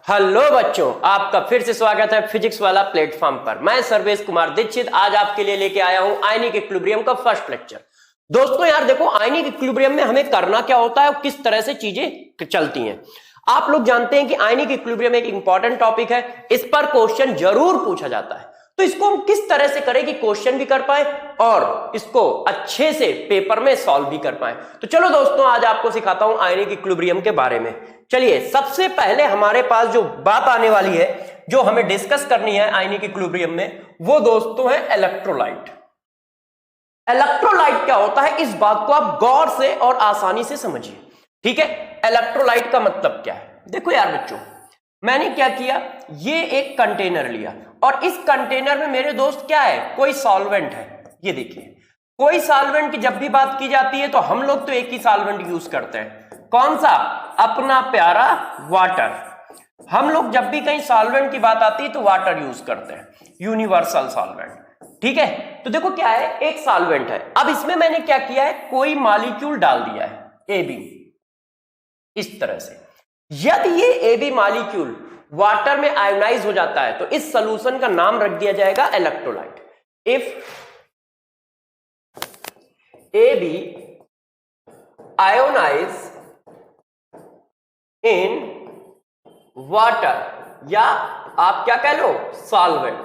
Hello बच्चों, आपका फिर से स्वागत है फिजिक्स वाला प्लेटफॉर्म पर। मैं सर्वेश कुमार दीक्षित आज आपके लिए लेके आया हूं आयनिक इक्विलिब्रियम का फर्स्ट लेक्चर। दोस्तों यार देखो, आयनिक इक्विलिब्रियम में हमें करना क्या होता है और किस तरह से चीजें चलती हैं। आप लोग जानते हैं कि आयनिक इक्विलिब्रियम एक इंपॉर्टेंट टॉपिक है, इस पर क्वेश्चन जरूर पूछा जाता है। तो इसको हम किस तरह से करें कि क्वेश्चन भी कर पाए और इसको अच्छे से पेपर में सॉल्व भी कर पाए। तो चलो दोस्तों, आज आपको सिखाता हूं आयनिक इक्विलिब्रियम के बारे में। चलिए, सबसे पहले हमारे पास जो बात आने वाली है, जो हमें डिस्कस करनी है आयनिक इक्विलिब्रियम में, वो दोस्तों है इलेक्ट्रोलाइट। इलेक्ट्रोलाइट क्या होता है, इस बात को आप गौर से और आसानी से समझिए। ठीक है, इलेक्ट्रोलाइट का मतलब क्या है। देखो यार बच्चों, मैंने क्या किया, ये एक कंटेनर लिया और इस कंटेनर में मेरे दोस्त क्या है, कोई सॉल्वेंट है। ये देखिए, कोई सॉल्वेंट की जब भी बात की जाती है तो हम लोग तो एक ही सॉल्वेंट यूज करते हैं। कौन सा? अपना प्यारा वाटर। हम लोग जब भी कहीं सॉल्वेंट की बात आती है तो वाटर यूज करते हैं, यूनिवर्सल सॉल्वेंट। ठीक है, तो देखो क्या है, एक सॉल्वेंट है। अब इसमें मैंने क्या किया है, कोई मॉलिक्यूल डाल दिया है AB, इस तरह से। यदि ये AB मॉलिक्यूल वाटर में आयोनाइज हो जाता है तो इस सॉल्यूशन का नाम रख दिया जाएगा electrolyte. If AB ionize in water, या आप क्या कह लो, सॉल्वेंट,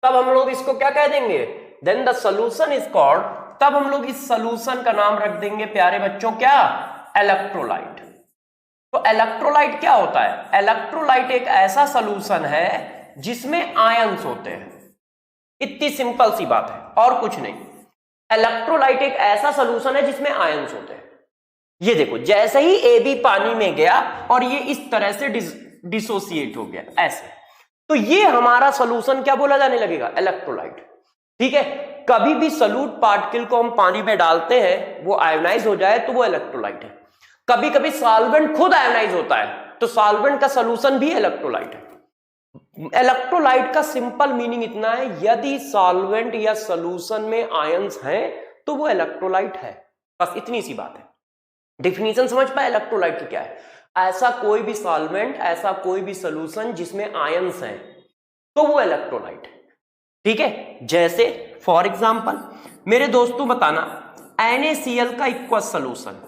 तब हम लोग इसको क्या कह देंगे, then the solution is called, तब हम लोग इस सॉल्यूशन का नाम रख देंगे प्यारे बच्चों क्या, इलेक्ट्रोलाइट। तो इलेक्ट्रोलाइट क्या होता है, इलेक्ट्रोलाइट एक ऐसा सॉल्यूशन है जिसमें आयंस होते हैं। इतनी सिंपल सी बात है और कुछ नहीं। इलेक्ट्रोलाइट एक ऐसा सॉल्यूशन है जिसमें आयंस होते हैं। ये देखो, जैसे ही AB पानी में गया और ये इस तरह से डिसोसिएट हो गया ऐसे, तो ये हमारा सॉल्यूशन क्या बोला जाने लगेगा, इलेक्ट्रोलाइट। ठीक है, कभी भी सॉल्यूट पार्टिकल को हम पानी में डालते हैं, वो आयोनाइज हो जाए तो वो इलेक्ट्रोलाइट है। कभी कभी सॉल्वेंट खुद आयोनाइज होता है तो सॉल्वेंट का सॉल्यूशन भी इलेक्ट्रोलाइट है। इलेक्ट्रोलाइट का सिंपल मीनिंग इतना है, यदि सॉल्वेंट या सॉल्यूशन में आयंस हैं तो वो इलेक्ट्रोलाइट है। बस इतनी सी बात है। डिफिनीशन समझ पाए इलेक्ट्रोलाइट की क्या है, ऐसा कोई भी सॉल्वेंट, ऐसा कोई भी सॉल्यूशन जिसमें आयंस हैं तो वो इलेक्ट्रोलाइट है। ठीक है, जैसे फॉर एग्जांपल मेरे दोस्तों बताना, NaCl का इक्वस सॉल्यूशन,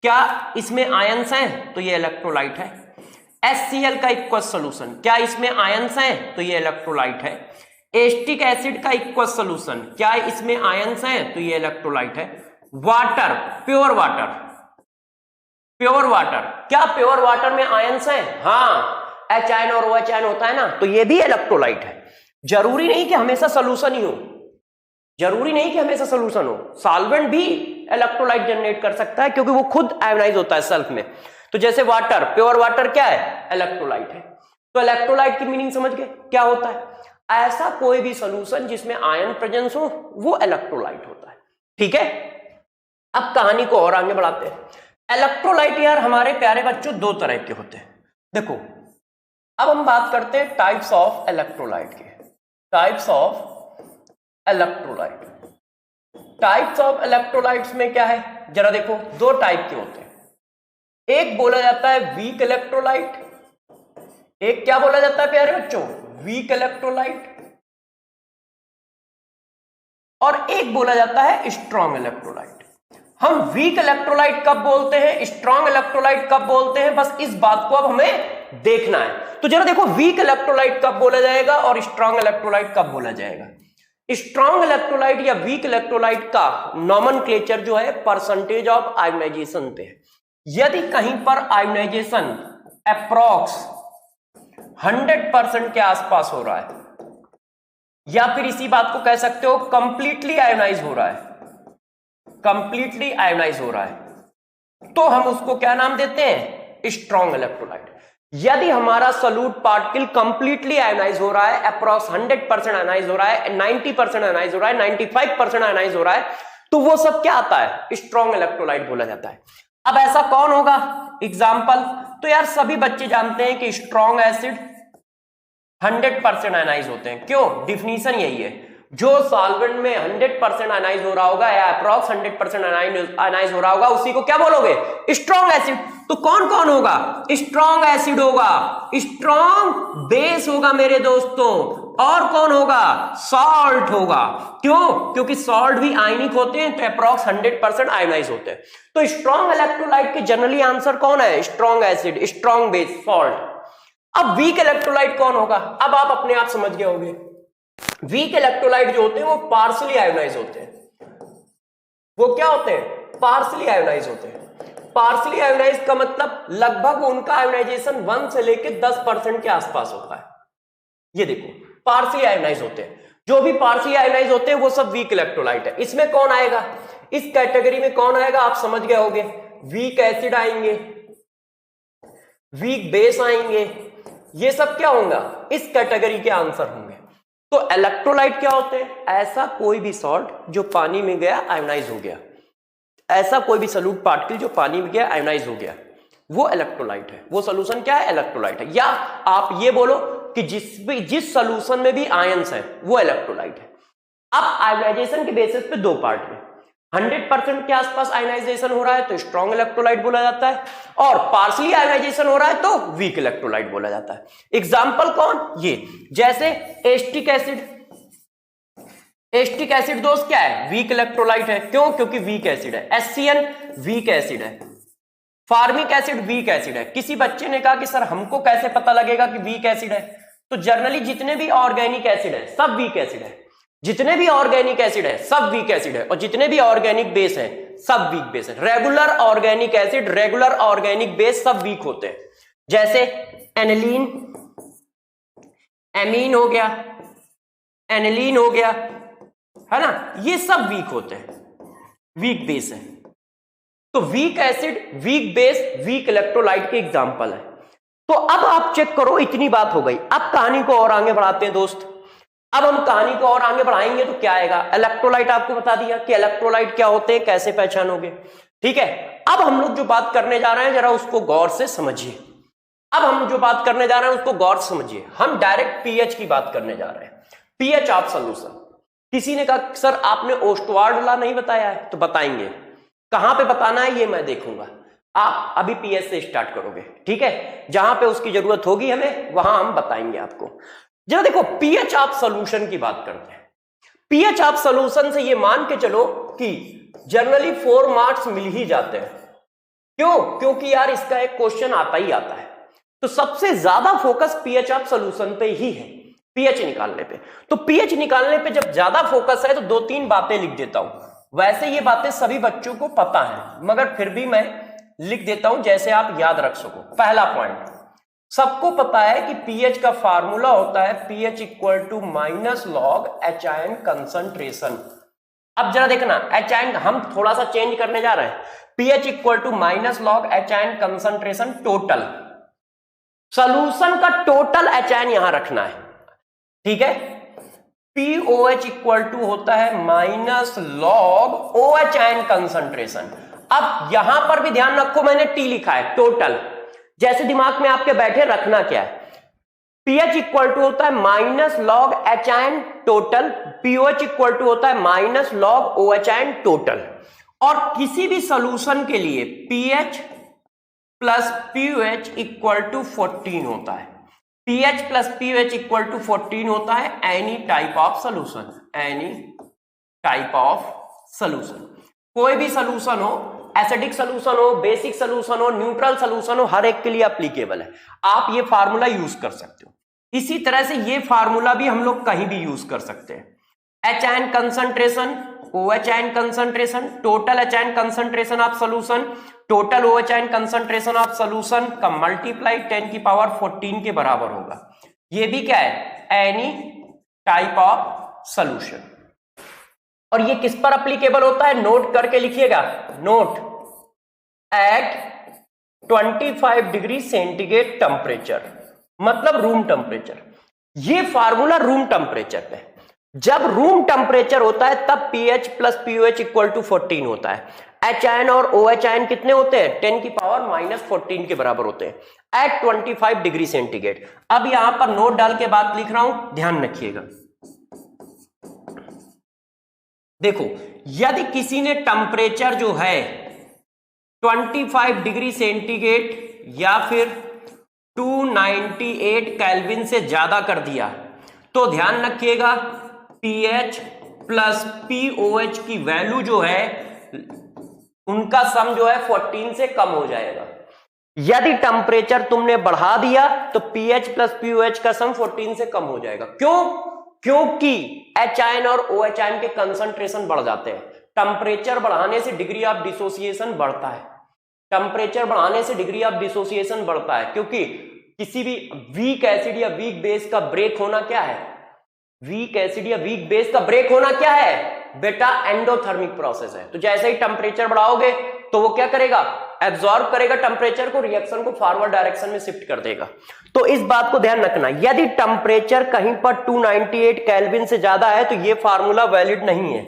क्या इसमें आयंस हैं तो ये इलेक्ट्रोलाइट है। HCl का इक्वस सॉल्यूशन, क्या इसमें आयंस हैं तो ये इलेक्ट्रोलाइट है। एस्टिक एसिड का इक्वस सॉल्यूशन, क्या इसमें आयंस हैं तो ये इलेक्ट्रोलाइट है। Water, pure water, pure water, क्या प्योर वाटर में आयंस हैं? हाँ, H और OH होता है ना, तो ये भी इलेक्ट्रोलाइट है। जरूरी नहीं कि हमेशा सॉल्यूशन ही हो, जरूरी नहीं कि हमेशा सॉल्यूशन हो, सॉल्वेंट भी इलेक्ट्रोलाइट जनरेट कर सकता है क्योंकि वो खुद आयोनाइज होता है सेल्फ में। तो जैसे वाटर, प्योर वाटर क्या है, इलेक्ट्रोलाइट है। तो इलेक्ट्रोलाइट की मीनिंग समझ गए क्या होता है, ऐसा कोई भी सॉल्यूशन जिसमें आयन प्रेजेंस हो वो इलेक्ट्रोलाइट होता है। ठीक है, अब कहानी को और आगे बढ़ाते हैं। इलेक्ट्रोलाइट यार हमारे प्यारे बच्चों दो तरह के होते हैं। देखो, अब हम बात करते हैं टाइप्स ऑफ इलेक्ट्रोलाइट के। Types of electrolyte, types of electrolytes में क्या है, जरा देखो, दो टाइप के होते हैं। एक बोला जाता है वीक इलेक्ट्रोलाइट, एक क्या बोला जाता है प्यारे बच्चों, वीक इलेक्ट्रोलाइट, और एक बोला जाता है स्ट्रॉन्ग इलेक्ट्रोलाइट। हम वीक इलेक्ट्रोलाइट कब बोलते हैं, स्ट्रॉन्ग इलेक्ट्रोलाइट कब बोलते हैं, बस इस बात को अब हमें देखना है। तो जरा देखो, वीक इलेक्ट्रोलाइट कब बोला जाएगा और स्ट्रॉन्ग इलेक्ट्रोलाइट कब बोला जाएगा। स्ट्रॉन्ग इलेक्ट्रोलाइट या वीक इलेक्ट्रोलाइट का नॉमेनक्लेचर जो है परसेंटेज ऑफ आयोनाइजेशन पे है। यदि कहीं पर आयोनाइजेशन अप्रॉक्स 100% के आसपास हो रहा है, या फिर इसी बात को कह सकते हो कंप्लीटली आयोनाइज हो रहा है, कंप्लीटली आयोनाइज हो रहा है, तो हम उसको क्या नाम देते हैं, स्ट्रॉन्ग इलेक्ट्रोलाइट। यदि हमारा सोल्यूट पार्टिकल कंप्लीटली आयोनाइज हो रहा है, अप्रॉक्स 100% आयोनाइज हो रहा है, 90% आयोनाइज हो रहा है, 95% आयोनाइज हो रहा है, तो वो सब क्या आता है, स्ट्रॉन्ग इलेक्ट्रोलाइट बोला जाता है। अब ऐसा कौन होगा, एग्जाम्पल, तो यार सभी बच्चे जानते हैं कि स्ट्रॉन्ग एसिड 100% आयोनाइज होते हैं। क्यों, डिफिनीशन यही है, जो सॉल्वेंट में 100% आयनाइज हो रहा होगा या अप्रॉक्स 100% आयनाइज हो रहा होगा उसी को क्या बोलोगे? Strong acid. तो कौन कौन होगा? स्ट्रॉन्ग एसिड होगा, स्ट्रॉन्ग बेस होगा मेरे दोस्तों, और कौन होगा? सॉल्ट होगा। क्यों? क्योंकि सॉल्ट भी आयनिक होते हैं तो अप्रॉक्स 100% आयनाइज होते हैं। तो स्ट्रॉन्ग इलेक्ट्रोलाइट के जनरली आंसर कौन है? Strong acid, strong base, salt. अब वीक इलेक्ट्रोलाइट कौन होगा? अब आप अपने आप समझ गए होंगे। वीक इलेक्ट्रोलाइट जो होते हैं वो पार्शली आयोनाइज होते हैं। वो क्या होते हैं? पार्शली आयोनाइज होते हैं। पार्शली आयोनाइज का मतलब लगभग उनका आयोनाइजेशन 1 से लेकर 10% के आसपास होता है। ये देखो, पार्शली आयोनाइज होते हैं। जो भी पार्शली आयोनाइज होते हैं वो सब वीक इलेक्ट्रोलाइट है। इसमें कौन आएगा? इस कैटेगरी में कौन आएगा? आप समझ गए होंगे। वीक एसिड आएंगे, वीक बेस आएंगे, ये सब क्या होगा? इस कैटेगरी के आंसर होंगे। तो इलेक्ट्रोलाइट क्या होते हैं? ऐसा कोई भी सॉल्ट जो पानी में गया आयोनाइज हो गया, ऐसा कोई भी सॉल्यूट पार्टिकल जो पानी में गया आयोनाइज हो गया, वो इलेक्ट्रोलाइट है। वो सॉल्यूशन क्या है? इलेक्ट्रोलाइट है। या आप ये बोलो कि जिस सॉल्यूशन में भी आयंस है वो इलेक्ट्रोलाइट है। अब आयोनाइजेशन के बेसिस पे दो पार्ट में 100% के आसपास आयोनाइजेशन हो रहा है तो स्ट्रॉन्ग इलेक्ट्रोलाइट बोला जाता है, और पार्शली आयोनाइजेशन हो रहा है तो वीक इलेक्ट्रोलाइट बोला जाता है। एग्जांपल कौन? ये जैसे एस्टिक एसिड। एस्टिक एसिड दोस्त क्या है? वीक इलेक्ट्रोलाइट है। क्यों? क्योंकि वीक एसिड है। HCl वीक एसिड है। फार्मिक एसिड वीक एसिड है। किसी बच्चे ने कहा कि सर हमको कैसे पता लगेगा कि वीक एसिड है? तो जनरली जितने भी ऑर्गेनिक एसिड है सब वीक एसिड है। जितने भी ऑर्गेनिक एसिड है सब वीक एसिड है, और जितने भी ऑर्गेनिक बेस है सब वीक बेस है। Regular organic acid, regular organic base सब वीक होते हैं। जैसे एनिलीन, एमीन हो गया, एनिलीन हो गया, है ना, ये सब वीक होते हैं, वीक बेस है। तो weak acid, weak base, week electrolyte के एग्जांपल है। तो अब आप चेक करो, इतनी बात हो गई। अब कहानी को और आगे बढ़ाते हैं दोस्त। अब हम कहानी को और आगे बढ़ाएंगे तो क्या आएगा? इलेक्ट्रोलाइट आपको बता दिया कि इलेक्ट्रोलाइट क्या होते हैं, कैसे पहचानोगे, ठीक है। अब हम लोग जो बात करने जा रहे हैं जरा उसको गौर से समझिए। अब हम जो बात करने जा रहे हैं उसको गौर से समझिए। हम डायरेक्ट पीएच की बात करने जा रहे हैं, पीएच ऑफ सॉल्यूशन। किसी ने कहा सर आपने ओस्टवार्ड लॉ नहीं बताया है, तो बताएंगे। कहां पे बताना है ये मैं देखूंगा। आप अभी पीएच से स्टार्ट करोगे, ठीक है। जहां पे उसकी जरूरत होगी हमें वहां हम बताएंगे आपको। जरा देखो, पीएच ऑफ सॉल्यूशन की बात करते हैं। पीएच ऑफ सॉल्यूशन से ये मान के चलो कि जनरली 4 मार्क्स मिल ही जाते हैं। क्यों? क्योंकि यार इसका एक क्वेश्चन आता ही आता है। तो सबसे ज्यादा फोकस पीएच ऑफ सॉल्यूशन पे ही है, पीएच निकालने पे। तो पीएच निकालने पे जब ज्यादा फोकस है तो 2-3 बातें लिख देता हूं। वैसे ये बातें सभी बच्चों को पता है, मगर फिर भी मैं लिख देता हूं जैसे आप याद रख सको। पहला पॉइंट, सबको पता है कि पीएच का फार्मूला होता है pH equal to minus log H ion concentration. अब जरा देखना, एच आयन हम थोड़ा सा चेंज करने जा रहे हैं। PH equal to minus log H ion concentration total, solution का टोटल एच आयन यहां रखना है, ठीक है। पीओएच इक्वल टू होता है minus log OH ion concentration. अब यहां पर भी ध्यान रखो, मैंने टी लिखा है टोटल, जैसे दिमाग में आपके बैठे रखना क्या है। पीएच इक्वल टू होता है minus log H ion total, pOH equal to होता है minus log OH ion total. और किसी भी सॉल्यूशन के लिए pH plus pOH equal to 14 होता है। PH plus pOH equal to 14 होता है any type of solution, any type of solution. कोई भी सॉल्यूशन हो, एसिडिक सॉल्यूशन हो, बेसिक सॉल्यूशन हो, न्यूट्रल सॉल्यूशन हो, हर एक के लिए एप्लीकेबल है। आप ये फार्मूला यूज कर सकते हो। इसी तरह से ये फार्मूला भी हम लोग कहीं भी यूज कर सकते हैं। H ion concentration, OH ion concentration, total H ion concentration of solution, total OH ion concentration of solution का मल्टीप्लाई 10 की पावर 14 के बराबर होगा। ये भी क्या है? Any type of solution. और ये किस पर एप्लीकेबल होता है? नोट करके लिखिएगा, note at 25 degree centigrade temperature, मतलब रूम टेम्परेचर। ये फार्मूला रूम टेम्परेचर पे, जब रूम टेम्परेचर होता है तब pH plus pOH equal to 14 होता है। एच आयन और ओएच आयन कितने होते हैं? 10 की पावर माइनस 14 के बराबर होते हैं एट 25 डिग्री सेंटीग्रेड। अब यहां पर नोट डाल के बात लिख रहा हूं, ध्यान रखिएगा। देखो यदि किसी ने टेम्परेचर जो है 25 डिग्री सेंटीग्रेड या फिर 298 केल्विन से ज्यादा कर दिया तो ध्यान रखिएगा pH प्लस POH की वैल्यू जो है उनका सम जो है 14 से कम हो जाएगा। यदि टेम्परेचर तुमने बढ़ा दिया तो pH प्लस POH का सम 14 से कम हो जाएगा। क्यों? क्योंकि H आयन और OH आयन के कंसंट्रेशन बढ़ जाते हैं। टेम्परेचर बढ़ाने से डिग्री ऑफ डिसोसिएशन बढ़ता है। टेम्परेचर बढ़ाने से डिग्री ऑफ डिसोसिएशन बढ़ता है क्योंकि किसी भी वीक एसिड या वीक बेस का ब्रेक होना क्या है? वीक एसिड या वीक बेस का ब्रेक होना क्या है बेटा? एंडोथर्मिक प्रोसेस है। तो जैसे ही टेम्परेचर बढ़ाओगे तो वो क्या करेगा? एब्जॉर्ब करेगा टेम्परेचर को, रिएक्शन को फॉरवर्ड डायरेक्शन में शिफ्ट कर देगा। तो इस बात को ध्यान रखना, यदि टेम्परेचर कहीं पर 298 केल्विन से ज्यादा है तो ये फार्मूला वैलिड नहीं है।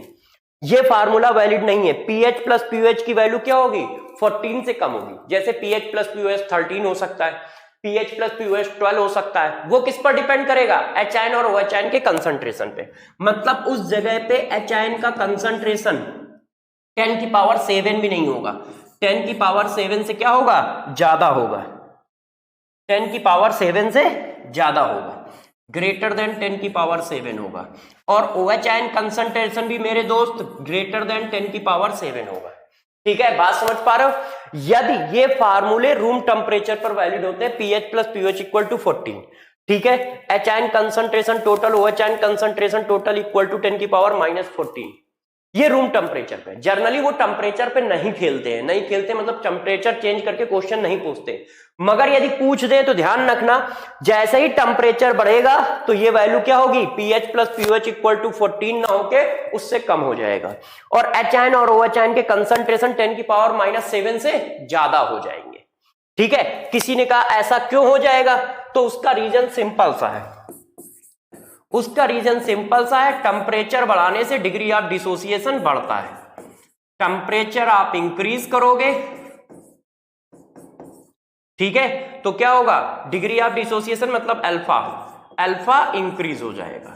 ये फार्मूला वैलिड नहीं है। pH प्लस POH की वैल्यू क्या होगी? 14 से कम होगी। जैसे pH प्लस POH 13 हो सकता है, pH प्लस POH 12 हो सकता है। वो किस पर डिपेंड करेगा? H आयन और OH आयन के कंसंट्रेशन पे। मतलब उस जगह पे H आयन का कंसंट्रेशन 10 की पावर 7 भी नहीं होगा, 10 की पावर 7 से क्या होगा? ज्यादा होगा। 10 की पावर 7 से ज्यादा होगा, ग्रेटर देन 10 की पावर 7 होगा। और OH आयन कंसंट्रेशन भी मेरे दोस्त ग्रेटर देन 10 की पावर 7 होगा। ठीक है, बात समझ पा रहे हो? यदि ये फार्मूले रूम टेम्परेचर पर वैलिड होते हैं, pH plus POH equal to 14, ठीक है, H ion concentration total, OH ion concentration total equal to 10 की पावर -14, ये रूम टेम्परेचर पे। जनरली वो टेम्परेचर पे नहीं खेलते हैं, नहीं खेलते मतलब टेम्परेचर चेंज करके क्वेश्चन नहीं पूछते। मगर यदि पूछ दे तो ध्यान रखना, जैसे ही टेम्परेचर बढ़ेगा तो ये वैल्यू क्या होगी? pH plus POH equal to 14 ना होके उससे कम हो जाएगा। और H आयन और OH आयन के कंसंट्रेशन 10 की पावर -7 से ज्यादा हो जाएंगे। ठीक है, किसी ने कहा ऐसा क्यों हो जाएगा? तो उसका रीजन सिंपल सा है, उसका रीजन सिंपल सा है, टेम्परेचर बढ़ाने से डिग्री ऑफ डिसोसिएशन बढ़ता है। टेम्परेचर आप इंक्रीज करोगे, ठीक है, तो क्या होगा? डिग्री ऑफ डिसोसिएशन मतलब अल्फा, अल्फा इंक्रीज हो जाएगा।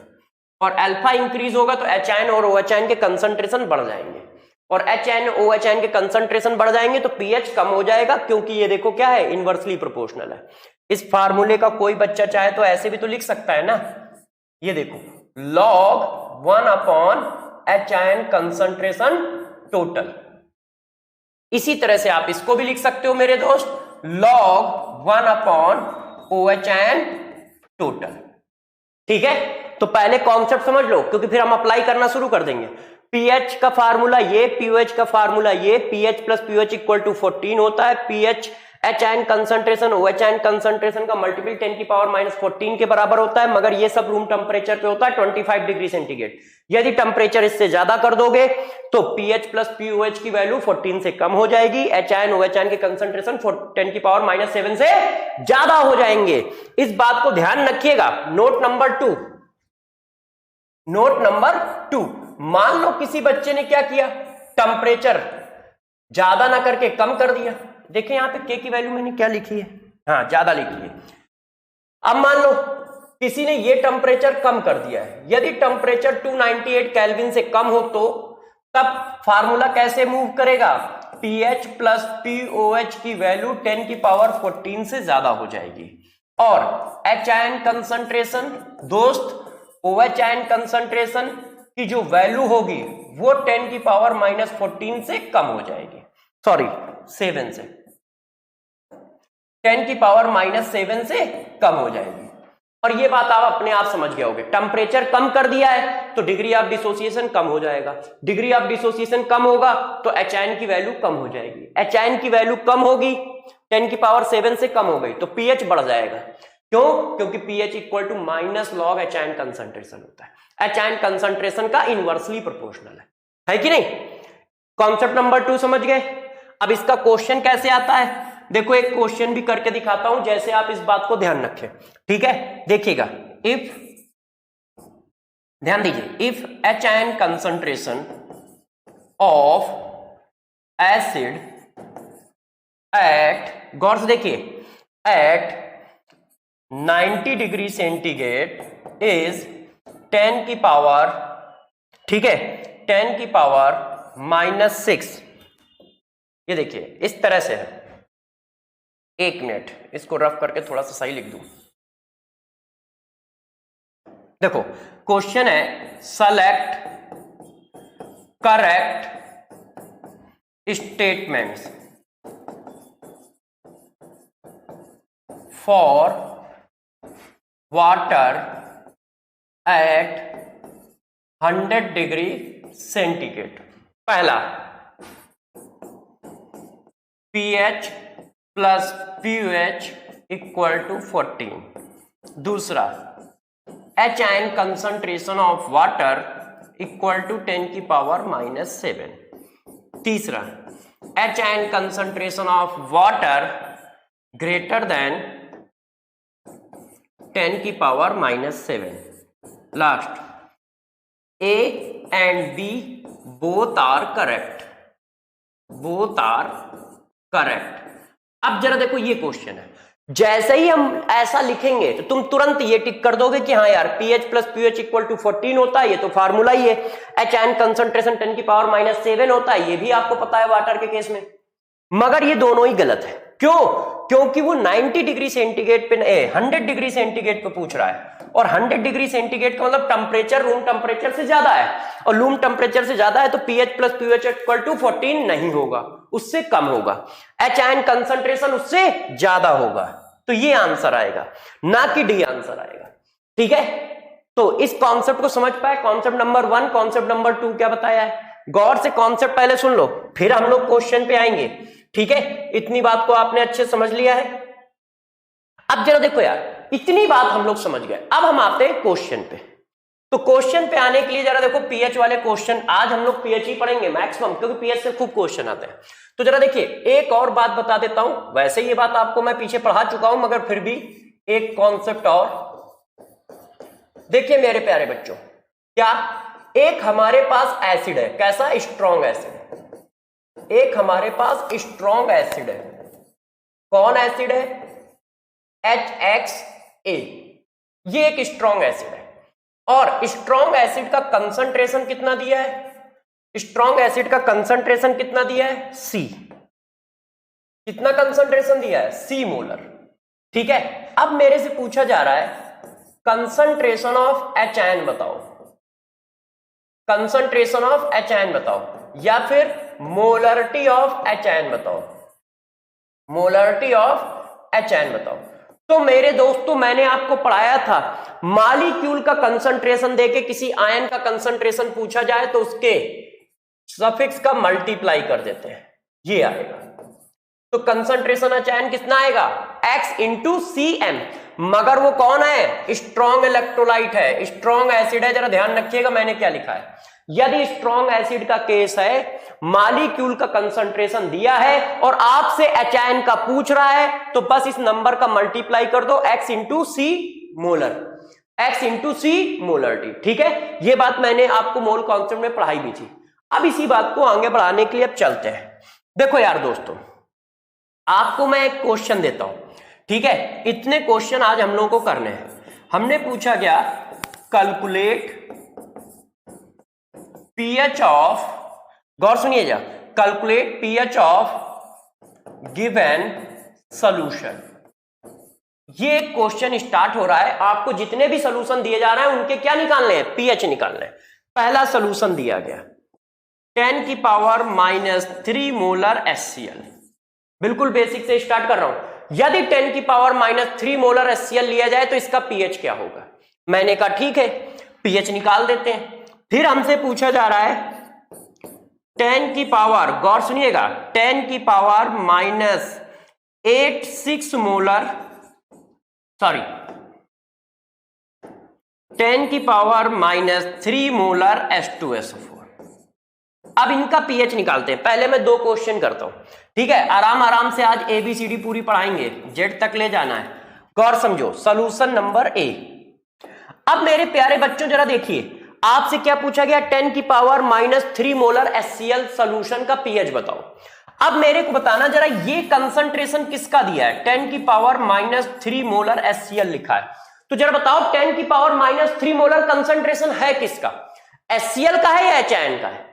और अल्फा इंक्रीज होगा तो H आयन और OH आयन के कंसंट्रेशन बढ़ जाएंगे। और H आयन और OH आयन के कंसंट्रेशन बढ़ जाएंगे तो pH कम हो जाएगा, क्योंकि ये देखो क्या है? इनवर्सली प्रोपोर्शनल है। इस फार्मूले का कोई बच्चा चाहे तो ऐसे भी तो लिख सकता है ना, ये देखो log 1 upon H ion concentration total. इसी तरह से आप इसको भी लिख सकते हो मेरे दोस्त, log 1 upon OH ion total. ठीक है, तो पहले कॉन्सेप्ट समझ लो, क्योंकि फिर हम अप्लाई करना शुरू कर देंगे। pH का फार्मूला ये, POH का फार्मूला ये, pH plus POH equal to 14 होता है। pH H ion concentration OH ion concentration का मल्टीपल 10 की पावर -14 के बराबर होता है, मगर ये सब रूम टेम्परेचर पे होता है 25 डिग्री सेंटीग्रेड। यदि टेम्परेचर इससे ज्यादा कर दोगे तो pH प्लस POH की वैल्यू 14 से कम हो जाएगी, H आयन OH आयन के कंसंट्रेशन 10 की पावर -7 से ज्यादा हो जाएंगे। इस बात को ध्यान रखिएगा। नोट नंबर 2, नोट नंबर 2, मान लो किसी बच्चे ने क्या किया? टेम्परेचर ज्यादा ना करके कम कर दिया। देखिए यहां पे K की वैल्यू मैंने क्या लिखी है? हाँ, ज्यादा लिखी है। अब मान लो किसी ने ये टेम्परेचर कम कर दिया है। यदि टेम्परेचर 298 केल्विन से कम हो तो तब फार्मूला कैसे मूव करेगा? pH प्लस POH की वैल्यू 10 की पावर 14 से ज्यादा हो जाएगी। और H आयन कंसंट्रेशन दोस्त, OH आयन कंसंट्रेशन की जो वैल्यू होगी वो 10 की पावर -14 से कम हो जाएगी, सॉरी 7 से, 10 की पावर -7 से कम हो जाएगी। और ये बात आप अपने आप समझ गए होगे। टेम्परेचर कम कर दिया है तो डिग्री ऑफ डिसोसिएशन कम हो जाएगा, डिग्री ऑफ डिसोसिएशन कम होगा तो H आयन की वैल्यू कम हो जाएगी, H आयन की वैल्यू कम होगी, 10 की पावर 7 से कम हो गई तो pH बढ़ जाएगा। क्यों? क्योंकि pH equal to minus log H ion concentration होता है। H आयन कंसंट्रेशन का इनवर्सली प्रोपोर्शनल है कि नहीं? कॉन्सेप्ट नंबर 2 समझ गए। अब इसका क्वेश्चन कैसे आता है? देखो एक क्वेश्चन भी करके दिखाता हूं, जैसे आप इस बात को ध्यान रखें। ठीक है, देखिएगा, इफ, ध्यान दीजिए, if H ion concentration of acid at, गौर से देखिए, एट 90 डिग्री सेंटीग्रेड इज 10 की पावर, ठीक है, 10 की पावर -6, ये देखिए इस तरह से है। एक मिनट, इसको रफ करके थोड़ा सा सही लिख दूं। देखो क्वेश्चन है select correct statements for water at 100 degree centigrade. पहला pH plus pH equal to 14। दूसरा HN concentration of water equal to 10 की पावर -7। तीसरा HN concentration of water greater than 10 की power -7। Last A and B both are correct, both are correct। अब जरा देखो ये question है, जैसे ही हम ऐसा लिखेंगे तो तुम तुरंत ये टिक कर दोगे कि हाँ यार pH plus pH equal to 14 होता है, ये तो फार्मूला ही है। HN कंसंट्रेशन 10 की पावर -7 होता है, ये भी आपको पता है वाटर के केस में। मगर ये दोनों ही गलत है। क्यों? क्योंकि वो 90 डिग्री सेंटीग्रेड पे 100 डिग्री सेंटीग्रेड पे पूछ रहा है, और 100 डिग्री सेंटीग्रेड का मतलब टेम्परेचर रूम टेम्परेचर से ज्यादा है, और रूम टेम्परेचर से ज्यादा है तो pH plus pH equal to 14 नहीं होगा, उससे कम होगा। HN कंसंट्रेशन उससे ज्यादा होगा, तो ये आंसर आएगा, ना कि डी आंसर आएगा। ठीक है, तो इस कॉन्सेप्ट को समझ पाए। कॉन्सेप्ट नंबर 1, कॉन्सेप्ट नंबर 2 क्या बताया है, गौर से कॉन्सेप्ट पहले सुन लो, फिर हम लोग क्वेश्चन पे आएंगे। ठीक है, इतनी बात को आपने अच्छे समझ लिया है। अब जरा देखो यार, इतनी बात हम लोग समझ गए, अब हम आते हैं क्वेश्चन पे। तो क्वेश्चन पे आने के लिए जरा देखो pH वाले क्वेश्चन, आज हम लोग pH ही पढ़ेंगे मैक्सिमम, क्योंकि pH से खूब क्वेश्चन आते हैं। तो जरा देखिए एक और बात बता देता हूं, वैसे ये बात आपको मैं पीछे पढ़ा चुका हूं, मगर फिर भी एक कॉन्सेप्ट और देखिए मेरे प्यारे बच्चों। क्या एक हमारे पास एसिड है, कैसा? Strong acid. एक हमारे पास स्ट्रॉन्ग एसिड है, कौन एसिड है? HXA। ये एक स्ट्रॉन्ग एसिड है, और स्ट्रॉन्ग एसिड का कंसंट्रेशन कितना दिया है? स्ट्रॉन्ग एसिड का कंसंट्रेशन कितना दिया है? C। कितना कंसंट्रेशन दिया है? C molar. ठीक है, अब मेरे से पूछा जा रहा है कंसंट्रेशन ऑफ HN बताओ, कंसंट्रेशन ऑफ HN बताओ, या फिर मोलरिटी ऑफ HN बताओ, मोलरिटी ऑफ HN बताओ। तो मेरे दोस्तों मैंने आपको पढ़ाया था, मॉलिक्यूल का कंसंट्रेशन देके किसी आयन का कंसंट्रेशन पूछा जाए तो उसके सफिक्स का मल्टीप्लाई कर देते हैं, ये आएगा। तो कंसंट्रेशन ऑफ HN कितना आएगा? X into CM। मगर वो कौन है? स्ट्रॉन्ग इलेक्ट्रोलाइट है, स्ट्रॉन्ग एसिड है। जरा ध्यान रखिएगा मैंने क्या लिखा है। यदि स्ट्रॉन्ग एसिड का केस है, मॉलिक्यूल का कंसंट्रेशन दिया है और आपसे HN का पूछ रहा है, तो बस इस नंबर का मल्टीप्लाई कर दो, X into C molar, X into C molarity. ठीक है, ये बात मैंने आपको मोल कॉन्सेप्ट में पढ़ाई भी थी। अब इसी बात को आगे बढ़ाने के लिए अब चलते हैं। देखो यार दोस्तों, आपको मैं एक क्वेश्चन देता हूं, ठीक है? इतने क्वेश्चन आज हम लोगों को करने हैं। हमने पूछा क्या? कैलकुलेट pH ऑफ, गौर सुनिए जा, calculate pH of given solution. ये क्वेश्चन स्टार्ट हो रहा है, आपको जितने भी सॉल्यूशन दिए जा रहे हैं उनके क्या निकालने हैं? pH निकालने हैं। पहला सॉल्यूशन दिया गया 10 की पावर -3 मोलर HCl। बिल्कुल बेसिक से स्टार्ट कर रहा हूं। यदि 10 की पावर -3 मोलर HCl लिया जाए तो इसका pH क्या होगा? मैंने कहा ठीक है, pH निकाल देते हैं। फिर हमसे पूछा जा रहा है 10 की पावर, गौर सुनिएगा, 10 की पावर -86 मोलर, सॉरी 10 की पावर -3 मोलर H2SO4। अब इनका pH निकालते हैं। पहले मैं 2 क्वेश्चन करता हूं, ठीक है? आराम आराम से आज ABCD पूरी पढ़ाएंगे, जेड तक ले जाना है। गौर समझो, सॉल्यूशन नंबर A। अब मेरे प्यारे बच्चों जरा देखिए, आपसे क्या पूछा गया? 10 की पावर -3 मोलर HCl सॉल्यूशन का pH बताओ। अब मेरे को बताना जरा, ये कंसंट्रेशन किसका दिया है? 10 की पावर -3 मोलर HCl लिखा है, तो जरा बताओ 10 की पावर -3 मोलर कंसंट्रेशन है किसका? HCl का है या HN का है?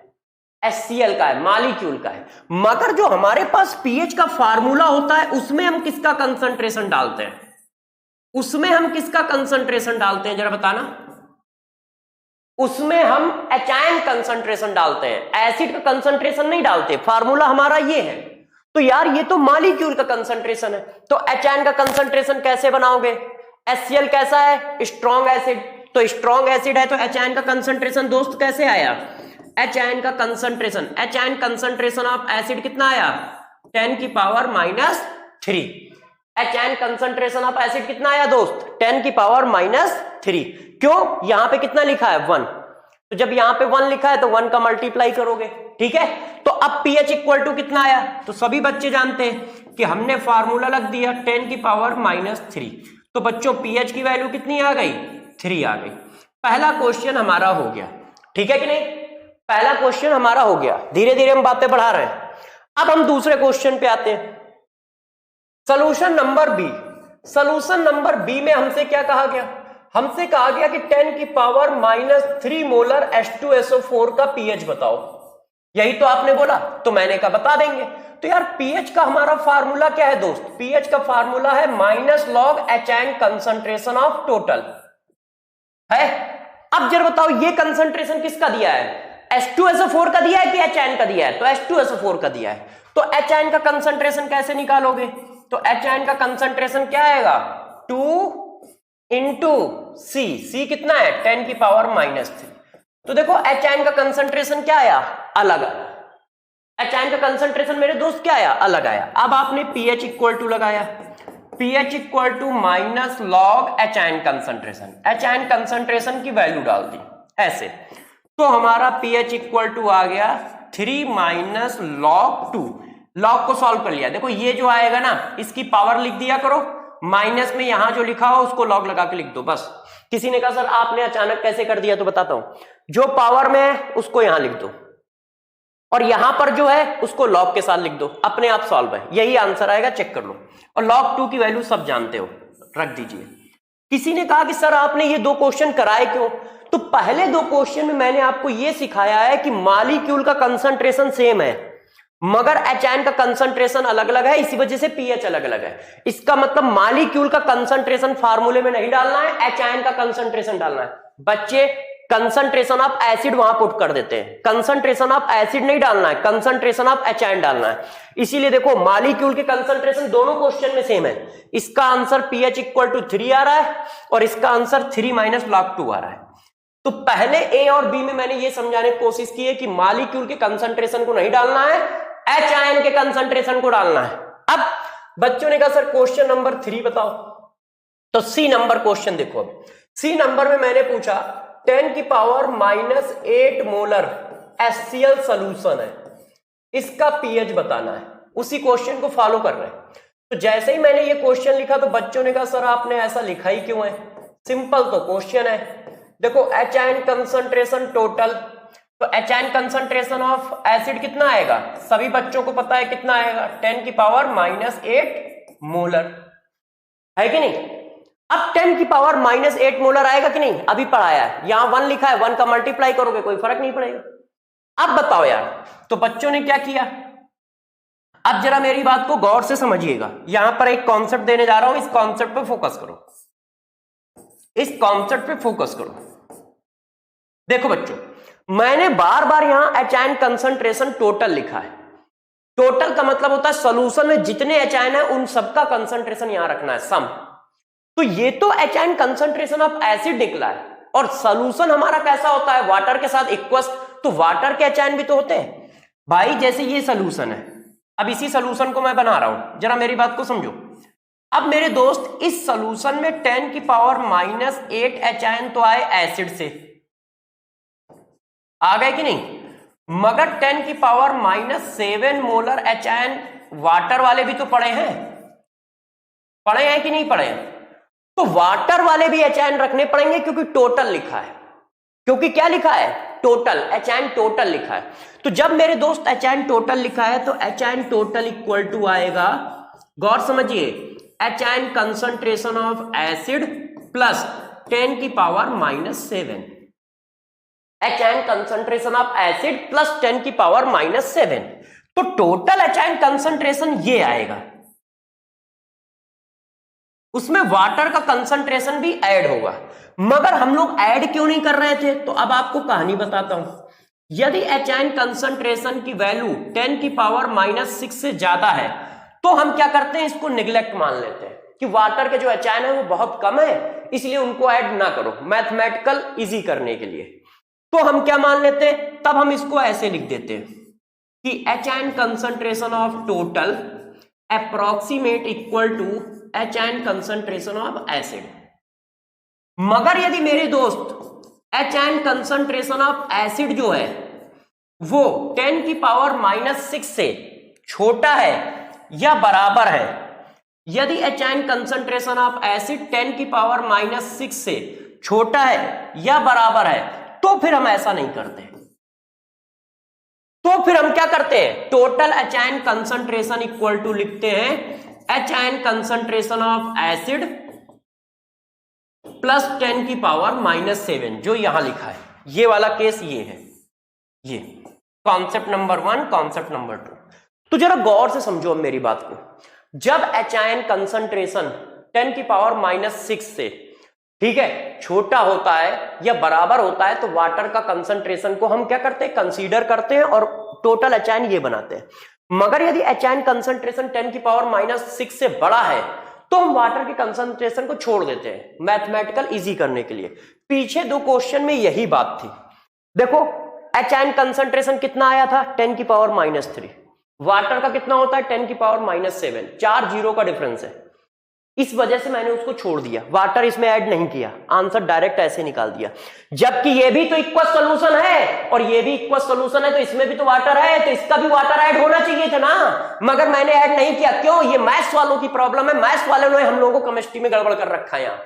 HCl का है, मॉलिक्यूल का है। मगर जो हमारे पास पीएच का फार्मूला होता है उसमें हम किसका कंसंट्रेशन डालते हैं? उसमें हम किसका कंसंट्रेशन डालते हैं जरा बताना? उसमें हम एचायन कंसंट्रेशन डालते हैं, एसिड का कंसंट्रेशन नहीं डालते। फार्मूला हमारा ये है। तो यार ये तो मॉलिक्यूल का कंसंट्रेशन है, तो एचायन का कंसंट्रेशन कैसे बनाओगे? HCl कैसा है? स्ट्रॉन्ग एसिड, तो स्ट्रॉन्ग एसिड है तो एचायन का कंसंट्रेशन दोस्त कैसे आया? एचायन का कंसंट्रेशन, एचायन कंसंट्रेशन ऑफ एसिड कितना आया? 10 की पावर -3। एचायन कंसंट्रेशन ऑफ एसिड कितना आया दोस्त? 10 की पावर -3। क्यों? यहां पे कितना लिखा है? 1। तो जब यहां पे 1 लिखा है तो 1 का मल्टीप्लाई करोगे, ठीक है। तो अब pH इक्वल टू कितना आया? तो सभी बच्चे जानते हैं कि हमने फार्मूला लग दिया 10 की पावर -3। तो बच्चों pH की वैल्यू कितनी आ गई? 3 आ गई। पहला क्वेश्चन हमारा हो गया, ठीक है कि नहीं? पहला क्वेश्चन हमारा हो गया। धीरे धीरे हम बातें बढ़ा रहे हैं। अब हम दूसरे क्वेश्चन पे आते हैं। Solution number B. Solution number B में हमसे क्या कहा गया? हमसे कहा गया कि 10 की पावर -3 मोलर H2SO4 का pH बताओ। यही तो आपने बोला, तो मैंने कहा बता देंगे। तो यार pH का हमारा फार्मूला क्या है दोस्त? pH का फार्मूला है -log HN concentration of total है। अब जरा बताओ ये कंसंट्रेशन किसका दिया है? H2SO4 का दिया है कि HN का दिया है? तो H2SO4 का दिया है। तो HN का कंसंट्रेशन कैसे निकालोगे? तो HN का कंसंट्रेशन क्या आएगा? 2 इंटू C कितना है? 10 की पावर -3। तो देखो HN का कंसंट्रेशन क्या आया? अलग आया। HN का कंसंट्रेशन मेरे दोस्त क्या आया? अलग आया। अब आपने pH इक्वल टू लगाया, pH equal to -log HN concentration, HN concentration की वैल्यू डाल दी ऐसे। तो हमारा pH इक्वल टू आ गया 3 -log 2। लॉग को सॉल्व कर लिया। देखो ये जो आएगा ना इसकी पावर लिख दिया करो, माइनस में यहां जो लिखा हो उसको लॉग लगा के लिख दो बस। किसी ने कहा सर आपने अचानक कैसे कर दिया? तो बताता हूं, जो पावर में है उसको यहां लिख दो और यहां पर जो है उसको लॉग के साथ लिख दो, अपने आप सॉल्व है। यही आंसर आएगा, चेक कर लो। और log 2 की वैल्यू सब जानते हो, रख दीजिए। किसी ने कहा कि सर आपने ये 2 क्वेश्चन कराए क्यों? तो पहले 2 क्वेश्चन में मैंने आपको यह सिखाया है कि मॉलिक्यूल का कंसंट्रेशन सेम है मगर HN का कंसंट्रेशन अलग अलग है, इसी वजह से pH अलग अलग है। इसका मतलब मॉलिक्यूल का कंसंट्रेशन फार्मूले में नहीं डालना है, HN का कंसंट्रेशन डालना है। बच्चे कंसंट्रेशन ऑफ एसिड वहां पुट कर देते हैं, कंसंट्रेशन ऑफ एसिड नहीं डालना है, कंसंट्रेशन ऑफ HN डालना है। इसीलिए देखो मॉलिक्यूल के कंसंट्रेशन दोनों क्वेश्चन में सेम है। इसका आंसर pH इक्वल टू 3 आ रहा है और इसका आंसर 3 log 2 आ रहा है। तो पहले ए और बी में मैंने ये समझाने की कोशिश की है कि मॉलिक्यूल के कंसंट्रेशन को नहीं डालना है, HN के कंसंट्रेशन को डालना है। अब बच्चों ने कहा सर क्वेश्चन नंबर 3 बताओ। तो सी नंबर क्वेश्चन देखो। अब सी नंबर में मैंने पूछा 10 की पावर -8 मोलर HCl सोल्यूशन है, इसका pH बताना है। उसी क्वेश्चन को फॉलो कर रहे हैं। तो जैसे ही मैंने ये क्वेश्चन लिखा तो बच्चों ने कहा सर आपने ऐसा लिखा ही क्यों है? सिंपल तो क्वेश्चन है। देखो HN कंसंट्रेशन टोटल, तो HN कंसंट्रेशन ऑफ एसिड कितना आएगा? सभी बच्चों को पता है कितना आएगा? 10 की पावर -8 मोलर है कि नहीं? अब 10 की पावर -8 मोलर आएगा कि नहीं? अभी पढ़ाया है, यहां 1 लिखा है, 1 का मल्टीप्लाई करोगे कोई फर्क नहीं पड़ेगा। अब बताओ यार, तो बच्चों ने क्या किया? अब जरा मेरी बात को गौर से समझिएगा। यहां पर एक कॉन्सेप्ट देने जा रहा हूं, इस कॉन्सेप्ट पे फोकस करो, इस कॉन्सेप्ट पे फोकस करो। देखो बच्चों, मैंने बार बार यहां HN कंसंट्रेशन टोटल लिखा है। टोटल का मतलब होता है सॉल्यूशन में जितने HN है उन सबका कंसंट्रेशन यहां रखना है, सम। तो ये तो HN कंसंट्रेशन ऑफ एसिड निकला है और सॉल्यूशन हमारा कैसा होता है? वाटर के साथ इक्वस। तो वाटर के HN भी तो होते हैं भाई। जैसे ये सॉल्यूशन है, अब इसी सॉल्यूशन को मैं बना रहा हूं, जरा मेरी बात को समझो। अब मेरे दोस्त इस सॉल्यूशन में 10 की पावर -8 HN तो आए एसिड से, आ गए कि नहीं? मगर 10 की पावर -7 मोलर HN वाटर वाले भी तो पड़े हैं, पड़े हैं कि नहीं पड़े हैं? तो वाटर वाले भी HN रखने पड़ेंगे क्योंकि टोटल लिखा है। क्योंकि क्या लिखा है? टोटल, HN टोटल लिखा है। तो जब मेरे दोस्त HN टोटल लिखा है तो HN टोटल इक्वल टू आएगा, गौर समझिए, HN concentration of acid plus 10 की power -7। H ion concentration of acid plus 10 की पावर -7, तो टोटल एचायन कंसंट्रेशन ये आएगा, उसमें वाटर का कंसंट्रेशन भी ऐड होगा। मगर हम लोग ऐड क्यों नहीं कर रहे थे, तो अब आपको कहानी बताता हूं। यदि एचायन कंसंट्रेशन की वैल्यू 10 की पावर -6 से ज्यादा है तो हम क्या करते हैं, इसको निग्लेक्ट मान लेते हैं कि वाटर के जो एचायन है वो बहुत कम है, इसलिए उनको ऐड ना करो, मैथमेटिकल इजी करने के लिए। तो हम क्या मान लेते हैं, तब हम इसको ऐसे लिख देते हैं कि H ion concentration of total approximate equal to H ion concentration of acid. मगर यदि मेरे दोस्त एचायन कंसंट्रेशन ऑफ एसिड जो है वो 10 की पावर -6 से छोटा है या बराबर है, यदि एचायन कंसंट्रेशन ऑफ एसिड 10 की पावर -6 से छोटा है या बराबर है, तो फिर हम ऐसा नहीं करते। तो फिर हम क्या करते हैं, टोटल एचायन कंसंट्रेशन इक्वल टू लिखते हैं एचायन कंसंट्रेशन ऑफ एसिड प्लस 10 की पावर -7, जो यहां लिखा है। ये वाला केस ये है, ये कॉन्सेप्ट नंबर 1, कॉन्सेप्ट नंबर 2। तो जरा गौर से समझो अब मेरी बात को। जब एचायन कंसंट्रेशन 10 की पावर -6 से, ठीक है, छोटा होता है या बराबर होता है, तो वाटर का कंसंट्रेशन को हम क्या करते हैं, कंसीडर करते हैं और टोटल एचायन ये बनाते हैं। मगर यदि एचायन कंसंट्रेशन 10 की पावर -6 से बड़ा है तो हम वाटर के कंसंट्रेशन को छोड़ देते हैं, मैथमेटिकल इजी करने के लिए। पीछे 2 क्वेश्चन में यही बात थी। देखो एचायन कंसंट्रेशन कितना आया था, 10 की पावर -3, वाटर का कितना होता है 10 की पावर -7, 4 जीरो का डिफरेंस है। इस वजह से मैंने उसको छोड़ दिया, वाटर इसमें ऐड नहीं किया, आंसर डायरेक्ट ऐसे निकाल दिया। जबकि ये भी तो इक्वल सॉल्यूशन है और ये भी इक्वल सॉल्यूशन है, तो इसमें भी तो वाटर है, तो इसका भी वाटर ऐड होना चाहिए था ना, मगर मैंने ऐड नहीं किया। क्यों, ये मैथ्स वालों की प्रॉब्लम है। मैथ्स वालों ने हम लोगों को केमिस्ट्री में गड़बड़ कर रखा है यहां,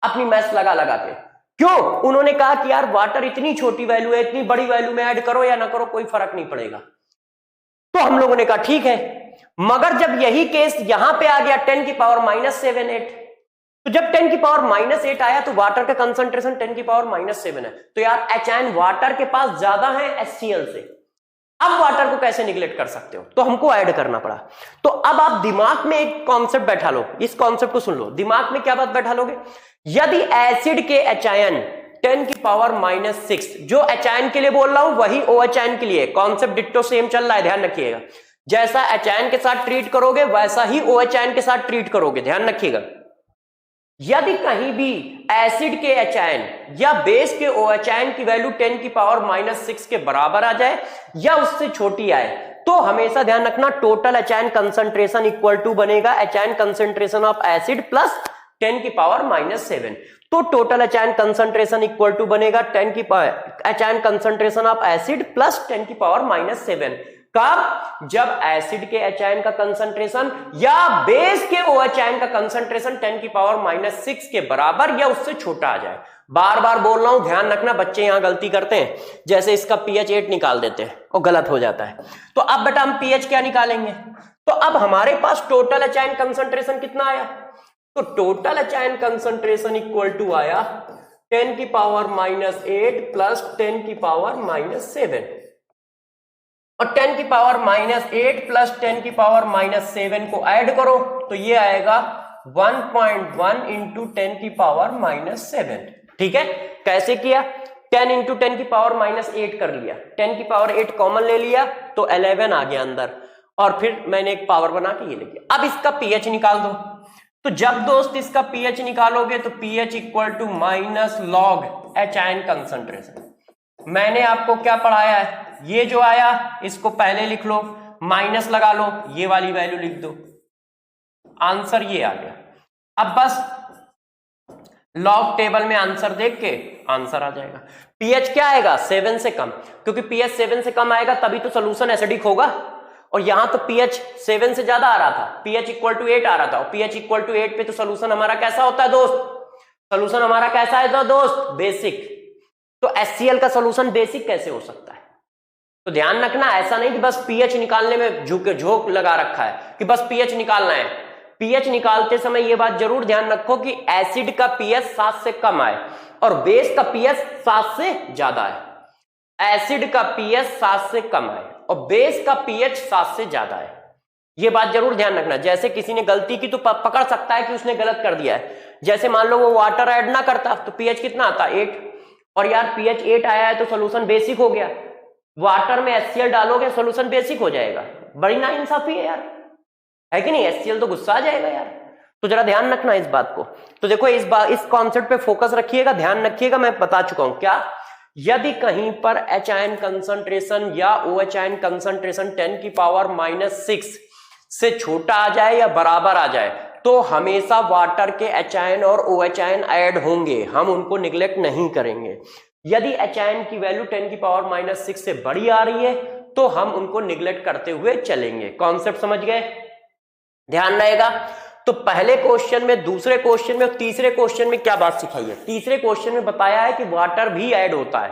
अपनी मैथ्स लगा लगा के। क्यों, उन्होंने कहा कि यार वाटर इतनी छोटी वैल्यू है, इतनी बड़ी वैल्यू में ऐड करो या ना करो कोई फर्क नहीं पड़ेगा। तो हम लोगों ने कहा ठीक है। मगर जब यही केस यहां पे आ गया 10 की पावर -7, 8, तो जब 10 की पावर -8 आया तो वाटर का कंसंट्रेशन 10 की पावर -7 है, तो यार एचायन वाटर के पास ज्यादा है HCl से। अब वाटर को कैसे निगलेक्ट कर सकते हो, तो हमको ऐड करना पड़ा। तो अब आप दिमाग में एक कॉन्सेप्ट बैठा लो, इस कॉन्सेप्ट को सुन लो। दिमाग में क्या बात बैठा लोगे, यदि एसिड के एचायन 10 की पावर -6, जो एचायन के लिए बोल रहा हूं वही OH के लिए, कॉन्सेप्ट डिट्टो सेम चल रहा है, ध्यान रखिएगा। जैसा एचायन के साथ ट्रीट करोगे वैसा ही OH के साथ ट्रीट करोगे, ध्यान रखिएगा। यदि कहीं भी एसिड के एचायन या बेस के OH की वैल्यू 10 की पावर -6 के बराबर आ जाए या उससे छोटी आए, तो हमेशा ध्यान रखना टोटल एचायन कंसंट्रेशन इक्वल टू बनेगा एचायन कंसंट्रेशन ऑफ एसिड प्लस 10 की पावर -7। तो टोटल एचायन कंसंट्रेशन इक्वल टू बनेगा एचायन कंसंट्रेशन ऑफ एसिड प्लस 10 की पावर -7। कब, जब एसिड के एचायन का कंसंट्रेशन या बेस के OH का कंसंट्रेशन 10 की पावर -6 के बराबर या उससे छोटा आ जाए। बार बार बोल रहा हूं, ध्यान रखना, बच्चे यहां गलती करते हैं, जैसे इसका pH 8 निकाल देते हैं और गलत हो जाता है। तो अब बेटा हम pH क्या निकालेंगे, तो अब हमारे पास टोटल एचायन कंसंट्रेशन कितना आया, तो टोटल एचायन कंसंट्रेशन इक्वल टू आया 10 की पावर -8 प्लस 10 की पावर -7, और 10 की पावर -8 प्लस 10 की पावर -7 को ऐड करो तो ये आएगा 1.1 इंटू 10 की पावर -7। ठीक है, कैसे किया, 10 इंटू 10 की पावर -8 कर लिया, 10 की पावर 8 कॉमन ले लिया तो 11 आ गया अंदर, और फिर मैंने एक पावर बना के ये ले लिया। अब इसका pH निकाल दो। तो जब दोस्त इसका pH निकालोगे तो pH equal to -log H ion concentration. मैंने आपको क्या पढ़ाया है, ये जो आया इसको पहले लिख लो, माइनस लगा लो, ये वाली वैल्यू लिख दो, आंसर ये आ गया। अब बस लॉग टेबल में आंसर देख के आंसर आ जाएगा। pH क्या आएगा, 7 से कम, क्योंकि pH 7 से कम आएगा तभी तो सोल्यूशन एसिडिक होगा, और यहां तो pH 7 से ज्यादा आ रहा था, pH इक्वल टू 8 आ रहा था, और pH इक्वल टू 8 पे तो सोल्यूशन हमारा कैसा होता है दोस्त, सोल्यूशन हमारा कैसा है तो दोस्त, बेसिक। तो HCl का सोल्यूशन बेसिक कैसे हो सकता है, तो ध्यान रखना, ऐसा नहीं कि बस pH निकालने में झोंक लगा रखा है कि बस pH निकालना है। pH निकालते समय यह बात जरूर ध्यान रखो कि एसिड का pH 7 से कम आए और बेस का pH 7 से ज्यादा है। एसिड का पीएच 7 से कम है और बेस का पीएच 7 से ज्यादा है। ये बात जरूर ध्यान रखना। जैसे किसी ने गलती की तो पकड़ सकता है कि उसने गलत कर दिया है। जैसे मान लो वो वाटर ऐड ना करता तो पीएच कितना आता, 8, और यार पीएच 8 आया है तो सोल्यूशन बेसिक हो गया। वाटर में HCl डालोगे सोल्यूशन बेसिक हो जाएगा। बड़ी नाइंसाफी है यार, है कि नहीं? HCl तो गुस्सा आ जाएगा यार। तो जरा ध्यान रखना इस बात को। तो देखो इस कॉन्सेप्ट पे फोकस रखिएगा, ध्यान रखिएगा। मैं बता चुका हूं क्या, यदि कहीं पर H आयन कंसंट्रेशन या OH आयन कंसंट्रेशन 10 की पावर -6 से छोटा आ जाए या बराबर आ जाए तो हमेशा वाटर के H आयन और OH आयन ऐड होंगे, हम उनको निगलेक्ट नहीं करेंगे। यदि H आयन की वैल्यू 10 की पावर -6 से बड़ी आ रही है तो हम उनको निगलेक्ट करते हुए चलेंगे। कॉन्सेप्ट समझ गए? ध्यान रहेगा। तो पहले क्वेश्चन में, दूसरे क्वेश्चन में और तीसरे क्वेश्चन में क्या बात सिखाई है? तीसरे क्वेश्चन में बताया है कि वाटर भी ऐड होता है,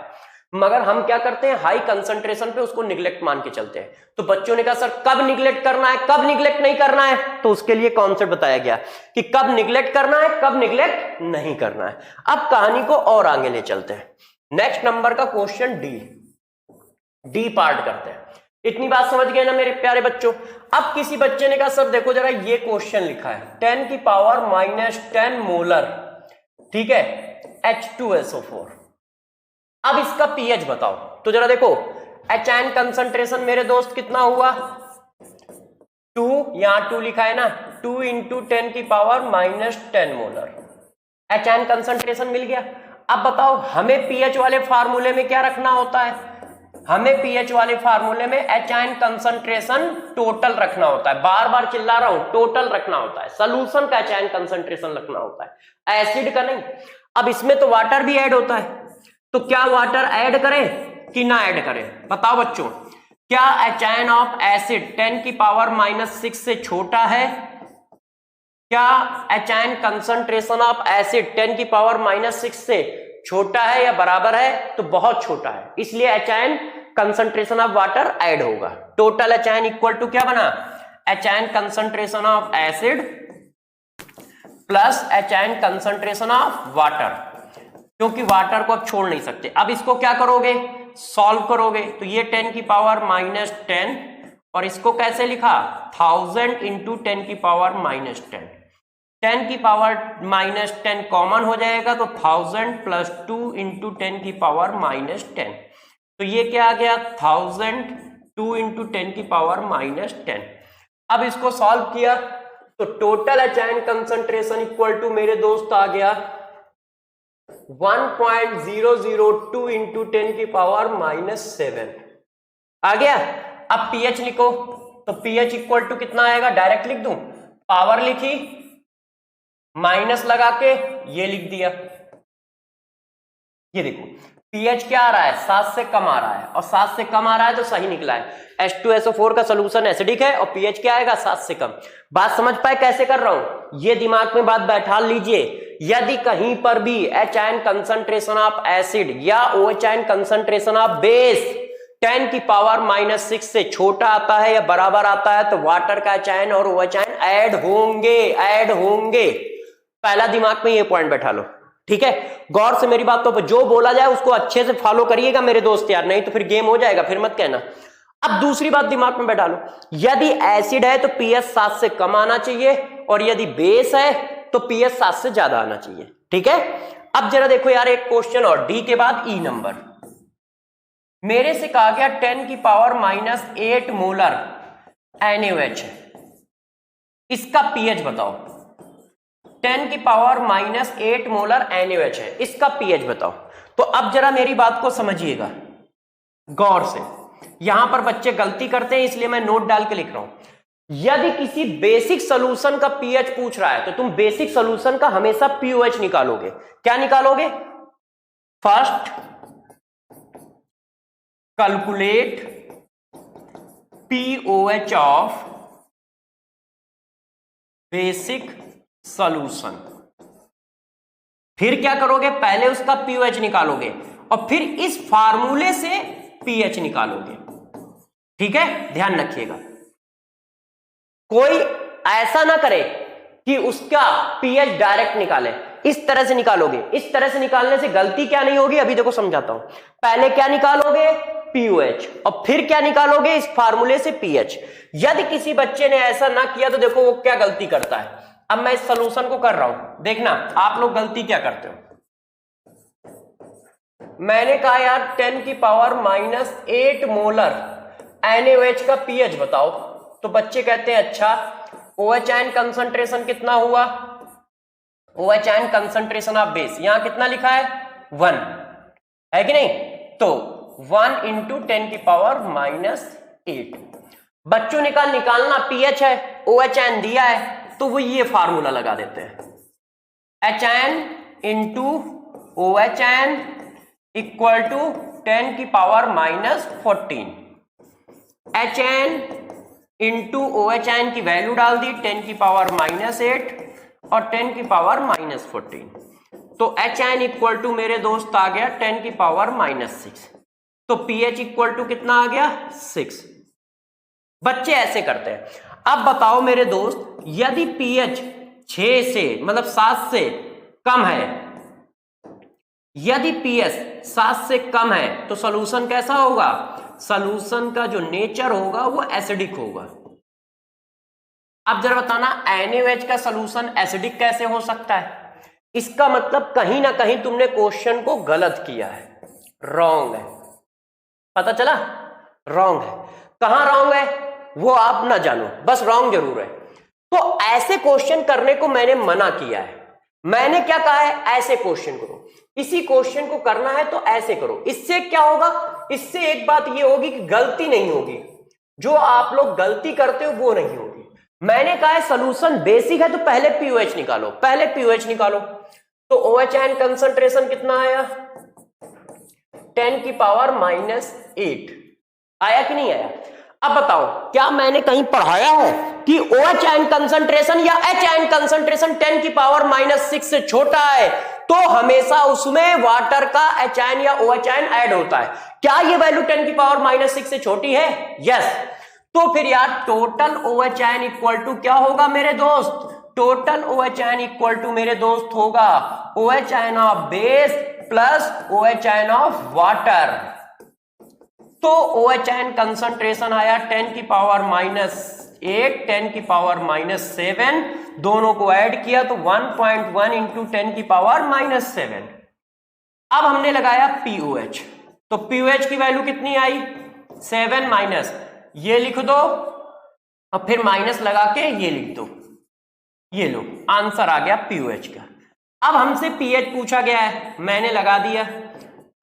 मगर हम क्या करते हैं, हाई कंसंट्रेशन पे उसको निगलेक्ट मान के चलते हैं। तो बच्चों ने कहा सर कब निगलेक्ट करना है, कब निगलेक्ट नहीं करना है, तो उसके लिए कॉन्सेप्ट बताया गया कि कब निगलेक्ट करना है, कब निगलेक्ट नहीं करना है। अब कहानी को और आगे ले चलते हैं। नेक्स्ट नंबर का क्वेश्चन डी पार्ट करते हैं। इतनी बात समझ गए ना मेरे प्यारे बच्चों? अब किसी बच्चे ने कहा सर देखो जरा ये क्वेश्चन लिखा है 10 की पावर -10 मोलर, ठीक है, H2SO4। अब इसका पीएच बताओ। तो जरा देखो H आयन कंसंट्रेशन मेरे दोस्त कितना हुआ, 2, यहां 2 लिखा है ना, 2 × 10 की power -10 molar H ion concentration मिल गया। अब बताओ हमें पीएच वाले फार्मूले में क्या रखना होता है? हमें पीएच वाले फार्मूले में H आयन कंसंट्रेशन टोटल रखना होता है। बार बार चिल्ला रहा हूं, टोटल रखना होता है। सॉल्यूशन का H आयन कंसंट्रेशन रखना होता है, एसिड का नहीं। अब इसमें तो वाटर भी ऐड होता है, तो क्या वाटर ऐड करें कि ना ऐड करें? बताओ बच्चों, क्या H आयन ऑफ एसिड 10 की पावर -6 से छोटा है? क्या H ion concentration of acid 10 की पावर -6 से छोटा है या बराबर है? तो बहुत छोटा है, इसलिए H ion concentration of water add होगा। Total H ion equal to क्या बना, H ion concentration of acid plus H ion concentration of water, क्योंकि वाटर को अब छोड़ नहीं सकते। अब इसको क्या करोगे, सॉल्व करोगे। तो ये 10 की पावर -10 और इसको कैसे लिखा, 1000 × 10 की पावर -10। 10 की पावर -10 कॉमन हो जाएगा तो 1000 + 2 × 10 की पावर -10। तो ये क्या आ गया, 1000 2 × 10 की पावर -10। अब इसको सॉल्व किया तो total H ion concentration equal to मेरे दोस्त आ गया 1.002 × 10 की पावर -7 आ गया। अब पीएच लिखो, तो पीएच इक्वल टू कितना आएगा, डायरेक्ट लिख दूं, पावर लिखी, माइनस लगा के ये लिख दिया। ये देखो पीएच क्या आ रहा है, 7 से कम आ रहा है, और 7 से कम आ रहा है तो सही निकला है। H2SO4 का सोल्यूशन एसिडिक है और पीएच क्या आएगा, 7 से कम। बात समझ पाए कैसे कर रहा हूं? ये दिमाग में बात बैठा लीजिए। यदि कहीं पर भी H ion concentration of acid या OH ion concentration of base 10 की पावर -6 से छोटा आता है या बराबर आता है तो वाटर का H आयन और OH आयन ऐड होंगे। पहला दिमाग में ये पॉइंट बैठा लो, ठीक है? गौर से मेरी बात तो जो बोला जाए उसको अच्छे से फॉलो करिएगा मेरे दोस्त यार, नहीं तो फिर गेम हो जाएगा, फिर मत कहना। अब दूसरी बात दिमाग में बैठा लो, यदि एसिड है तो पीएच 7 से कम आना चाहिए और यदि बेस है तो पीएच 7 से ज्यादा आना चाहिए, ठीक है? अब जरा देखो यार एक क्वेश्चन और, डी के बाद ई नंबर। मेरे से कहा गया 10 की पावर -8 मोलर NaOH, इसका पीएच बताओ। 10 की पावर -8 मोलर NaOH है, इसका पीएच बताओ। तो अब जरा मेरी बात को समझिएगा गौर से। यहां पर बच्चे गलती करते हैं इसलिए मैं नोट डाल के लिख रहा हूं। यदि किसी बेसिक सॉल्यूशन का पीएच पूछ रहा है तो तुम बेसिक सॉल्यूशन का हमेशा पीओएच निकालोगे। क्या निकालोगे? First calculate pOH of basic solution. फिर क्या करोगे? पहले उसका पीओएच निकालोगे और फिर इस फार्मूले से पीएच निकालोगे, ठीक है? ध्यान रखिएगा, कोई ऐसा ना करे कि उसका पीएच डायरेक्ट निकाले। इस तरह से निकालोगे। इस तरह से निकालने से गलती क्या नहीं होगी, अभी देखो समझाता हूं। इस तरह से निकालोगे, इस तरह से निकालने से गलती क्या नहीं होगी, अभी देखो समझाता हूं। पहले क्या निकालोगे, POH, और फिर क्या निकालोगे, इस फार्मूले से PH। यदि किसी बच्चे ने ऐसा ना किया तो देखो वो क्या गलती करता है। अब मैं इस सोल्यूशन को कर रहा हूं, देखना आप लोग गलती क्या करते हो। मैंने कहा यार 10 की पावर -8 मोलर NaOH का pH बताओ, तो बच्चे कहते हैं अच्छा OH आयन कंसंट्रेशन कितना हुआ, OH ion concentration of base यहां कितना लिखा है 1 है कि नहीं, तो 1 × 10 की पावर -8। बच्चों ने कहा निकालना pH है, OH आयन दिया है, तो वो ये फार्मूला लगा देते हैं HN × OH ion equal to 10 की पावर -14। HN × OH आयन की वैल्यू डाल दी 10 की पावर -8 और 10 की पावर -14, तो H आयन इक्वल टू मेरे दोस्त आ गया 10 की पावर -6, तो pH इक्वल टू कितना आ गया 6। बच्चे ऐसे करते हैं। अब बताओ मेरे दोस्त, यदि pH 6 से मतलब 7 से कम है, यदि pH 7 से कम है तो सॉल्यूशन कैसा होगा, सॉल्यूशन का जो नेचर होगा वो एसिडिक होगा। अब जरा बताना NaOH का सॉल्यूशन एसिडिक कैसे हो सकता है। इसका मतलब कहीं ना कहीं तुमने क्वेश्चन को गलत किया है, रॉन्ग है, पता चला रॉन्ग है। कहां रॉन्ग है वो आप ना जानो, बस रॉन्ग जरूर है। तो ऐसे क्वेश्चन करने को मैंने मना किया है। मैंने क्या कहा है, ऐसे क्वेश्चन करो, इसी क्वेश्चन को करना है तो ऐसे करो। इससे क्या होगा, इससे एक बात ये होगी कि गलती नहीं होगी, जो आप लोग गलती करते हो वो नहीं होगी। मैंने कहा है सॉल्यूशन बेसिक है तो पहले POH निकालो, पहले POH निकालो, तो OH आयन कंसंट्रेशन कितना आया 10 की पावर -8 आया कि नहीं आया। अब बताओ क्या मैंने कहीं पढ़ाया है कि OH आयन कंसंट्रेशन या H आयन कंसंट्रेशन 10 की पावर -6 से छोटा है तो हमेशा उसमें वाटर का H आयन या OH आयन ऐड होता है। क्या ये वैल्यू 10 की पावर -6 से छोटी है, यस। तो फिर यार total OH ion equal to क्या होगा मेरे दोस्त, total OH ion equal to मेरे दोस्त होगा OH ion of base plus OH ion of water. तो OH आयन कंसंट्रेशन आया 10 की पावर -8 10 की पावर -7, दोनों को ऐड किया तो 1.1 × 10 की पावर -7। अब हमने लगाया POH, तो POH की वैल्यू कितनी आई 7 माइनस ये लिख दो और फिर माइनस लगा के ये लिख दो, ये लो आंसर आ गया POH का। अब हमसे pH पूछा गया है, मैंने लगा दिया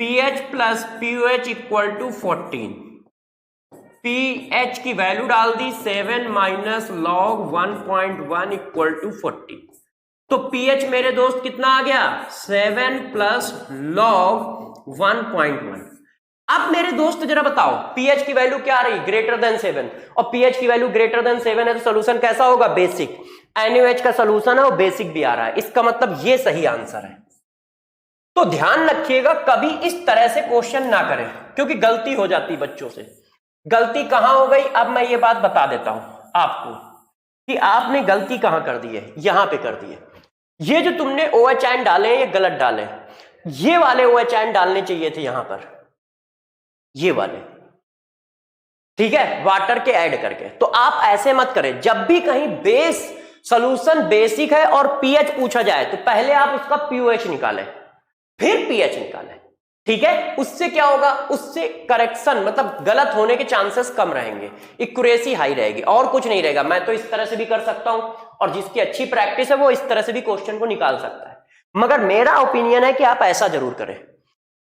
pH plus POH equal to 14। pH की वैल्यू डाल दी 7 माइनस log 1.1 इक्वल टू 40, तो pH मेरे दोस्त कितना आ गया 7 प्लस log 1.1। अब मेरे दोस्त जरा बताओ pH की वैल्यू क्या आ रही ग्रेटर देन 7, और pH की वैल्यू ग्रेटर देन 7 है तो सोल्यूशन कैसा होगा बेसिक। NaOH का सोल्यूशन है वो बेसिक भी आ रहा है, इसका मतलब ये सही आंसर है। तो ध्यान रखिएगा कभी इस तरह से क्वेश्चन ना करें क्योंकि गलती हो जाती है बच्चों से। गलती कहां हो गई, अब मैं ये बात बता देता हूं आपको कि आपने गलती कहां कर दी है, यहां पे कर दी है। ये जो तुमने OH आयन डाले हैं ये गलत डाले, ये वाले OH आयन डालने चाहिए थे यहां पर, ये वाले, ठीक है, वाटर के ऐड करके। तो आप ऐसे मत करें, जब भी कहीं बेस सॉल्यूशन बेसिक है और pH पूछा जाए तो पहले आप उसका POH निकालें फिर pH निकालें, ठीक है। उससे क्या होगा, उससे करेक्शन मतलब गलत होने के चांसेस कम रहेंगे, एक्यूरेसी हाई रहेगी, और कुछ नहीं रहेगा। मैं तो इस तरह से भी कर सकता हूं और जिसकी अच्छी प्रैक्टिस है वो इस तरह से भी क्वेश्चन को निकाल सकता है, मगर मेरा ओपिनियन है कि आप ऐसा जरूर करें।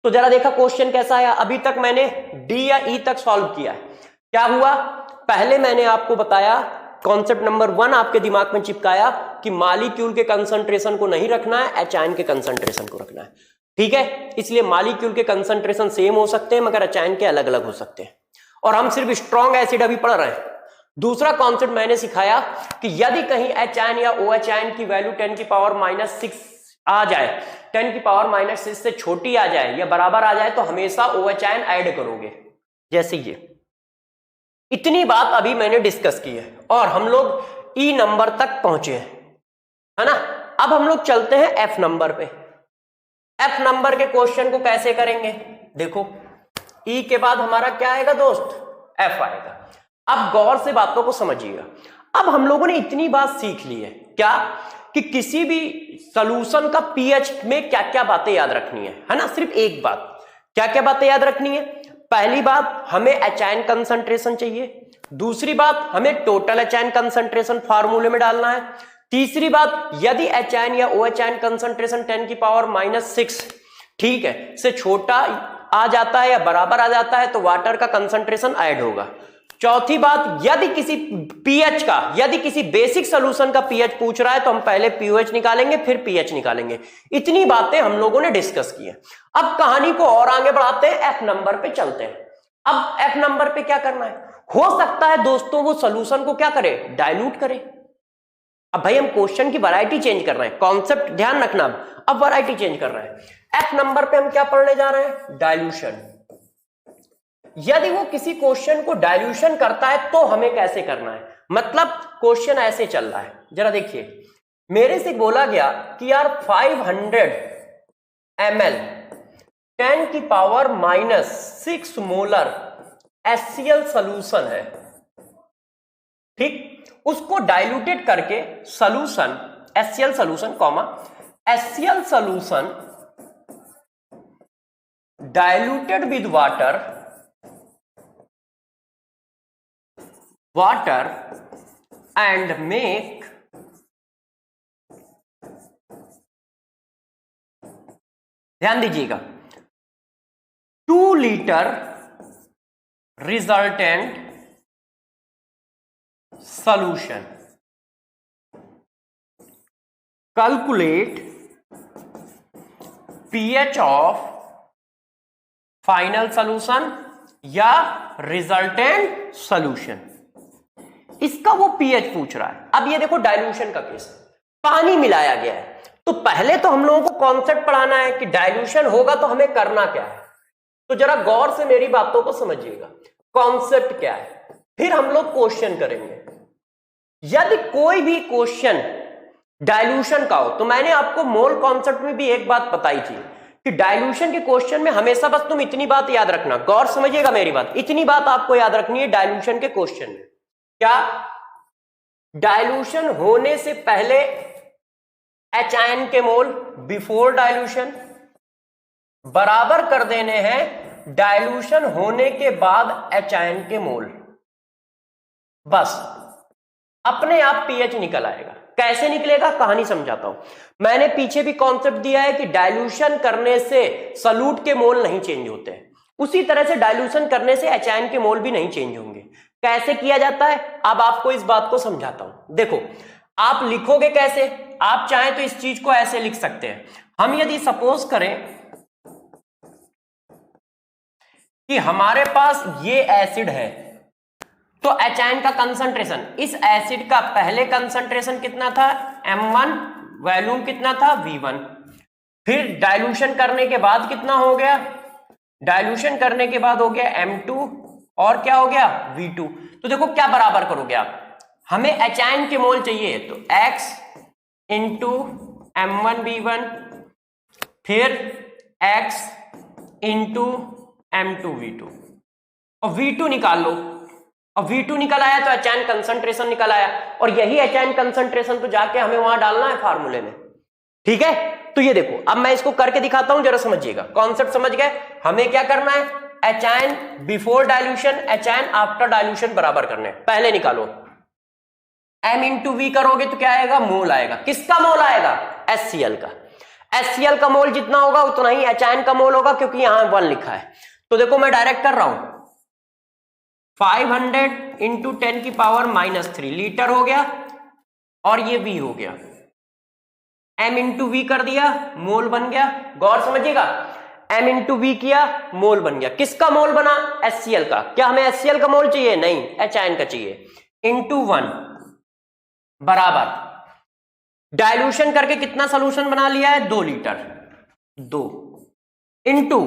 तो जरा देखा क्वेश्चन कैसा आया। अभी तक मैंने D या E तक सॉल्व किया है। क्या हुआ, पहले मैंने आपको बताया कॉन्सेप्ट नंबर 1 आपके दिमाग में चिपकाया कि मॉलिक्यूल के कंसंट्रेशन को नहीं रखना है, H आयन के कंसंट्रेशन को रखना है, ठीक है। इसलिए मॉलिक्यूल के कंसंट्रेशन सेम हो सकते हैं मगर H आयन के अलग अलग हो सकते हैं, और हम सिर्फ स्ट्रॉन्ग एसिड अभी पढ़ रहे हैं। दूसरा कॉन्सेप्ट मैंने सिखाया कि यदि कहीं H आयन या OH आयन की वैल्यू 10 की पावर -6 आ जाए, 10 की पावर -6 से छोटी आ जाए या बराबर आ जाए तो हमेशा OH आयन ऐड करोगे, जैसे ये। इतनी बात अभी मैंने डिस्कस की है और हम लोग E नंबर तक पहुंचे हैं, है ना। अब हम लोग चलते हैं एफ नंबर पे। एफ नंबर के क्वेश्चन को कैसे करेंगे, देखो ई के बाद हमारा क्या आएगा दोस्त, एफ आएगा। अब गौर से बातों को समझिएगा। अब हम लोगों ने इतनी बात सीख ली है क्या, कि किसी भी सॉल्यूशन का पीएच में क्या क्या बातें याद रखनी है ना। सिर्फ एक बात, क्या क्या बातें याद रखनी है। पहली बात, हमें एचाइन कंसंट्रेशन चाहिए। दूसरी बात, हमें टोटल एचाइन कंसंट्रेशन फार्मूले में डालना है। तीसरी बात, यदि एचाइन या ओ एचाइन कंसंट्रेशन 10⁻⁻⁶ ठीक है से छोटा आ जाता है या बराबर आ जाता है तो वाटर का कंसंट्रेशन ऐड होगा। चौथी बात, यदि किसी पीएच का, यदि किसी बेसिक सॉल्यूशन का पीएच पूछ रहा है तो हम पहले पीओएच निकालेंगे फिर पीएच निकालेंगे। इतनी बातें हम लोगों ने डिस्कस की है। अब कहानी को और आगे बढ़ाते हैं, एफ नंबर पे चलते हैं। अब एफ नंबर पे क्या करना है, हो सकता है दोस्तों वो सॉल्यूशन को क्या करे, डाइल्यूट करे। अब भाई हम क्वेश्चन की वैरायटी चेंज कर रहे हैं, कॉन्सेप्ट ध्यान रखना। अब वैरायटी चेंज कर रहे हैं। एफ नंबर पे हम क्या पढ़ने जा रहे हैं, डाइल्यूशन। यदि वो किसी क्वेश्चन को डाइल्यूशन करता है तो हमें कैसे करना है, मतलब क्वेश्चन ऐसे चल रहा है, जरा देखिए। मेरे से बोला गया कि यार 500 ml 10⁻⁻6 मोलर HCl सॉल्यूशन है, ठीक। उसको डाइल्यूटेड करके solution HCl solution HCl solution diluted with water and make ध्यान दीजिएगा 2 litre resultant solution. Calculate pH of final solution या रिजल्टेंट सॉल्यूशन। इसका वो पीएच पूछ रहा है। अब ये देखो डाइल्यूशन का केस, पानी मिलाया गया है, तो पहले तो हम लोगों को कॉन्सेप्ट पढ़ाना है कि डाइल्यूशन होगा तो हमें करना क्या है। तो जरा गौर से मेरी बातों को समझिएगा, कॉन्सेप्ट क्या है, फिर हम लोग क्वेश्चन करेंगे। यदि कोई भी क्वेश्चन डाइल्यूशन का हो, तो मैंने आपको मोल कॉन्सेप्ट में भी एक बात बताई थी कि डाइल्यूशन के क्वेश्चन में हमेशा बस तुम इतनी बात याद रखना, गौर समझिएगा मेरी बात, इतनी बात आपको याद रखनी है डाइल्यूशन के क्वेश्चन में। क्या, डाइल्यूशन होने से पहले एचाइन के मोल, बिफोर डाइल्यूशन बराबर कर देने हैं डाइल्यूशन होने के बाद एचाइन के मोल। बस अपने आप पीएच निकल आएगा। कैसे निकलेगा, कहानी समझाता हूं। मैंने पीछे भी कॉन्सेप्ट दिया है कि डाइल्यूशन करने से सॉल्यूट के मोल नहीं चेंज होते हैं, उसी तरह से डाइल्यूशन करने से एचाइन के मोल भी नहीं चेंज होंगे। कैसे किया जाता है, अब आपको इस बात को समझाता हूं। देखो आप लिखोगे कैसे, आप चाहें तो इस चीज को ऐसे लिख सकते हैं। हम यदि सपोज करें कि हमारे पास ये एसिड है, तो एचाइन का कंसंट्रेशन, इस एसिड का पहले कंसंट्रेशन कितना था M1, वॉल्यूम कितना था V1, फिर डाइल्यूशन करने के बाद कितना हो गया, डाइल्यूशन करने के बाद हो गया M2 और क्या हो गया V2। तो देखो क्या बराबर करोगे आप, हमें एचाइन के मोल चाहिए तो X इंटू M1V1 फिर X इंटू M2V2 और V2 निकाल लो, और V2 निकल आया तो एचाइन कंसंट्रेशन निकल आया, और यही एचाइन कंसंट्रेशन तो जाके हमें वहां डालना है फार्मूले में, ठीक है। तो ये देखो अब मैं इसको करके दिखाता हूं, जरा समझिएगा, कॉन्सेप्ट समझ गए। हमें क्या करना है, एचाइन बिफोर डाइल्यूशन एचाइन आफ्टर डाइल्यूशन बराबर करने। पहले निकालो, M इंटू V करोगे तो क्या आएगा, मोल आएगा। किसका मोल आएगा, HCl का। HCl का मोल जितना होगा उतना ही एचाइन का मोल होगा, क्योंकि यहां 1 लिखा है। तो देखो मैं डायरेक्ट कर रहा हूं, 500 इंटू 10⁻⁻³ लीटर हो गया, और ये V हो गया। M इंटू V कर दिया, मोल बन गया। गौर समझिएगा, M इंटू V किया, मोल बन गया। किसका मोल बना, HCl का। क्या हमें HCl का मोल चाहिए, नहीं, एचाइन का चाहिए। इंटू 1 बराबर डाइल्यूशन करके कितना सोल्यूशन बना लिया है, 2 लीटर। 2 इंटू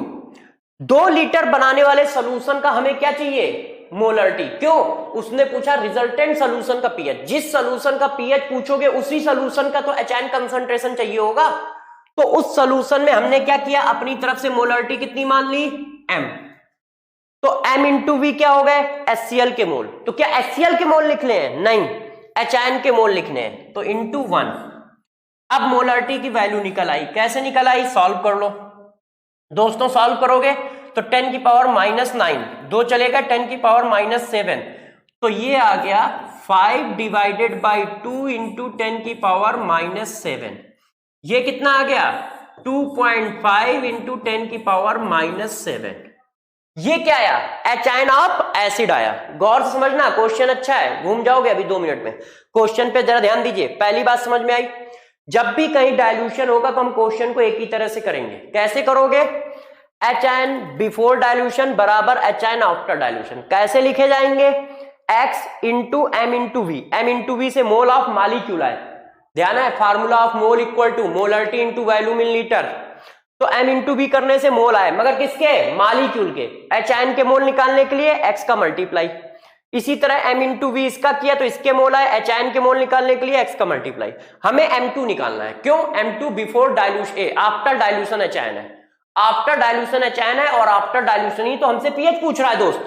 2 लीटर बनाने वाले सोल्यूशन का हमें क्या चाहिए, मोलरिटी। क्यों? उसने पूछा रिजल्टेंट सोल्यूशन का पीएच। जिस सोल्यूशन का पीएच पूछोगे उसी सोल्यूशन का तो एचआईन कंसंट्रेशन चाहिए होगा। तो उस सोल्यूशन में हमने क्या किया, अपनी तरफ से मोलरिटी कितनी मान ली, m। तो m इंटू वी क्या हो गए, HCl के मोल। तो क्या HCl के मोल लिख ले हैं? नहीं, एचआईन के मोल लिखने हैं, तो इंटू 1। अब मोलरिटी की वैल्यू निकल आई। कैसे निकल आई, सॉल्व कर लो दोस्तों। सॉल्व करोगे तो 10 की पावर -9, 2 चलेगा 10 की पावर -7, तो ये आ गया 5 डिवाइडेड बाई 2 इंटू 10 की पावर -7। ये कितना आ गया, 2.5 इंटू 10 की पावर -7। ये क्या आया, एचआईन ऑफ एसिड आया। गौर से समझना, क्वेश्चन अच्छा है, घूम जाओगे अभी 2 मिनट में। क्वेश्चन पे जरा ध्यान दीजिए। पहली बात समझ में आई, जब भी कहीं डाइल्यूशन होगा तो हम क्वेश्चन को एक ही तरह से करेंगे। कैसे करोगे, एचआईन बिफोर डाइल्यूशन बराबर एचआईन आफ्टर डाइल्यूशन। कैसे लिखे जाएंगे, x into M into V. M into V से मोल ऑफ मॉलिक्यूल है, ध्यान है, formula of mole equal to molarity into volume in litre. तो m इंटू वी करने से मोल आए, मगर किसके, मॉलिक्यूल के। एचआईन के मोल निकालने के लिए x का मल्टीप्लाई। इसी तरह m इंटू वी इसका किया तो इसके मोल आए, एचआईन के मोल निकालने के लिए x का मल्टीप्लाई। हमें m2 निकालना है। क्यों, m2 before dilution, after dilution H ion है। आफ्टर डाइल्यूशन एचआईन है और आफ्टर डाइल्यूशन ही तो हमसे पीएच पूछ रहा है दोस्त।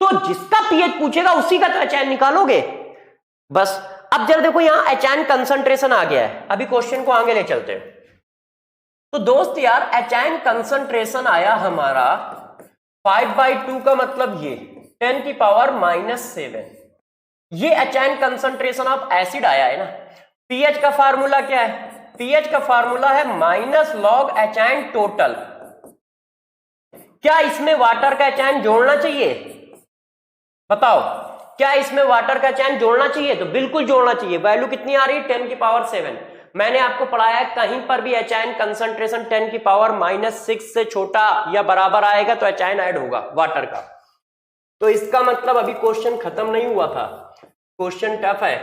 तो जिसका पीएच पूछेगा उसी का तो एचआईन निकालोगे बस। अब जरा देखो यहां एचआईन कंसंट्रेशन आ गया है। अभी क्वेश्चन को आगे ले चलते हैं। तो दोस्त यार एचआईन कंसंट्रेशन आया हमारा 5/2 का मतलब ये 10 की पावर -7। ये एचआईन कंसंट्रेशन ऑफ एसिड आया है ना। पीएच का फार्मूला क्या है, पीएच का फार्मूला है -log एचआईन टोटल। क्या इसमें वाटर का एचआईन जोड़ना चाहिए, बताओ, क्या इसमें वाटर का एचआईन जोड़ना चाहिए? तो बिल्कुल जोड़ना चाहिए। वैल्यू कितनी आ रही है, 10 की पावर 7। मैंने आपको पढ़ाया कहीं पर भी एचआईन कंसंट्रेशन 10 की पावर -6 से छोटा या बराबर आएगा तो एचआईन ऐड होगा वाटर का। तो इसका मतलब अभी क्वेश्चन खत्म नहीं हुआ था, क्वेश्चन टफ है।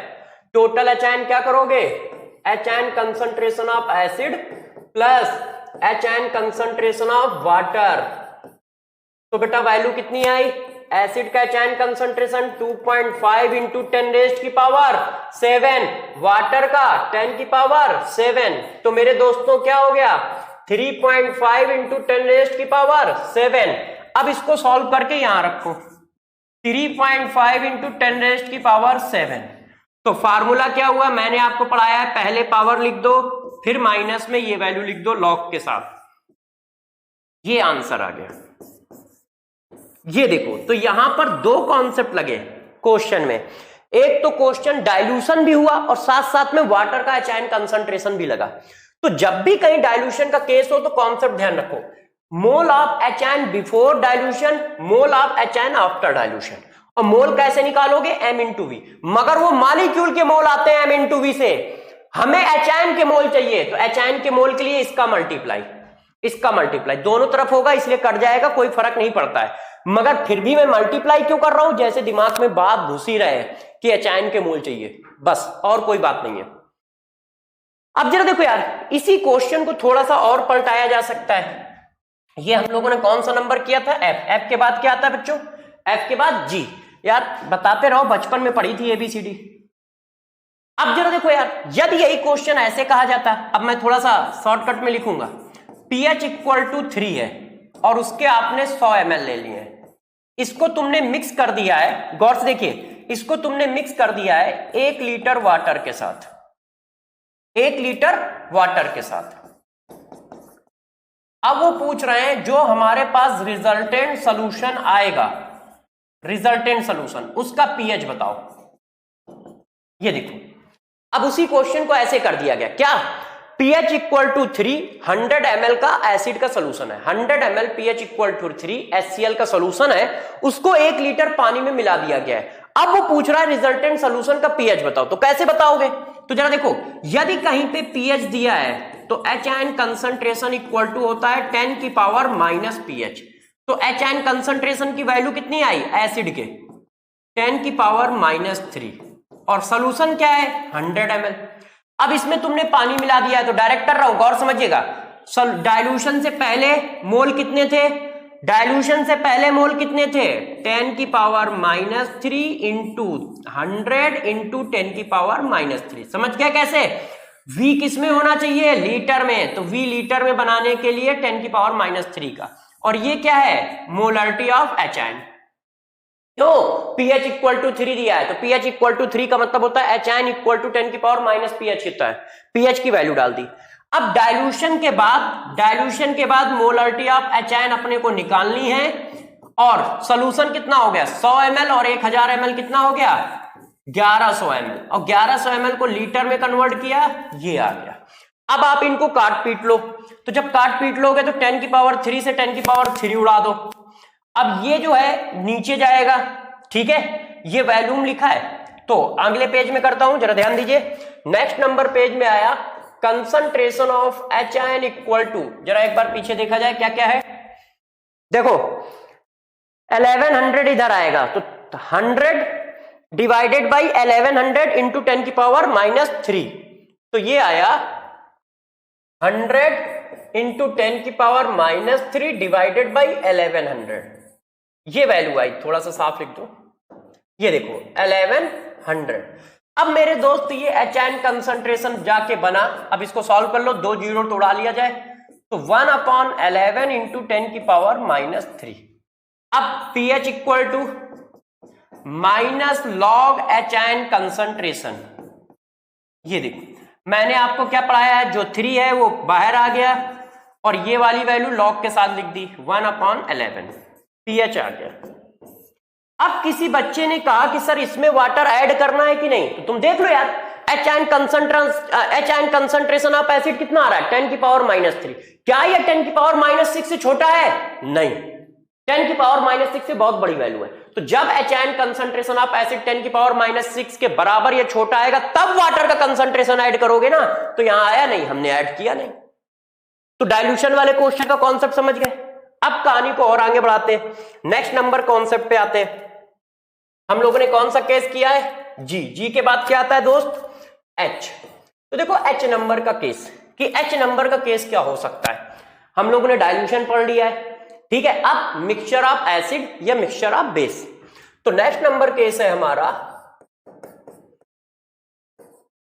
टोटल एचआईन क्या करोगे, H ion concentration of acid plus H ion concentration of water. तो बेटा वैल्यू कितनी आई, एसिड का एचआईन कंसंट्रेशन 2.5 इंटू 10 रेज़्ड की पावर 7, वाटर का 10 की पावर 7। तो मेरे दोस्तों क्या हो गया, 3.5 इंटू 10 रेज़्ड की पावर 7। अब इसको सॉल्व करके यहां रखो, 3.5 इंटू 10 रेज़्ड की पावर 7। तो फार्मूला क्या हुआ, मैंने आपको पढ़ाया है, पहले पावर लिख दो फिर माइनस में ये वैल्यू लिख दो लॉग के साथ। ये आंसर आ गया। ये देखो, तो यहां पर 2 कॉन्सेप्ट लगे क्वेश्चन में। एक तो क्वेश्चन डाइल्यूशन भी हुआ और साथ साथ में वाटर का एचआईन कंसंट्रेशन भी लगा। तो जब भी कहीं डाइल्यूशन का केस हो तो कॉन्सेप्ट ध्यान रखो, mole of H ion before dilution, mole of H ion after dilution. और मोल कैसे निकालोगे, m इंटू वी। मगर वो मॉलिक्यूल के मोल आते हैं m इंटू वी से, हमें एचआईन के मोल चाहिए। तो एचआईन के मोल के लिए इसका मल्टीप्लाई, इसका मल्टीप्लाई दोनों तरफ होगा, इसलिए कट जाएगा, कोई फर्क नहीं पड़ता है। मगर फिर भी मैं मल्टीप्लाई क्यों कर रहा हूं, जैसे दिमाग में बात घुसी रहे कि एचआईन के मोल चाहिए, बस, और कोई बात नहीं है। अब जरा देखो यार, इसी क्वेश्चन को थोड़ा सा और पलटाया जा सकता है। ये हम लोगों ने कौन सा नंबर किया था, एफ के बाद क्या आता है बच्चों, एफ के बाद जी। यार बताते रहो, बचपन में पढ़ी थी ABCD। अब जरा देखो यार, यदि यही क्वेश्चन ऐसे कहा जाता, अब मैं थोड़ा सा शॉर्टकट में लिखूंगा, pH इक्वल टू 3 है और उसके आपने 100 ml ले लिए हैं, इसको तुमने मिक्स कर दिया है, गौर से देखिए, इसको तुमने मिक्स कर दिया है 1 लीटर वाटर के साथ, 1 लीटर वाटर के साथ। अब वो पूछ रहे हैं जो हमारे पास रिजल्टेंट सोल्यूशन आएगा, रिजल्टेंट सोल्यूशन, उसका पीएच बताओ। ये देखो, अब उसी क्वेश्चन को ऐसे कर दिया गया, क्या, pH इक्वल टू 3, 100 ml का एसिड का सोल्यूशन है, 100 ml pH equal to 3 HCl का सोल्यूशन है, उसको 1 लीटर पानी में मिला दिया गया है। अब वो पूछ रहा है रिजल्टेंट सोल्यूशन का pH बताओ। तो कैसे बताओगे, तो जरा देखो, यदि कहीं पे pH दिया है तो एचआईन कंसंट्रेशन इक्वल टू होता है 10 की पावर माइनस pH। तो एचआईन कंसंट्रेशन की वैल्यू कितनी आई एसिड के, 10 की पावर -3, और सोल्यूशन क्या है 100 ml। अब इसमें तुमने पानी मिला दिया है, तो डायरेक्ट कर रहा हूं, गौर समझिएगा, डाइल्यूशन से पहले मोल कितने थे, डाइल्यूशन से पहले मोल कितने थे? 10 की पावर -3 इंटू 100 इंटू 10 की पावर -3। समझ गया कैसे? V किस में होना चाहिए? लीटर में। तो V लीटर में बनाने के लिए 10 की पावर -3 का, और ये क्या है? Molarity of HN। तो pH इक्वल टू 3 दिया है, तो pH इक्वल टू 3 का मतलब होता है HN इक्वल टू 10 की पावर -pH कितना है? pH की वैल्यू डाल दी। अब डाइल्यूशन के बाद मोलरिटी ऑफ HN अपने को निकालनी है, और सोल्यूशन कितना हो गया? 100 ml और 1000 ml कितना हो गया? 1100 ml, और 1100 ml को लीटर में कन्वर्ट किया, ये आ गया। अब आप इनको काट पीट लो, तो जब काट पीट लोगे तो 10 की पावर 3 से 10 की पावर 3 उड़ा दो। अब ये जो है नीचे जाएगा, ठीक है, ये वॉल्यूम लिखा है। तो अगले पेज में करता हूं, जरा ध्यान दीजिए। नेक्स्ट नंबर पेज में आया concentration of HN equal to, जरा एक बार पीछे देखा जाए क्या क्या है। देखो 1100 इधर आएगा, तो 100 डिवाइडेड बाई 1100 इंटू 10 की पावर -3, तो ये आया 100 इंटू 10 की पावर -3 डिवाइडेड बाई 1100, ये वैल्यू आई। थोड़ा सा साफ लिख दो, ये देखो 1100। अब मेरे दोस्त ये HN कंसंट्रेशन जाके बना, अब इसको सॉल्व कर लो, 2 जीरो तो उड़ा लिया जाए, तो 1/11 इंटू 10 की पावर -3। अब pH equal to -log HN concentration, ये देखो मैंने आपको क्या पढ़ाया है, जो 3 है वो बाहर आ गया, और ये वाली वैल्यू log के साथ लिख दी, 1/11 pH आ गया। अब किसी बच्चे ने कहा कि सर इसमें वाटर ऐड करना है कि नहीं, तो तुम देख लो यार, HN कंसंट्रेशन ऑफ एसिड कितना आ रहा है? 10 की पावर -3। क्या ये 10 की पावर -6 से छोटा है? नहीं, 10 की पावर -6 से बहुत बड़ी वैल्यू है। तो जब HN कंसंट्रेशन ऑफ एसिड 10 की पावर -6 के बराबर ये छोटा आएगा, तब वाटर का कंसंट्रेशन ऐड करोगे ना। तो यहां आया नहीं, हमने ऐड किया नहीं। तो डाइल्यूशन वाले क्वेश्चन का कॉन्सेप्ट समझ गए। अब कहानी को और आगे बढ़ाते हैं, नेक्स्ट नंबर कॉन्सेप्ट पे आते हैं। हम लोगों ने कौन सा केस किया है? जी के बाद क्या आता है दोस्त? H। तो देखो H नंबर का केस, कि H नंबर का केस क्या हो सकता है। हम लोगों ने डाइल्यूशन पढ़ लिया है, ठीक है। अब मिक्सचर ऑफ एसिड या मिक्सचर ऑफ बेस, तो नेक्स्ट नंबर केस है हमारा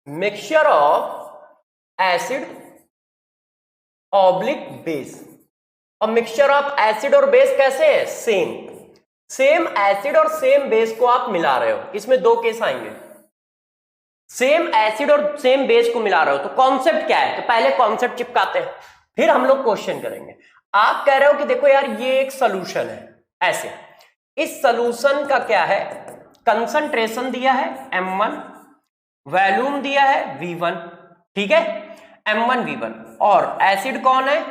mixture of acid oblique base. और मिक्सचर ऑफ एसिड और बेस कैसे है? सेम एसिड और सेम बेस को आप मिला रहे हो, इसमें 2 केस आएंगे। सेम एसिड और सेम बेस को मिला रहे हो, तो कॉन्सेप्ट क्या है? तो पहले कॉन्सेप्ट चिपकाते हैं, फिर हम लोग क्वेश्चन करेंगे। आप कह रहे हो कि देखो यार ये एक सॉल्यूशन है, ऐसे इस सॉल्यूशन का क्या है? कंसंट्रेशन दिया है m1, वॉल्यूम दिया है v1, ठीक है, m1 v1, और एसिड कौन है?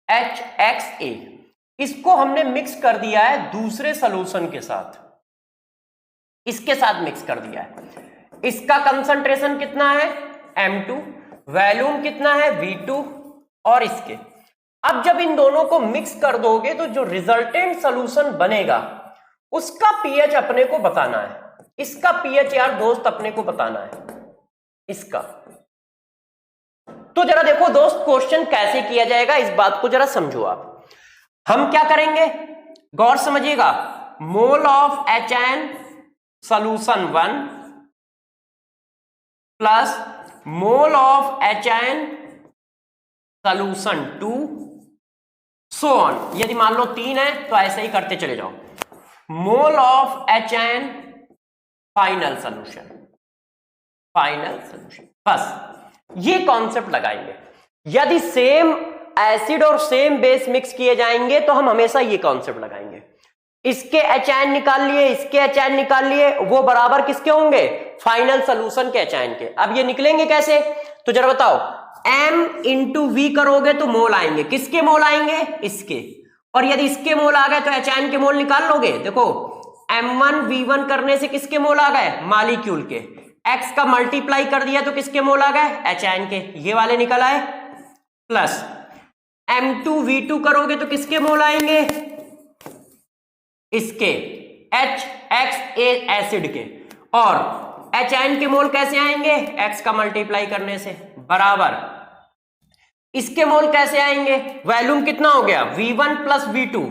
HXA। इसको हमने मिक्स कर दिया है दूसरे सॉल्यूशन के साथ, इसके साथ मिक्स कर दिया है। इसका कंसंट्रेशन कितना है? m2, वॉल्यूम कितना है? v2, और इसके। अब जब इन दोनों को मिक्स कर दोगे तो जो रिजल्टेंट सॉल्यूशन बनेगा उसका pH अपने को बताना है। इसका pH यार दोस्त अपने को बताना है, इसका। तो जरा देखो दोस्त क्वेश्चन कैसे किया जाएगा, इस बात को जरा समझो आप। हम क्या करेंगे, गौर समझिएगा। मोल ऑफ HN सॉल्यूशन 1 प्लस mole of HN solution 2 so on. यदि मान लो 3 है तो ऐसे ही करते चले जाओ। मोल ऑफ HN फाइनल सॉल्यूशन, बस ये कॉन्सेप्ट लगाएंगे। यदि सेम एसिड और सेम बेस मिक्स किए जाएंगे तो हम हमेशा ये कॉन्सेप्ट लगाएंगे। इसके HN निकाल लिए, इसके HN निकाल लिए, वो बराबर किसके होंगे? फाइनल सॉल्यूशन के HN के। अब ये निकलेंगे कैसे? तो जरा बताओ, M इंटू V करोगे तो मोल आएंगे, किसके मोल आएंगे? इसके। और यदि इसके मोल आ गए तो HN के मोल निकाल लोगे। देखो M1 V1 करने से किसके मोल आ गए? मॉलिक्यूल के। X का मल्टीप्लाई कर दिया तो किसके मोल आ गए? HN के, ये वाले निकल आए। प्लस M2 V2 करोगे तो किसके मोल आएंगे? इसके, HXA एसिड के। और HN के मोल कैसे आएंगे? X का मल्टीप्लाई करने से, बराबर इसके मोल कैसे आएंगे? वॉल्यूम कितना हो गया? V1 प्लस V2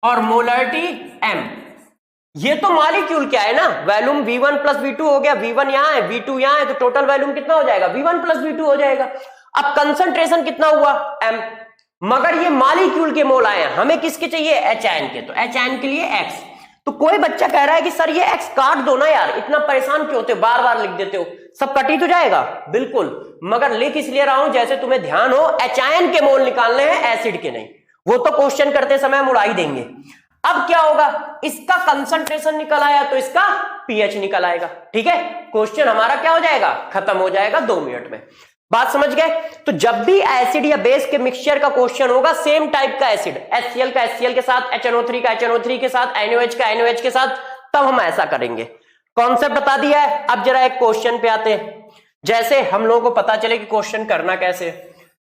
और मोलरिटी M। ये तो मॉलिक्यूल क्या है ना, वॉल्यूम V1 प्लस V2 हो गया, V1 यहां है, V2 यहां है, तो टोटल वॉल्यूम कितना हो जाएगा? V1 प्लस V2 हो जाएगा। अब कंसंट्रेशन कितना हुआ? M। मगर ये मॉलिक्यूल के मोल आए हैं, हमें किसके चाहिए? HN के। तो HN के लिए X। तो कोई बच्चा कह रहा है कि सर ये X काट दो ना यार, इतना परेशान क्यों होते हो, बार बार लिख देते हो, सब कट ही तो जाएगा। बिल्कुल, मगर लिख इसलिए रहा हूं जैसे तुम्हें ध्यान हो, HN के मोल निकालने हैं, एसिड के नहीं। वो तो क्वेश्चन करते समय हम उड़ा ही देंगे। अब क्या होगा? इसका कंसंट्रेशन निकल आया तो इसका पीएच निकल आएगा। ठीक है, क्वेश्चन हमारा क्या हो जाएगा? खत्म हो जाएगा 2 मिनट में। बात समझ गए? तो जब भी एसिड या बेस के मिक्सचर का क्वेश्चन होगा, सेम टाइप का एसिड, HCl का HCl के साथ, HNO3 का HNO3 के साथ, NaOH का NaOH के साथ, तब हम ऐसा करेंगे। कॉन्सेप्ट बता दिया है। अब जरा एक क्वेश्चन पे आते हैं, जैसे हम लोगों को पता चले कि क्वेश्चन करना कैसे।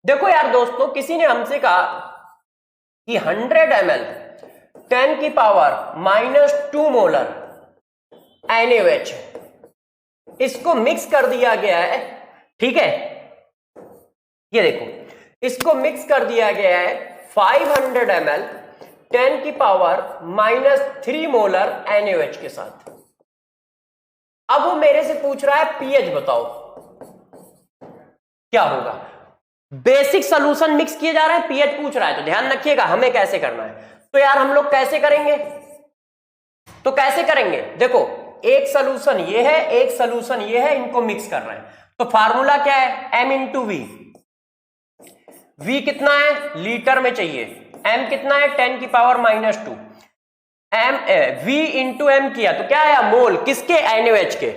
देखो यार दोस्तों, किसी ने हमसे कहा कि 100 ml 10 की पावर -2 मोलर NaOH, इसको मिक्स कर दिया गया है। ठीक है, ये देखो, इसको मिक्स कर दिया गया है 500 ml 10 की पावर -3 मोलर NaOH के साथ। अब वो मेरे से पूछ रहा है पीएच बताओ क्या होगा। बेसिक सॉल्यूशन मिक्स किए जा रहे हैं, पीएच पूछ रहा है, तो ध्यान रखिएगा हमें कैसे करना है। तो यार हम लोग कैसे करेंगे? तो कैसे करेंगे? देखो, एक सॉल्यूशन ये है, एक सॉल्यूशन ये है, इनको मिक्स कर रहे हैं। तो फार्मूला क्या है? M into V। V कितना है? लीटर में चाहिए। M कितना है? 10 की पावर -2। V इंटू M किया तो क्या आया? मोल। किसके? NaOH के।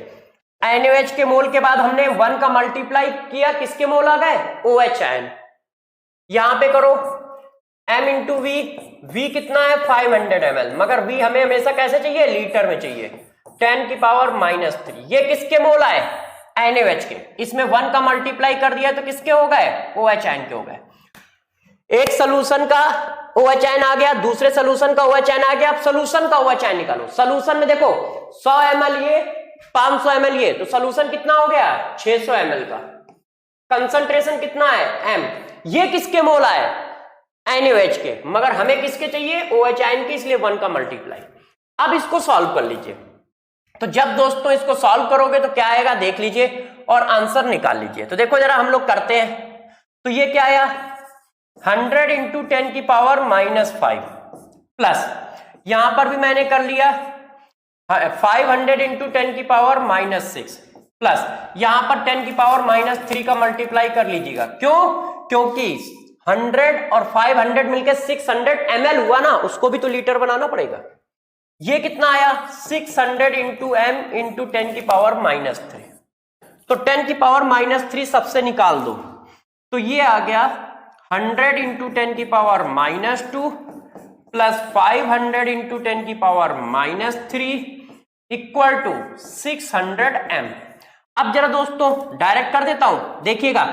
NaOH के मोल के बाद हमने 1 का मल्टीप्लाई किया, किसके मोल आ गए? OH। यहां पे करो M इंटू V। V कितना है? 500 ml, मगर V हमें हमेशा कैसे चाहिए? लीटर में चाहिए। 10 की पावर -3। ये किसके मोल आए? NaOH के। इसमें 1 का मल्टीप्लाई कर दिया तो किसके हो गए? OH के हो गए। एक सोल्यूशन का OH आ गया, दूसरे सोल्यूशन का OH आ गया। अब सोल्यूशन का OH निकालो। सोल्यूशन में देखो 100 ml ये, 500 ml ये, तो सोल्यूशन कितना हो गया? 600 ml का। कंसंट्रेशन कितना है? M। ये किसके मोल आए? NaOH के, मगर हमें किसके चाहिए? OH के, इसलिए 1 का मल्टीप्लाई। अब इसको सॉल्व कर लीजिए। तो जब दोस्तों इसको सॉल्व करोगे तो क्या आएगा देख लीजिए और आंसर निकाल लीजिए। तो देखो जरा हम लोग करते हैं। तो ये क्या आया? 100 इंटू 10 की पावर -5 प्लस, यहां पर भी मैंने कर लिया 500 इंटू 10 की पावर -6 प्लस, यहां पर 10 की पावर -3 का मल्टीप्लाई कर लीजिएगा। क्यों? क्योंकि 100 और 500 मिलकर 600 ml हुआ ना, उसको भी तो लीटर बनाना पड़ेगा। ये कितना आया? 600 इंटू M इंटू 10 की पावर -3। तो 10 की पावर -3 सबसे निकाल दो, तो ये आ गया 100 इंटू 10 की पावर -2 प्लस 500 इंटू 10 की पावर -3 इक्वल टू 600 M। अब जरा दोस्तों डायरेक्ट कर देता हूं, देखिएगा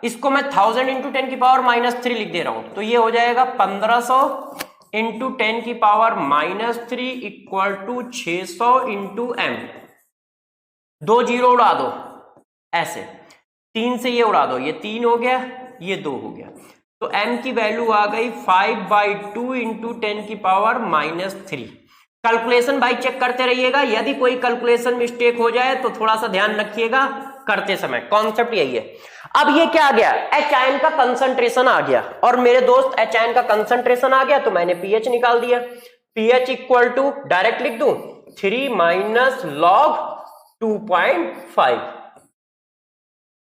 इसको मैं 1000 इंटू 10 की पावर -3 लिख दे रहा हूं, तो ये हो जाएगा 1500 इंटू 10 की power -3 equal to 600 into M। 2 zero उड़ा दो, ऐसे 3 से ये उड़ा दो, ये 3 हो गया, ये 2 हो गया, तो M की वैल्यू आ गई 5/2 इंटू 10 की पावर -3। कैलकुलेशन भाई चेक करते रहिएगा, यदि कोई कैलकुलेशन मिस्टेक हो जाए तो थोड़ा सा ध्यान रखिएगा करते समय। कॉन्सेप्ट यही है। अब ये क्या आ गया? H आयन का कंसंट्रेशन आ गया, और मेरे दोस्त H आयन का कंसंट्रेशन आ गया तो मैंने pH निकाल दिया। pH इक्वल टू डायरेक्ट लिख दूं 3 माइनस log 2.5।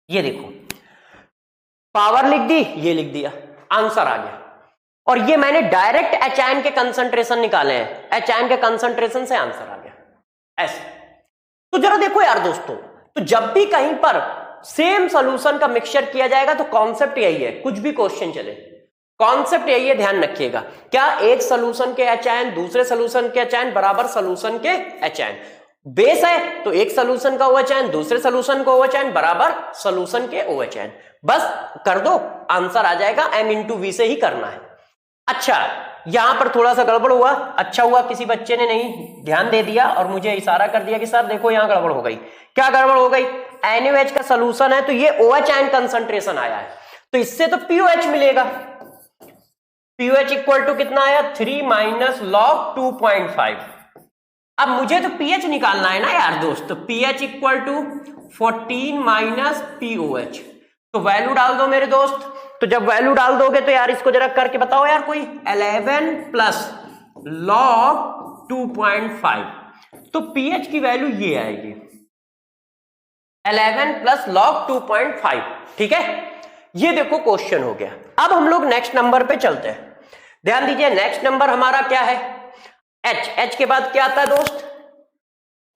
ये देखो पावर लिख दी, ये लिख दिया, आंसर आ गया। और ये मैंने डायरेक्ट H आयन के कंसंट्रेशन निकाले हैं, H आयन के कंसंट्रेशन से आंसर आ गया ऐसे। तो जरा देखो यार दोस्तों, तो जब भी कहीं पर सेम सॉल्यूशन का मिक्सचर किया जाएगा तो कॉन्सेप्ट यही है, कुछ भी क्वेश्चन चले कॉन्सेप्ट यही है, ध्यान रखिएगा। क्या? एक सॉल्यूशन के H आयन दूसरे सॉल्यूशन के H आयन बराबर सॉल्यूशन के H आयन। बेस है तो एक सॉल्यूशन का OH आयन दूसरे सॉल्यूशन का OH आयन बराबर सॉल्यूशन के OH आयन। बस कर दो, आंसर आ जाएगा। M इंटू V से ही करना है। अच्छा, यहां पर थोड़ा सा गड़बड़ हुआ, अच्छा हुआ किसी बच्चे ने नहीं ध्यान दे दिया और मुझे इशारा कर दिया कि सर देखो यहां गड़बड़ हो गई। क्या गड़बड़ हो गई? NaOH का सोल्यूशन है तो ये OH आयन कंसंट्रेशन आया है, तो इससे तो POH मिलेगा। POH इक्वल टू कितना आया? 3 माइनस लॉग 2.5। अब मुझे तो pH निकालना है ना यार दोस्त, तो pH equal to 14 minus POH, तो वैल्यू डाल दो मेरे दोस्त। तो जब वैल्यू डाल दोगे तो यार इसको जरा करके बताओ यार कोई, 11 प्लस लॉग 2.5, तो pH की वैल्यू ये आएगी 11 प्लस लॉग 2.5। ठीक है, ये देखो क्वेश्चन हो गया। अब हम लोग नेक्स्ट नंबर पे चलते हैं। ध्यान दीजिए, नेक्स्ट नंबर हमारा क्या है? H के बाद क्या आता है दोस्त?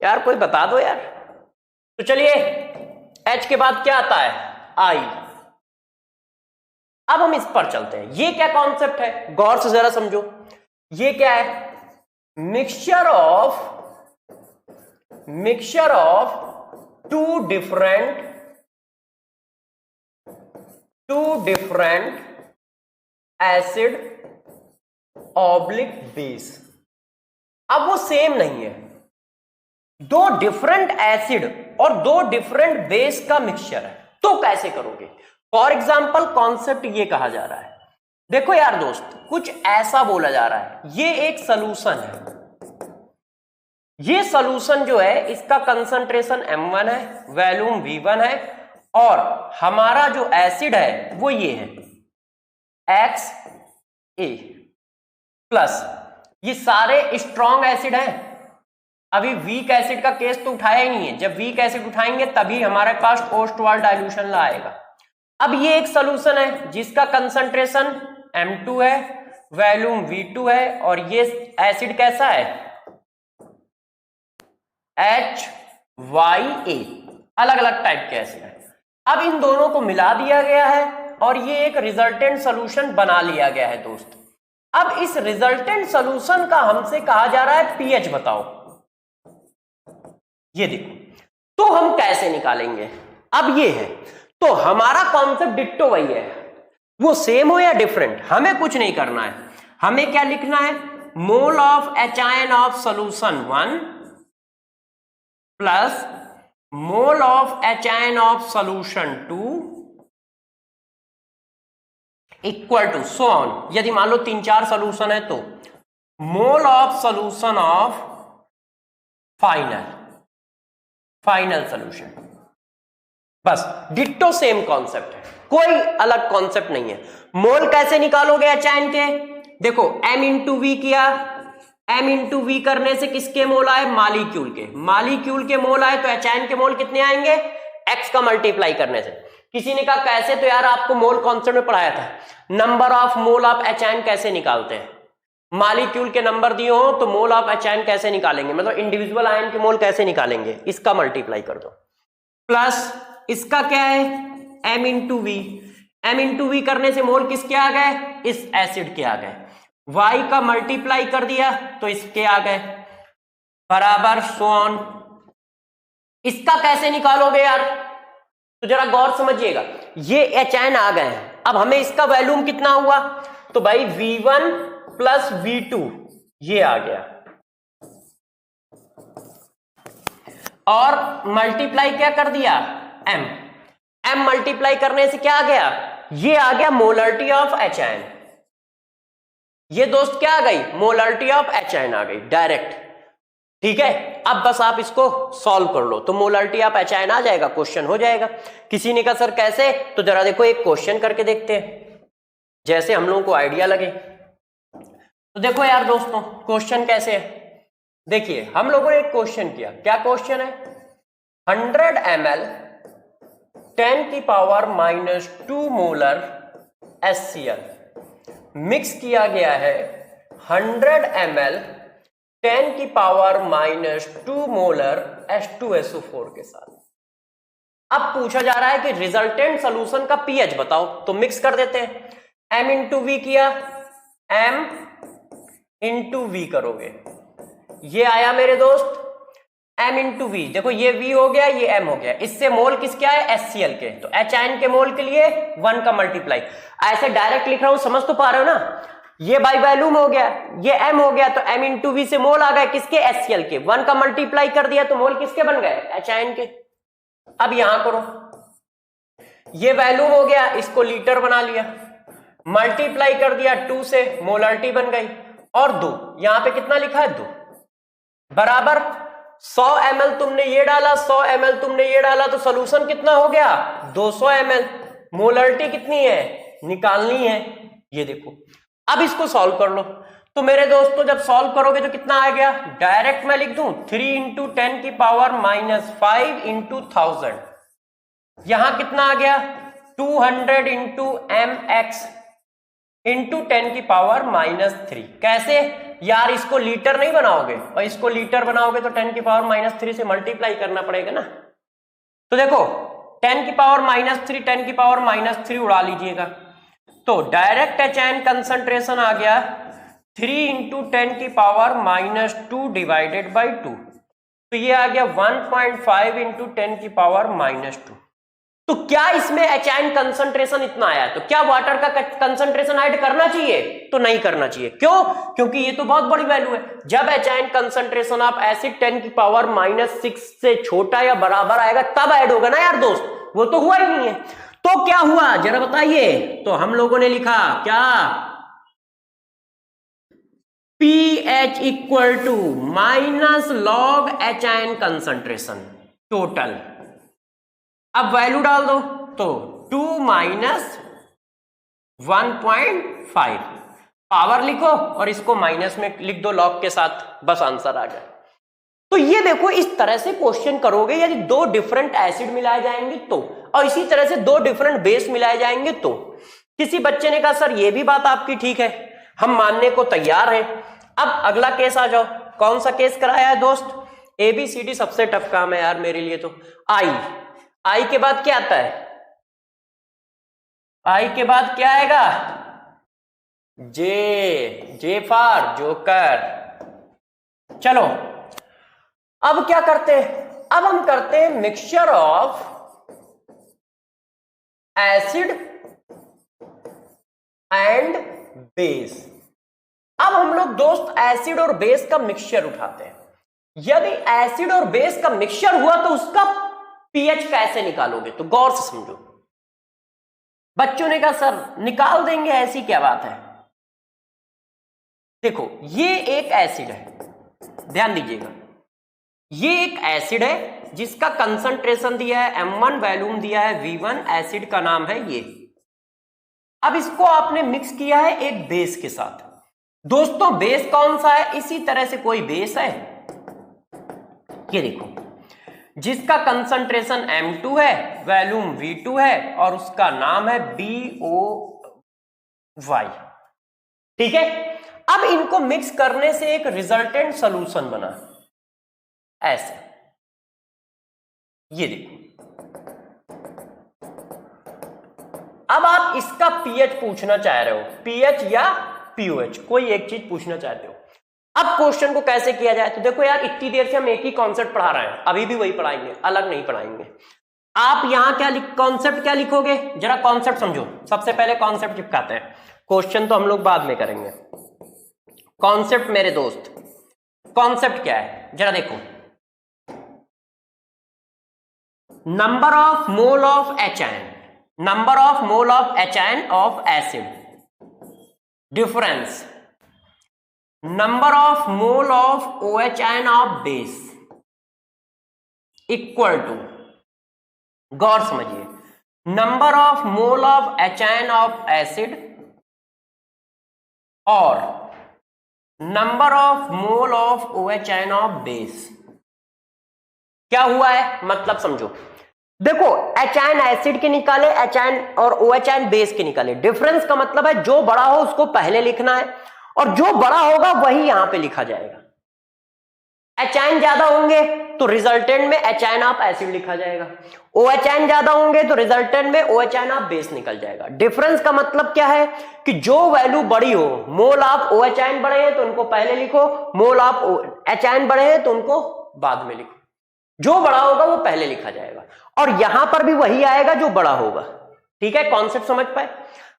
यार कोई बता दो यार। तो चलिए H के बाद क्या आता है? I। अब हम इस पर चलते हैं। ये क्या कॉन्सेप्ट है, गौर से जरा समझो। ये क्या है? Mixture of two different acid oblique base. अब वो सेम नहीं है, दो डिफरेंट एसिड और दो डिफरेंट बेस का मिक्सचर है, तो कैसे करोगे? फॉर एग्जाम्पल कॉन्सेप्ट ये कहा जा रहा है, देखो यार दोस्त कुछ ऐसा बोला जा रहा है, ये एक सॉल्यूशन है, ये सॉल्यूशन जो है इसका कंसंट्रेशन M1 है, वॉल्यूम V1 है, और हमारा जो एसिड है वो ये है XA प्लस, ये सारे स्ट्रॉन्ग एसिड हैं। अभी वीक एसिड का केस तो उठाया ही नहीं है, जब वीक एसिड उठाएंगे तभी हमारे पास ओस्टवाल डाइल्यूशन आएगा। अब ये एक सॉल्यूशन है जिसका कंसंट्रेशन M2 है, वॉल्यूम V2 है, और ये एसिड कैसा है? HYA, अलग अलग टाइप के एसिड है। अब इन दोनों को मिला दिया गया है और ये एक रिजल्टेंट सॉल्यूशन बना लिया गया है दोस्त। अब इस रिजल्टेंट सॉल्यूशन का हमसे कहा जा रहा है pH बताओ। ये देखो, तो हम कैसे निकालेंगे? अब ये है, तो हमारा कॉन्सेप्ट डिट्टो वही है, वो सेम हो या डिफरेंट हमें कुछ नहीं करना है। हमें क्या लिखना है? Mole of H of solution 1 प्लस mole of H of solution 2 equal to so on. यदि मान लो 3-4 सॉल्यूशन है तो mole of solution of final solution. बस डिट्टो सेम कॉन्सेप्ट है, कोई अलग कॉन्सेप्ट नहीं है। मोल कैसे निकालोगे H के? देखो M इंटू वी किया, M इंटू वी करने से किसके मोल आए? मालिक्यूल के मोल आए, तो H के मोल कितने आएंगे? X का मल्टीप्लाई करने से। किसी ने कहा कैसे? तो यार आपको मोल कॉन्सेप्ट में पढ़ाया था, number of mole of H कैसे निकालते हैं। मालिक्यूल के नंबर दिए हो तो मोल ऑफ H कैसे निकालेंगे, मतलब इंडिविजुअल आयन के मोल कैसे निकालेंगे, इसका मल्टीप्लाई कर दो। प्लस इसका क्या है? M इंटू वी करने से मोल किसके आ गए? इस एसिड के आ गए। Y का मल्टीप्लाई कर दिया तो इसके आ गए, बराबर सो ऑन। इसका कैसे निकालोगे यार? तो जरा गौर समझिएगा, ये H आ गए हैं, अब हमें इसका वॉल्यूम कितना हुआ? तो भाई V1 प्लस V2 ये आ गया, और मल्टीप्लाई क्या कर दिया? M मल्टीप्लाई करने से क्या आ गया? ये आ गया मोलरिटी ऑफ H। ये दोस्त क्या आ गई? मोलरिटी ऑफ H आ गई डायरेक्ट। ठीक है, अब बस आप इसको सॉल्व कर लो तो मोलरिटी ऑफ H आ जाएगा, क्वेश्चन हो जाएगा। किसी ने कहा सर कैसे? तो जरा देखो एक क्वेश्चन करके देखते हैं, जैसे हम लोगों को आइडिया लगे। तो देखो यार दोस्तों क्वेश्चन कैसे है, देखिए हम लोगों ने एक क्वेश्चन किया। क्या क्वेश्चन है? 100 ml 10⁻⁻² मोलर HCl मिक्स किया गया है 100 ml 10⁻⁻² मोलर H2SO4 के साथ। अब पूछा जा रहा है कि रिजल्टेंट सॉल्यूशन का pH बताओ, तो मिक्स कर देते हैं। M इंटू वी किया, M इंटू वी करोगे, ये आया मेरे दोस्त M इंटू वी। देखो ये V हो गया, ये M हो गया, इससे मोल किसके आए? HCl के, तो H के मोल के लिए 1 का मल्टीप्लाई। ऐसे डायरेक्ट लिख रहा हूं, समझ तो पा रहे हो ना? ये बाई वैल्यूम हो गया, ये m हो गया, तो m इंटू वी से मोल आ गए किसके, HCl के। 1 का मल्टीप्लाई कर दिया तो मोल किसके बन गए, HIN के। अब यहां करो, ये वैल्यूम हो गया, इसको लीटर बना लिया, मल्टीप्लाई कर दिया 2 से, मोलरिटी बन गई, और 2 यहां पे कितना लिखा है 2 बराबर 100 ml तुमने ये डाला, 100 ml तुमने ये डाला, तो सोल्यूशन कितना हो गया 200 ml। मोलरिटी कितनी है निकालनी है, ये देखो। अब इसको सॉल्व कर लो, तो मेरे दोस्तों जब सॉल्व करोगे तो कितना आ गया, डायरेक्ट मैं लिख दूं 3 इंटू 10 की पावर -5 इंटू 1000, यहां कितना आ गया 200 इंटू mx इंटू 10 की पावर -3। कैसे यार, इसको लीटर नहीं बनाओगे, और इसको लीटर बनाओगे तो 10 की पावर -3 से मल्टीप्लाई करना पड़ेगा ना। तो देखो 10 की पावर -3 10 की पावर -3 उड़ा लीजिएगा, तो डायरेक्ट HN कंसंट्रेशन आ गया 3 इंटू 10 की पावर -2 डिवाइडेड बाई 2, तो ये आ गया 1.5 इंटू 10 की पावर -2। तो क्या इसमें HN कंसंट्रेशन इतना आया है, तो क्या वाटर का कंसंट्रेशन ऐड करना चाहिए, तो नहीं करना चाहिए। क्यों, क्योंकि ये तो बहुत बड़ी वैल्यू है। जब HN कंसंट्रेशन ऑफ एसिड 10 की पावर -6 से छोटा या बराबर आएगा तब ऐड होगा ना यार दोस्त, वो तो हुआ ही नहीं है। तो क्या हुआ जरा बताइए, तो हम लोगों ने लिखा क्या, pH equal to minus log HN concentration total. अब वैल्यू डाल दो, तो 2 माइनस 1.5 पावर लिखो और इसको माइनस में लिख दो लॉग के साथ, बस आंसर आ जाए। तो ये देखो इस तरह से क्वेश्चन करोगे, यदि 2 डिफरेंट एसिड मिलाए जाएंगे तो, और इसी तरह से 2 डिफरेंट बेस मिलाए जाएंगे तो। किसी बच्चे ने कहा सर ये भी बात आपकी ठीक है, हम मानने को तैयार हैं। अब अगला केस आ जाओ, कौन सा केस कराया है दोस्त, ABCD सबसे टफ काम है यार मेरे लिए। तो आई के बाद क्या आता है, आई के बाद क्या आएगा, जे फॉर जोकर। चलो अब क्या करते हैं, अब हम करते हैं mixture of acid and base. अब हम लोग दोस्त एसिड और बेस का मिक्सचर उठाते हैं। यदि एसिड और बेस का मिक्सचर हुआ तो उसका pH कैसे निकालोगे, तो गौर से समझो। बच्चों ने कहा सर निकाल देंगे, ऐसी क्या बात है। देखो ये एक एसिड है, ध्यान दीजिएगा, ये एक एसिड है जिसका कंसंट्रेशन दिया है M1, वैल्यूम दिया है V1, एसिड का नाम है ये। अब इसको आपने मिक्स किया है एक बेस के साथ। दोस्तों बेस कौन सा है, इसी तरह से कोई बेस है, ये देखो, जिसका कंसंट्रेशन M2 है, वैल्यूम V2 है, और उसका नाम है BOY। ठीक है, अब इनको मिक्स करने से एक रिजल्टेंट सॉल्यूशन बना ऐसे, ये देखो। अब आप इसका pH पूछना चाह रहे हो, pH या pOH, कोई एक चीज पूछना चाहते हो। अब क्वेश्चन को कैसे किया जाए, तो देखो यार इतनी देर से हम एक ही कॉन्सेप्ट पढ़ा रहे हैं, अभी भी वही पढ़ाएंगे, अलग नहीं पढ़ाएंगे। आप यहां क्या कॉन्सेप्ट क्या लिखोगे, जरा कॉन्सेप्ट समझो। सबसे पहले कॉन्सेप्ट चिपकाते हैं, क्वेश्चन तो हम लोग बाद में करेंगे। कॉन्सेप्ट मेरे दोस्त, कॉन्सेप्ट क्या है जरा देखो, number of mole of HN, number of mole of HN of acid, difference number of mole of OHN of base equal to, गौर समझिए, number of mole of HN of acid और number of mole of OHN of base. क्या हुआ है मतलब समझो, देखो HN acid के निकाले, HN और OHN बेस के निकाले। डिफरेंस का मतलब है जो बड़ा हो उसको पहले लिखना है, और जो बड़ा होगा वही यहां पे लिखा जाएगा। HN ज्यादा होंगे तो रिजल्टेंट में HN ऑफ एसिड लिखा जाएगा, OHN ज्यादा होंगे तो रिजल्टेंट में OHN ऑफ बेस निकल जाएगा। डिफरेंस का मतलब क्या है कि जो वैल्यू बड़ी हो, मोल ऑफ OHN बड़े हैं तो उनको पहले लिखो, मोल ऑफ HN बड़े हैं तो उनको बाद में लिखो। जो बड़ा होगा वो पहले लिखा जाएगा, और यहां पर भी वही आएगा जो बड़ा होगा। ठीक है, कॉन्सेप्ट समझ पाए,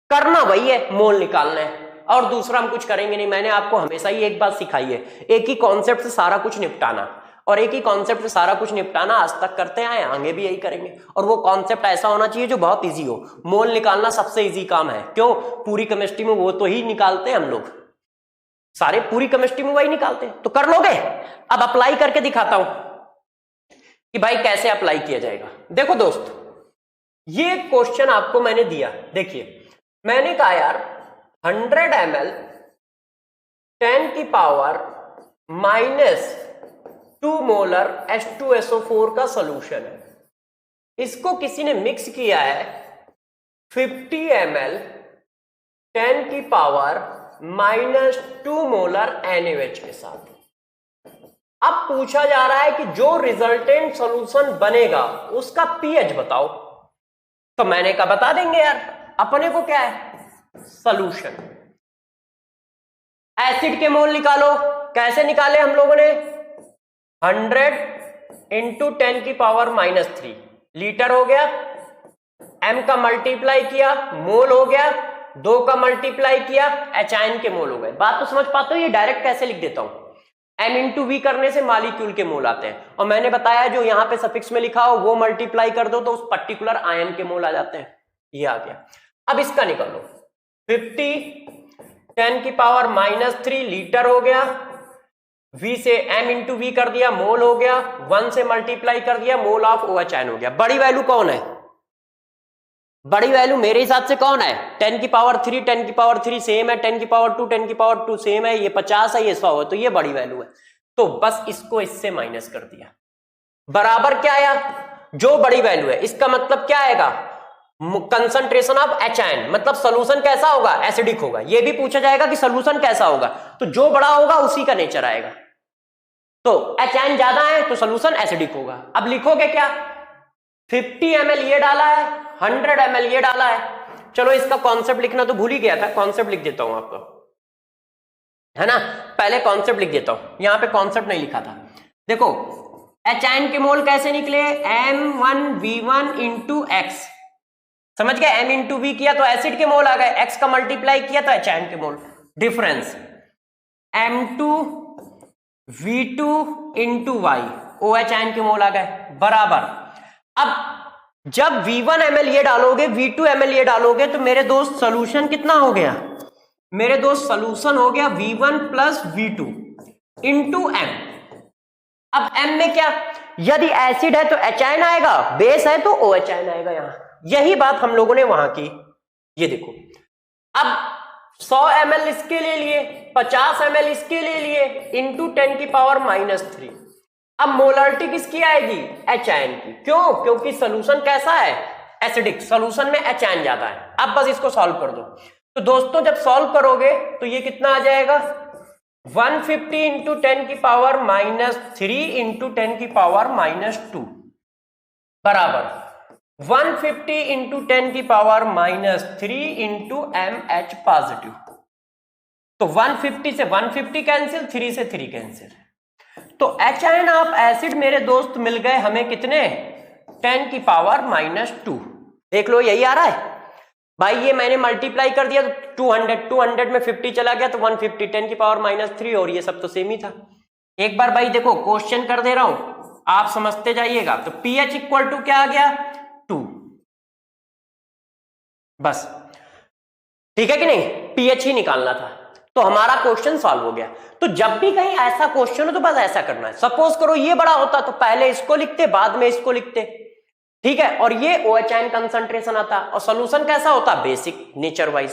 करना वही है, मोल निकालना है। और दूसरा हम कुछ करेंगे नहीं। मैंने आपको हमेशा ही एक बात सिखाई है, एक ही कॉन्सेप्ट से सारा कुछ निपटाना, और एक ही कॉन्सेप्ट से सारा कुछ निपटाना आज तक करते आए, आगे भी यही करेंगे। और वो कॉन्सेप्ट ऐसा होना चाहिए जो बहुत इजी हो। मोल निकालना सबसे इजी काम है, क्यों? पूरी केमिस्ट्री में वो तो ही निकालते हैं हम लोग, सारे पूरी केमिस्ट्री में वही निकालते हैं। तो कर लोगे? अब अप्लाई करके दिखाता हूं कि भाई कैसे अप्लाई किया जाएगा। देखो दोस्त, ये क्वेश्चन आपको मैंने दिया, देखिए मैंने कहा यार 100 ml 10 की पावर -2 मोलर H2SO4 का सॉल्यूशन है, इसको किसी ने मिक्स किया है 50 ml 10 की पावर -2 मोलर NaOH के साथ। अब पूछा जा रहा है कि जो रिजल्टेंट सॉल्यूशन बनेगा उसका पीएच बताओ। तो मैंने कहा बता देंगे यार, अपने को क्या है, सॉल्यूशन। एसिड के मोल निकालो, कैसे निकाले हम लोगों ने? 100 × 10 की पावर -3 लीटर हो गया, m का मल्टीप्लाई किया, मोल हो गया, 2 का मल्टीप्लाई किया, एचाइन के मोल हो गए। बात तो समझ पाते हो? ये डायरेक्ट कैसे लिख देता हूं, m × v करने से मॉलिक्यूल के मोल आते हैं, और मैंने बताया जो यहां पे सफिक्स में लिखा हो वो मल्टीप्लाई कर दो तो उस पर्टिकुलर आयन के मोल आ जाते हैं। ये आ गया। अब इसका निकालो, 50 10 की पावर -3 लीटर हो गया, v से m × v कर दिया, मोल हो गया, 1 से मल्टीप्लाई कर दिया, मोल ऑफ OH आयन हो गया। बड़ी वैल्यू कौन है? बड़ी वैल्यू मेरे हिसाब से कौन है? 10 की पावर 3, 10 की पावर 3 सेम है, 10 की पावर 2, 10 की पावर 2 सेम है, ये 50 है, ये 100 है, तो ये बड़ी वैल्यू है। तो बस इसको इससे माइनस कर दिया, बराबर क्या आया? जो बड़ी वैल्यू है, इसका मतलब क्या आएगा? कंसंट्रेशन ऑफ एच आयन, मतलब सोल्यूशन कैसा होगा? एसिडिक होगा। ये भी पूछा जाएगा कि सोल्यूशन कैसा होगा, तो जो बड़ा होगा उसी का नेचर आएगा। तो एच आयन ज्यादा है तो सोल्यूशन एसिडिक होगा। अब लिखोगे क्या? 50 ml ये डाला है, 100 ml ये डाला है। चलो इसका कॉन्सेप्ट लिखना तो भूल ही गया था, कॉन्सेप्ट लिख देता हूं आपको, है ना? पहले कॉन्सेप्ट लिख देता हूं, यहां पे कॉन्सेप्ट नहीं लिखा था। देखो एच आयन के मोल कैसे निकले? M1V1 × X, समझ गए? M × V किया तो एसिड के मोल आ गए, X का मल्टीप्लाई किया तो एच आयन के mole. Difference M2V2 × Y, OH ion के मोल आ गए, बराबर। अब जब V1 ml ये डालोगे, V2 ml ये डालोगे, तो मेरे दोस्त सोल्यूशन कितना हो गया? मेरे दोस्त सोल्यूशन हो गया V1 + V2 × M। अब M में क्या? यदि एसिड है तो एच आयन आएगा, बेस है तो OH आयन आएगा। यहां यही बात हम लोगों ने वहां की। ये देखो, अब 100 ml इसके ले लिए, 50 ml इसके ले लिए, × 10 की पावर -3। अब मोलारिटी किसकी आएगी? एच आयन की। क्यों? क्योंकि सोल्यूशन कैसा है? एसिडिक। सोल्यूशन में एच आयन ज्यादा है। अब बस इसको सॉल्व कर दो। तो दोस्तों जब सॉल्व करोगे तो ये कितना आ जाएगा? 150 × 10 की पावर -3 × 10 की पावर -2 बराबर 150 × 10 की पावर -3 × MH पॉजिटिव। तो 150 से 150 कैंसिल, 3 से 3 कैंसिल। तो एच आयन ऑफ एसिड मेरे दोस्त मिल गए हमें कितने? 10 की पावर -2। देख लो यही आ रहा है भाई, ये मैंने मल्टीप्लाई कर दिया तो 200 में 50 चला गया तो 150, 10 की पावर -3, और ये सब तो सेम ही था। एक बार भाई देखो क्वेश्चन कर दे रहा हूं, आप समझते जाइएगा। तो pH इक्वल टू क्या आ गया? 2। बस ठीक है कि नहीं? pH ही निकालना था, तो हमारा क्वेश्चन सॉल्व हो गया। तो जब भी कहीं ऐसा क्वेश्चन हो तो बस ऐसा करना है। सपोज करो ये बड़ा होता तो पहले इसको लिखते, बाद में इसको लिखते, ठीक है? और ये OH आयन कंसंट्रेशन आता, और सॉल्यूशन कैसा होता? Basic nature wise.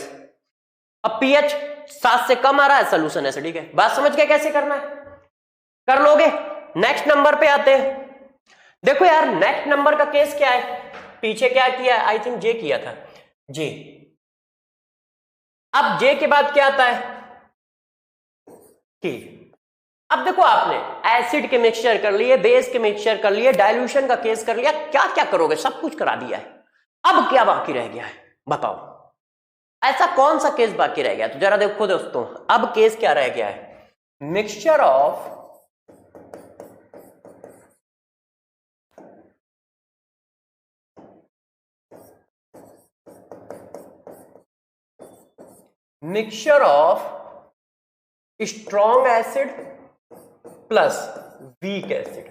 अब pH 7 से कम आ रहा है, सॉल्यूशन एसिडिक है। बात समझ गए कैसे करना है? कर लोगे? नेक्स्ट नंबर पे आते हैं। देखो यार नेक्स्ट नंबर का केस क्या है? पीछे क्या किया? आई थिंक जे किया था, जे। अब जे के बाद क्या आता है? के। अब देखो आपने एसिड के मिक्सचर कर लिए, बेस के मिक्सचर कर लिए, डाइल्यूशन का केस कर लिया, क्या क्या करोगे? सब कुछ करा दिया है। अब क्या बाकी रह गया है बताओ? ऐसा कौन सा केस बाकी रह गया? तो जरा देखो दोस्तों, अब केस क्या रह गया है? Mixture of mixture of strong acid plus weak acid.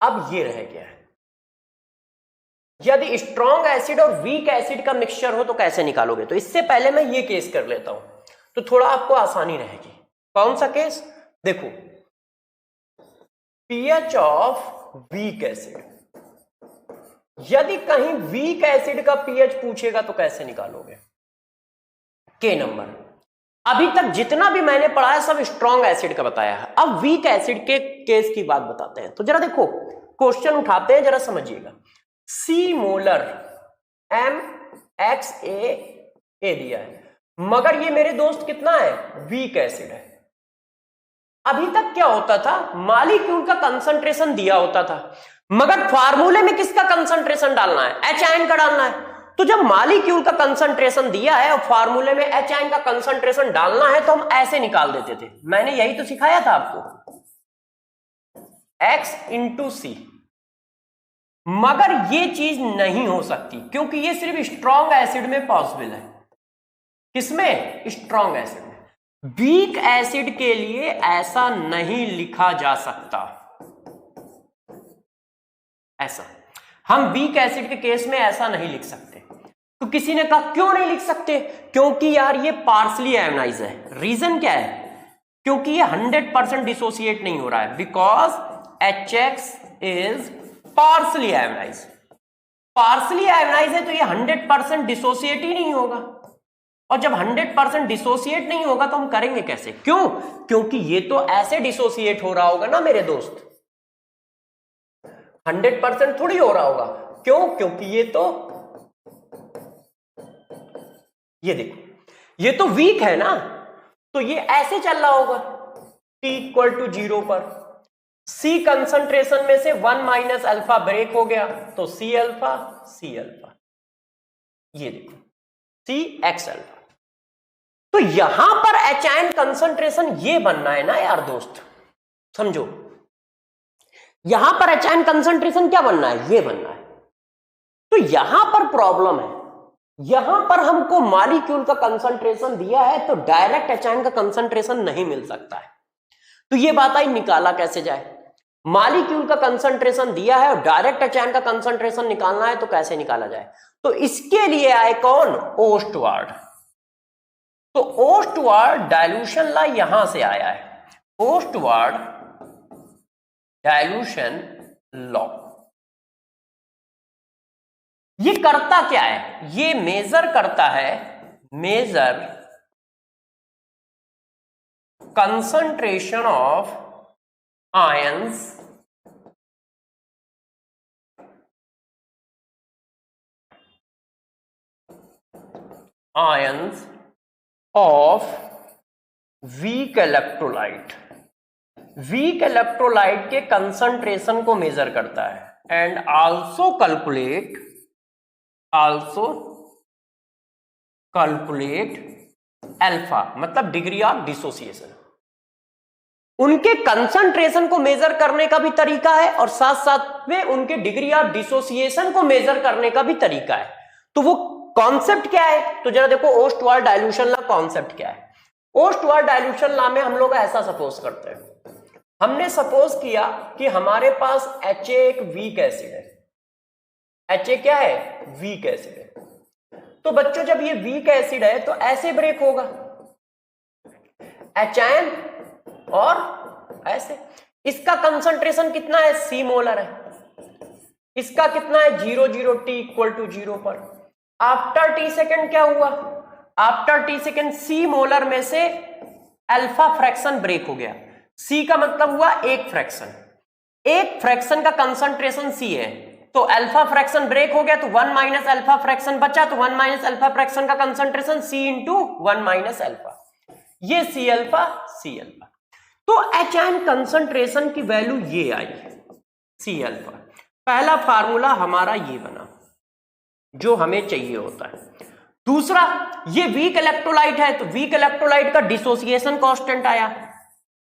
अब ये रह गया है, यदि स्ट्रॉन्ग एसिड और वीक एसिड का मिक्सचर हो तो कैसे निकालोगे। तो इससे पहले मैं ये केस कर लेता हूं तो थोड़ा आपको आसानी रहेगी। कौन सा केस? देखो, पीएच ऑफ वीक एसिड, यदि कहीं वीक एसिड का पीएच पूछेगा तो कैसे निकालोगे? के नंबर। अभी तक जितना भी मैंने पढ़ा है सब स्ट्रॉन्ग एसिड का बताया है, अब वीक एसिड के केस की बात बताते हैं। तो जरा देखो, क्वेश्चन उठाते हैं, जरा समझिएगा। सी मोलर MXA दिया है, मगर ये मेरे दोस्त कितना है? वीक एसिड है। अभी तक क्या होता था, मॉलिक्यूल का कंसंट्रेशन दिया होता था, मगर फार्मूले में किसका कंसंट्रेशन डालना है? H का डालना है। तो जब मॉलिक्यूल का कंसंट्रेशन दिया है और फार्मूले में H का कंसंट्रेशन डालना है तो हम ऐसे निकाल देते थे। मैंने यही तो सिखाया था आपको, X × C। मगर ये चीज नहीं हो सकती क्योंकि ये सिर्फ स्ट्रॉन्ग एसिड में पॉसिबल है। किसमें? स्ट्रॉन्ग एसिड में। वीक एसिड के लिए ऐसा नहीं लिखा जा सकता। ऐसा हम वीक एसिड के केस में ऐसा नहीं लिख सकते। तो किसी ने कहा क्यों नहीं लिख सकते? क्योंकि यार ये पार्सली आयोनाइज है। रीजन क्या है? क्योंकि ये 100% डिसोसिएट नहीं हो रहा है, because HX is partially ionise. Partially ionise है तो ये 100% डिसोसिएट ही नहीं होगा, और जब 100% डिसोसिएट नहीं होगा तो हम करेंगे कैसे? क्यों? क्योंकि ये तो ऐसे डिसोसिएट हो रहा होगा ना मेरे दोस्त, 100% थोड़ी हो रहा होगा। क्यों? क्योंकि ये देखो, ये तो वीक है ना, तो ये ऐसे चल रहा होगा T = 0 पर। C कंसंट्रेशन में से 1 - अल्फा ब्रेक हो गया तो C अल्फा, C अल्फा, ये देखो CX अल्फा। तो यहां पर H कंसंट्रेशन ये बनना है ना यार दोस्त, समझो, यहां पर H कंसंट्रेशन क्या बनना है? ये बनना है। तो यहां पर प्रॉब्लम है, यहां पर हमको मॉलिक्यूल का कंसंट्रेशन दिया है तो डायरेक्ट H का कंसंट्रेशन नहीं मिल सकता है। तो ये बात आई, निकाला कैसे जाए? मॉलिक्यूल का कंसंट्रेशन दिया है और डायरेक्ट H का कंसंट्रेशन निकालना है तो कैसे निकाला जाए? तो इसके लिए आए कौन? ओस्टवार्ड। तो ओस्टवार्ड डाइल्यूशन लॉ यहां से आया है, ओस्टवार्ड डाइल्यूशन लॉ। ये करता क्या है? ये मेजर करता है, measure concentration of ions of weak electrolyte. Weak electrolyte के कंसंट्रेशन को मेजर करता है एंड आल्सो कैलकुलेट अल्फा, मतलब डिग्री ऑफ डिसोसिएशन। उनके कंसंट्रेशन को मेजर करने का भी तरीका है और साथ साथ में उनके डिग्री ऑफ डिसोसिएशन को मेजर करने का भी तरीका है। तो वो कॉन्सेप्ट क्या है? तो जरा देखो, ओस्टवार्ड डाइल्यूशन लॉ कॉन्सेप्ट क्या है? ओस्टवार्ड डाइल्यूशन लॉ में हम लोग ऐसा सपोज करते हैं, हमने सपोज किया कि हमारे पास HA एक वीक एसिड है। HA क्या है? वीक एसिड है। तो बच्चों जब ये वीक एसिड है तो ऐसे ब्रेक होगा, H और ऐसे। इसका कंसंट्रेशन कितना है? C मोलर है। इसका कितना है? 0 T = 0 पर। आफ्टर T सेकेंड क्या हुआ? After T second C molar में से अल्फा फ्रैक्शन ब्रेक हो गया। C का मतलब हुआ एक फ्रैक्शन, एक फ्रैक्शन का कंसंट्रेशन C है, तो अल्फा फ्रैक्शन ब्रेक हो गया तो 1 - अल्फा फ्रैक्शन बचा, तो 1 - अल्फा फ्रैक्शन का कंसंट्रेशन C × 1 - अल्फा, ये C अल्फा, C अल्फा। तो H कंसंट्रेशन की वैल्यू ये आई, C अल्फा। पहला फार्मूला हमारा ये बना जो हमें चाहिए होता है। दूसरा, ये वीक इलेक्ट्रोलाइट है तो वीक इलेक्ट्रोलाइट का डिसोसिएशन कांस्टेंट आया,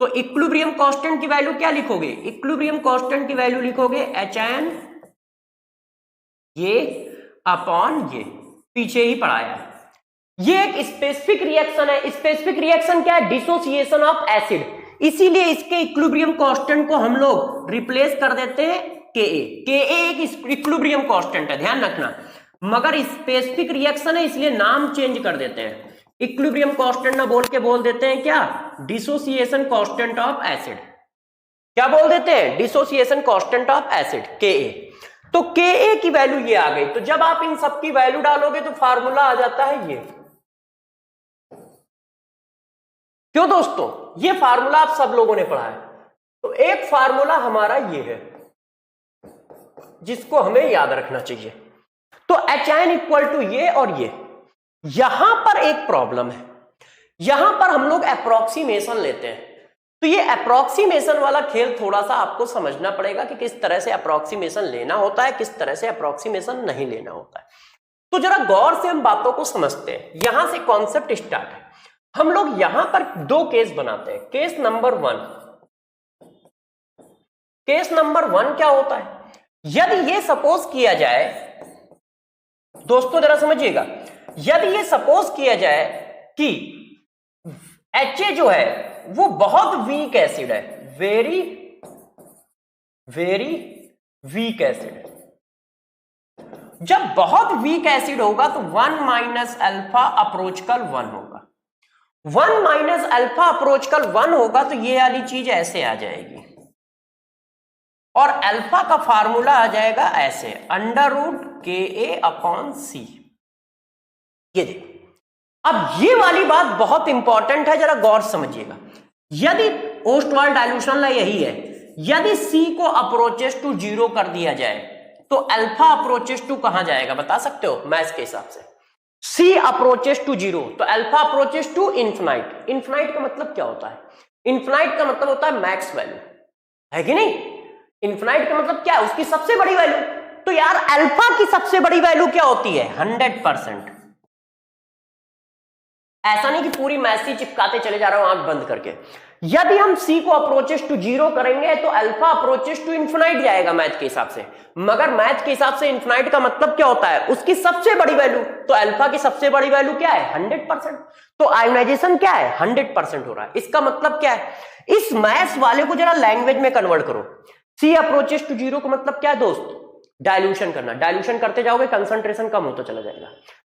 तो इक्विलिब्रियम कांस्टेंट की वैल्यू क्या लिखोगे? इक्विलिब्रियम कांस्टेंट की वैल्यू लिखोगे HN ये अपॉन ये, पीछे ही पढ़ाया है। ये एक स्पेसिफिक रिएक्शन है। स्पेसिफिक रिएक्शन क्या है? Dissociation of acid. इसीलिए इसके इक्विलिब्रियम कांस्टेंट को हम लोग रिप्लेस कर देते हैं Ka। एक इक्विलिब्रियम कांस्टेंट है, ध्यान रखना, मगर स्पेसिफिक रिएक्शन है इसलिए नाम चेंज कर देते हैं। इक्विलिब्रियम कांस्टेंट ना बोल के बोल देते हैं क्या? Dissociation constant of acid. क्या बोल देते हैं? Dissociation constant of acid, Ka। तो Ka की वैल्यू ये आ गई। तो जब आप इन सब की वैल्यू डालोगे तो फार्मूला आ जाता है ये। क्यों दोस्तों? ये फार्मूला आप सब लोगों ने पढ़ा है। तो एक फार्मूला हमारा ये है जिसको हमें याद रखना चाहिए। तो HN इक्वल टू ये और ये। यहां पर एक प्रॉब्लम है, यहां पर हम लोग अप्रोक्सीमेशन लेते हैं। तो ये अप्रोक्सीमेशन वाला खेल थोड़ा सा आपको समझना पड़ेगा कि किस तरह से अप्रोक्सीमेशन लेना होता है, किस तरह से अप्रोक्सीमेशन नहीं लेना होता है। तो जरा गौर से हम बातों को समझते हैं। यहां से कॉन्सेप्ट स्टार्ट है। हम लोग यहां पर दो केस बनाते हैं। केस नंबर वन क्या होता है? यदि ये सपोज किया जाए, दोस्तों जरा समझिएगा, यदि ये सपोज किया जाए कि HA जो है वो बहुत वीक एसिड है, वेरी वीक एसिड। जब बहुत वीक एसिड होगा तो 1 माइनस अल्फा अप्रोचकल 1 होगा। 1 माइनस अल्फा अप्रोचकल 1 होगा तो ये वाली चीज ऐसे आ जाएगी और अल्फा का फार्मूला आ जाएगा ऐसे, √Ka/C। ये देखो, अब ये वाली बात बहुत इंपॉर्टेंट है, जरा गौर समझिएगा। यदि ओस्टवाल डाइल्यूशन ला यही है, यदि C को अप्रोचेस टू 0 कर दिया जाए तो अल्फा अप्रोचेस टू कहां जाएगा बता सकते हो? मैथ्स के हिसाब से C अप्रोचेस टू 0 तो alpha approaches to infinite. Infinite का मतलब क्या होता है? इन्फिनाइट का मतलब होता है मैक्स वैल्यू, है कि नहीं? इन्फिनाइट का मतलब क्या है? उसकी सबसे बड़ी वैल्यू। तो यार अल्फा की सबसे बड़ी वैल्यू क्या होती है? 100%। ऐसा नहीं कि पूरी मैथ्स ही चिपकाते चले जा रहा हूं आंख बंद करके। यदि हम C को अप्रोचेस टू 0 करेंगे तो अल्फा अप्रोचेस टू इन्फिनाइट जाएगा मैथ के हिसाब से, मगर मैथ के हिसाब से इन्फिनाइट का मतलब क्या होता है? उसकी सबसे बड़ी वैल्यू। तो अल्फा की सबसे बड़ी वैल्यू क्या है? 100%। तो आयोनाइजेशन क्या है? 100% हो रहा है। इसका मतलब क्या है? इस मैथ्स वाले को जरा लैंग्वेज में कन्वर्ट करो। C अप्रोचेस टू 0 का मतलब क्या है दोस्त? डाइल्यूशन करना। डाइल्यूशन करते जाओगे कंसंट्रेशन कम होता चला जाएगा।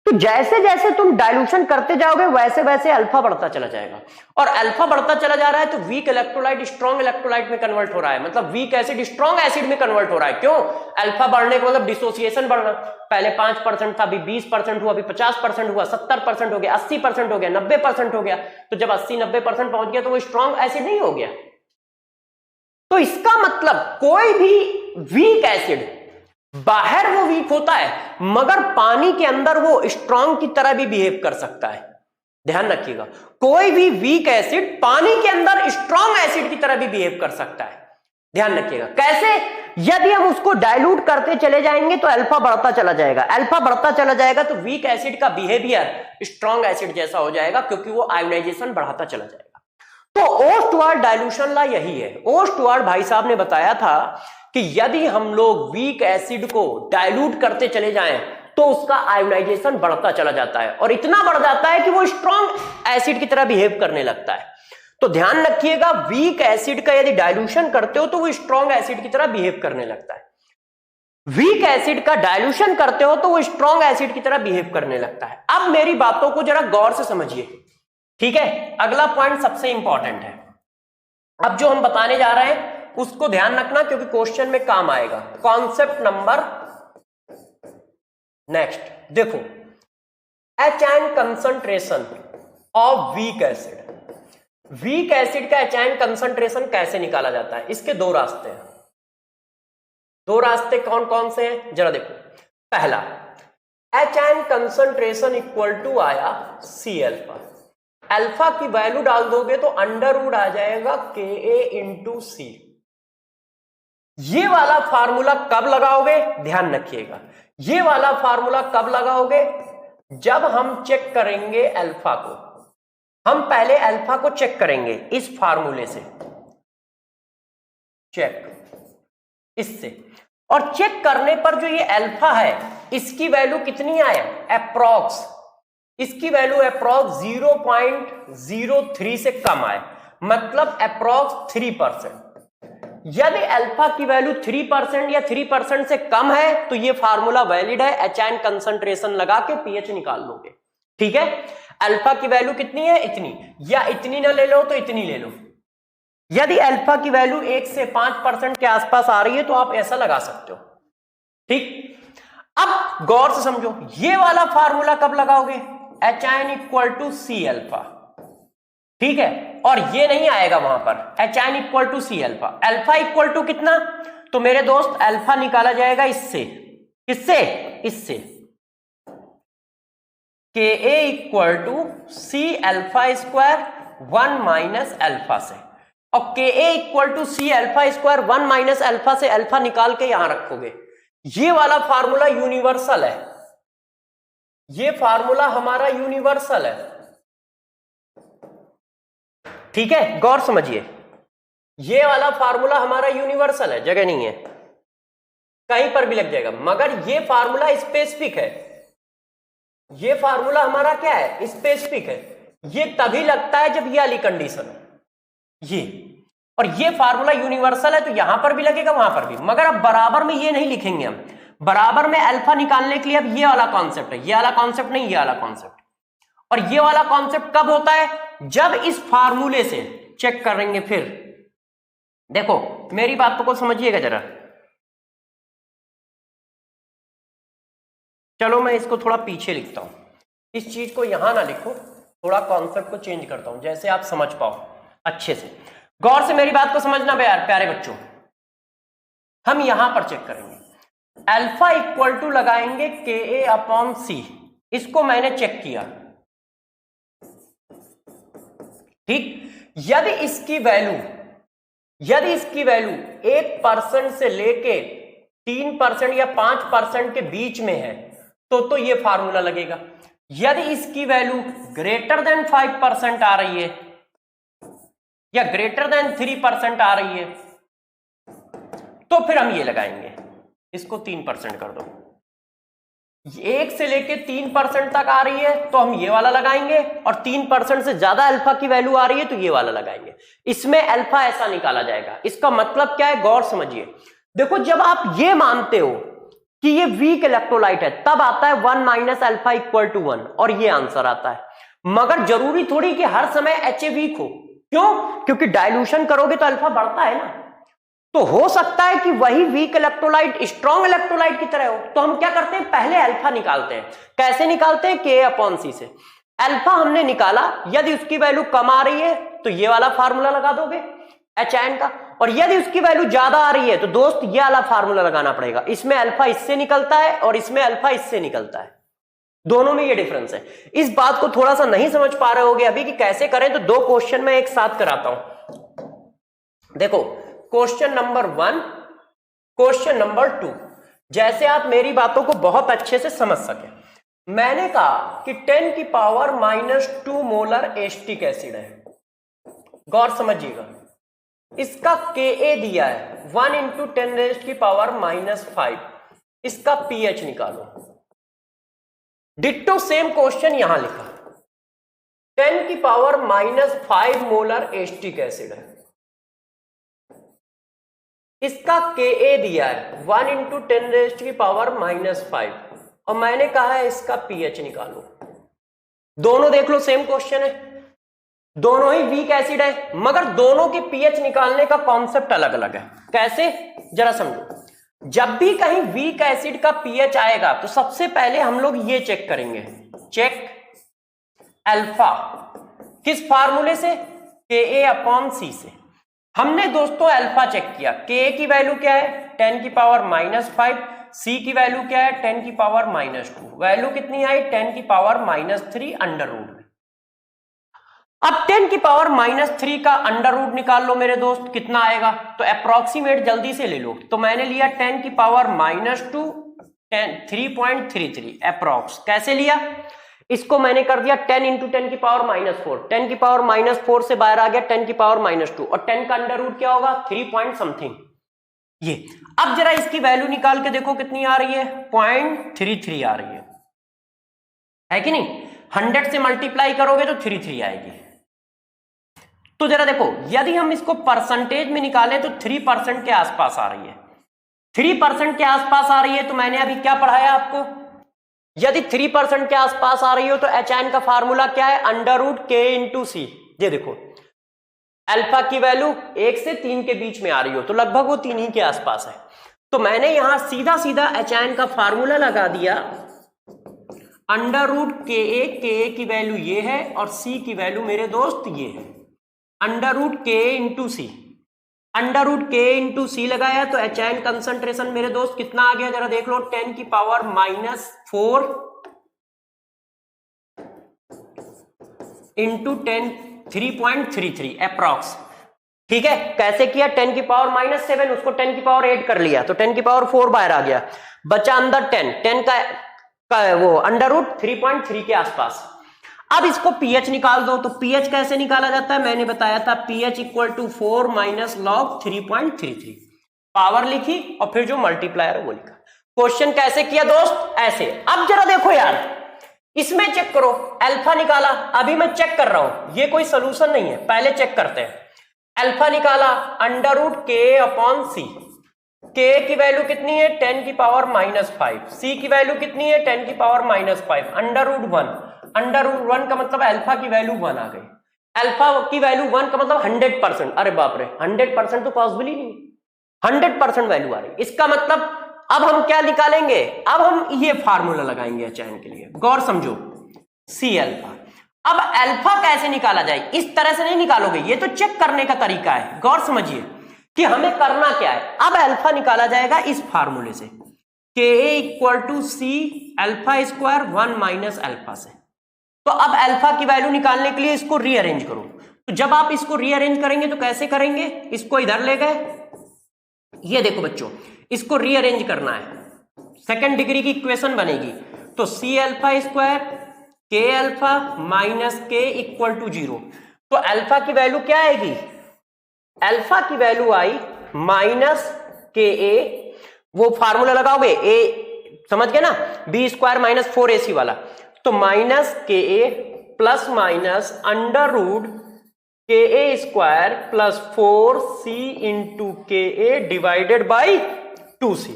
तो जैसे जैसे तुम डाइल्यूशन करते जाओगे वैसे वैसे अल्फा बढ़ता चला जाएगा, और अल्फा बढ़ता चला जा रहा है तो वीक इलेक्ट्रोलाइट स्ट्रॉन्ग इलेक्ट्रोलाइट में कन्वर्ट हो रहा है, मतलब वीक एसिड स्ट्रॉन्ग एसिड में कन्वर्ट हो रहा है। क्यों? अल्फा बढ़ने का मतलब डिसोसिएशन बढ़ना। पहले 5% था, अभी 20% हुआ, अभी 50% हुआ, 70% हो गया, 80% हो गया, 90% हो गया। तो जब 80-90% पहुंच गया तो वो स्ट्रॉन्ग एसिड नहीं हो गया। तो इसका मतलब कोई भी वीक एसिड बाहर वो वीक होता है मगर पानी के अंदर वो स्ट्रॉन्ग की तरह भी बिहेव कर सकता है। ध्यान रखिएगा, कोई भी वीक एसिड पानी के अंदर स्ट्रॉन्ग एसिड की तरह भी बिहेव कर सकता है। ध्यान रखिएगा कैसे? यदि हम उसको डाइल्यूट करते चले जाएंगे तो अल्फा बढ़ता चला जाएगा। अल्फा बढ़ता चला जाएगा तो वीक एसिड का बिहेवियर स्ट्रॉन्ग एसिड जैसा हो जाएगा, क्योंकि वो आयोनाइजेशन बढ़ाता चला जाएगा। तो ओस्टवाल डाइल्यूशन ला यही है। ओस्टवाल भाई साहब ने बताया था कि यदि हम लोग वीक एसिड को डाइल्यूट करते चले जाएं तो उसका आयोनाइजेशन बढ़ता चला जाता है, और इतना बढ़ जाता है कि वो स्ट्रॉन्ग एसिड की तरह बिहेव करने लगता है। तो ध्यान रखिएगा, वीक एसिड का यदि डाइल्यूशन करते हो तो वो स्ट्रॉन्ग एसिड की तरह बिहेव करने लगता है। वीक एसिड का डाइल्यूशन करते हो तो वो स्ट्रॉन्ग एसिड की तरह बिहेव करने लगता है। अब मेरी बातों को जरा गौर से समझिए, ठीक है? अगला पॉइंट सबसे इंपॉर्टेंट है। अब जो हम बताने जा रहे हैं उसको ध्यान रखना, क्योंकि क्वेश्चन में काम आएगा। कॉन्सेप्ट नंबर नेक्स्ट देखो, HN concentration of weak acid. Weak acid का HN कंसंट्रेशन कैसे निकाला जाता है? इसके दो रास्ते हैं। दो रास्ते कौन कौन से हैं जरा देखो। पहला, HN कंसंट्रेशन इक्वल टू आया C अल्फा। अल्फा की वैल्यू डाल दोगे तो अंडर आ जाएगा Ka/C। ये वाला फार्मूला कब लगाओगे? ध्यान रखिएगा, ये वाला फार्मूला कब लगाओगे? जब हम चेक करेंगे अल्फा को। हम पहले अल्फा को चेक करेंगे इस फार्मूले से, चेक इससे, और चेक करने पर जो ये अल्फा है इसकी वैल्यू कितनी आए? अप्रॉक्स इसकी वैल्यू अप्रॉक्स 0.03 से कम आए, मतलब अप्रॉक्स 3%। यदि अल्फा की वैल्यू 3% या 3% से कम है तो ये फार्मूला वैलिड है, एचआईन कंसंट्रेशन लगा के पीएच निकाल लोगे। ठीक है, अल्फा की वैल्यू कितनी है, इतनी, या इतनी ना ले लो तो इतनी ले लो। यदि अल्फा की वैल्यू 1 से 5% के आसपास आ रही है तो आप ऐसा लगा सकते हो। ठीक, अब गौर से समझो, ये वाला फार्मूला कब लगाओगे, H ion equal to C alpha. ठीक है, और ये नहीं आएगा वहां पर, H ion equal to C alpha. Alpha equal to कितना, तो मेरे दोस्त अल्फा निकाला जाएगा इससे, किससे, इससे, K A equal to C alpha square 1 minus alpha से, और K A equal to C alpha square 1 minus alpha से अल्फा निकाल के यहां रखोगे। ये वाला फार्मूला यूनिवर्सल है, ये फार्मूला हमारा यूनिवर्सल है। ठीक है, गौर समझिए, ये वाला फार्मूला हमारा यूनिवर्सल है, जगह नहीं है, कहीं पर भी लग जाएगा, मगर ये फार्मूला स्पेसिफिक है। ये फार्मूला हमारा क्या है, स्पेसिफिक है। ये तभी लगता है जब ये वाली कंडीशन हो, ये, और ये फार्मूला यूनिवर्सल है तो यहां पर भी लगेगा वहां पर भी, मगर अब बराबर में ये नहीं लिखेंगे हम, बराबर में अल्फा निकालने के लिए अब ये वाला कॉन्सेप्ट है, ये वाला कॉन्सेप्ट नहीं, ये वाला कॉन्सेप्ट। और ये वाला कॉन्सेप्ट कब होता है, जब इस फार्मूले से चेक करेंगे। फिर देखो मेरी बातों को समझिएगा जरा, चलो मैं इसको थोड़ा पीछे लिखता हूं, इस चीज को यहां ना लिखो, थोड़ा कॉन्सेप्ट को चेंज करता हूं जैसे आप समझ पाओ अच्छे से। गौर से मेरी बात को समझना प्यारे बच्चों, हम यहां पर चेक करेंगे, अल्फा इक्वल टू लगाएंगे के ए अपॉन सी, इसको मैंने चेक किया। ठीक, यदि इसकी वैल्यू 1% से लेके 3% या 5% के बीच में है तो ये फार्मूला लगेगा। यदि इसकी वैल्यू ग्रेटर देन 5% आ रही है या ग्रेटर देन 3% आ रही है तो फिर हम ये लगाएंगे, इसको 3% कर दो। 1 से लेके 3% तक आ रही है तो हम ये वाला लगाएंगे, और 3% से ज्यादा अल्फा की वैल्यू आ रही है तो ये वाला लगाएंगे। इसमें अल्फा ऐसा निकाला जाएगा। इसका मतलब क्या है, गौर समझिए। देखो जब आप ये मानते हो कि ये वीक इलेक्ट्रोलाइट है तब आता है 1 माइनस अल्फा इक्वल टू 1, और ये आंसर आता है। मगर जरूरी थोड़ी कि हर समय एच ए वीक हो, क्यों, क्योंकि डाइल्यूशन करोगे तो अल्फा बढ़ता है ना, तो हो सकता है कि वही वीक इलेक्ट्रोलाइट स्ट्रॉन्ग इलेक्ट्रोलाइट की तरह हो। तो हम क्या करते हैं, पहले अल्फा निकालते हैं। कैसे निकालते हैं, के अपॉन सी से। अल्फा हमने निकाला, यदि उसकी वैल्यू कम आ रही है तो ये वाला फार्मूला लगा दोगे एचआईएन का, और यदि उसकी वैल्यू ज्यादा आ रही है तो दोस्त ये वाला फार्मूला लगाना पड़ेगा। इसमें अल्फा इससे निकलता है और इसमें अल्फा इससे निकलता है, दोनों में ये डिफरेंस है। इस बात को थोड़ा सा नहीं समझ पा रहे होगे अभी कि कैसे करें, तो 2 क्वेश्चन में एक साथ कराता हूं। देखो क्वेश्चन नंबर 1, क्वेश्चन नंबर 2, जैसे आप मेरी बातों को बहुत अच्छे से समझ सके। मैंने कहा कि 10 की पावर -2 मोलर एसिटिक एसिड है। गौर समझिएगा, इसका Ka दिया है 1 × 10⁻⁻5। इसका pH निकालो। डिट्टो सेम क्वेश्चन यहां लिखा, 10 की पावर -5 मोलर एसिटिक एसिड है, इसका Ka दिया है 1 × 10⁻⁻5, और मैंने कहा है इसका pH निकालो। दोनों देख लो सेम क्वेश्चन है, दोनों ही वीक एसिड है, मगर दोनों के pH निकालने का कॉन्सेप्ट अलग अलग है। कैसे, जरा समझो। जब भी कहीं वीक एसिड का pH आएगा तो सबसे पहले हम लोग ये चेक करेंगे, चेक अल्फा, किस फार्मूले से, Ka/C से। हमने दोस्तों अल्फा चेक किया, Ka की वैल्यू क्या है 10 की पावर -5, C की वैल्यू क्या है 10 की पावर -2, वैल्यू कितनी आई 10 की पावर -3 अंडर रूट में। अब 10 की पावर -3 का अंडर रूट निकाल लो मेरे दोस्त, कितना आएगा, तो अप्रोक्सीमेट जल्दी से ले लो। तो मैंने लिया 10 की पावर -2 3.33 अप्रोक्स। कैसे लिया, इसको मैंने कर दिया 10 × 10 की पावर -4, 10 की पावर -4 से बाहर आ गया 10 की पावर -2, और 10 का अंडर रूट क्या होगा 3 पॉइंट समथिंग ये। अब जरा इसकी वैल्यू निकाल के देखो कितनी आ रही है, 0.33 आ रही है कि नहीं। 100 से मल्टीप्लाई करोगे तो 33 आएगी। तो जरा देखो, यदि हम इसको परसेंटेज में निकालें तो 3% के आसपास आ रही है। 3% के आसपास आ रही है तो मैंने अभी क्या पढ़ाया आपको, यदि 3% के आसपास आ रही हो तो HN का फार्मूला क्या है, √k/c। ये देखो अल्फा की वैल्यू 1 से 3 के बीच में आ रही हो तो लगभग वो 3 ही के आसपास है। तो मैंने यहां सीधा सीधा HN का फार्मूला लगा दिया, √ka की वैल्यू ये है और c की वैल्यू मेरे दोस्त ये है, √k/c। √k/c लगाया तो HN कंसंट्रेशन मेरे दोस्त कितना आ गया, जरा देख लो, 10⁻⁴ इंटू 3.33 अप्रॉक्स। ठीक है, कैसे किया, 10⁻⁷ उसको 10⁸ कर लिया तो 10⁴ बाहर आ गया, बचा अंदर 10 का वो √3.3 के आसपास। अब इसको pH निकाल दो, तो pH कैसे निकाला जाता है, मैंने बताया था pH = 4 - log 3.33, पावर लिखी और फिर जो मल्टीप्लायर वो लिखा। क्वेश्चन कैसे किया दोस्त, ऐसे। अब जरा देखो यार, इसमें चेक करो, अल्फा निकाला, अभी मैं चेक कर रहा हूं, ये कोई सोल्यूशन नहीं है, पहले चेक करते हैं। अल्फा निकाला √k/c, k की वैल्यू कितनी है, 10⁻⁵, c की वैल्यू कितनी है, 10⁻⁵, √1 का मतलब अल्फा की वैल्यू 1 आ गई। अल्फा की वैल्यू 1 का मतलब 100%, अरे बाप रे 100% तो पॉसिबल ही नहीं, 100% वैल्यू आ रही। इसका मतलब अब हम क्या निकालेंगे, अब हम ये फार्मूला लगाएंगे HN के लिए, गौर समझो, C∝। अब अल्फा कैसे निकाला जाए, इस तरह से नहीं निकालोगे, ये तो चेक करने का तरीका है, गौर समझिए कि हमें करना क्या है। अब अल्फा निकाला जाएगा इस फार्मूले से, Ka = C∝² 1 - अल्फा से। तो अब अल्फा की वैल्यू निकालने के लिए इसको रीअरेंज करो, तो जब आप इसको रीअरेंज करेंगे तो कैसे करेंगे, इसको इधर ले गए, ये देखो बच्चों, इसको रीअरेंज करना है, सेकंड डिग्री की इक्वेशन बनेगी, तो C∝² K∝ - K = 0। तो अल्फा की वैल्यू क्या आएगी, अल्फा की वैल्यू आई -Ka, वो फार्मूला लगाओगे, ए समझ गए ना, B² - 4AC वाला, तो -Ka plus minus √Ka² + 4C × Ka divided by 2C।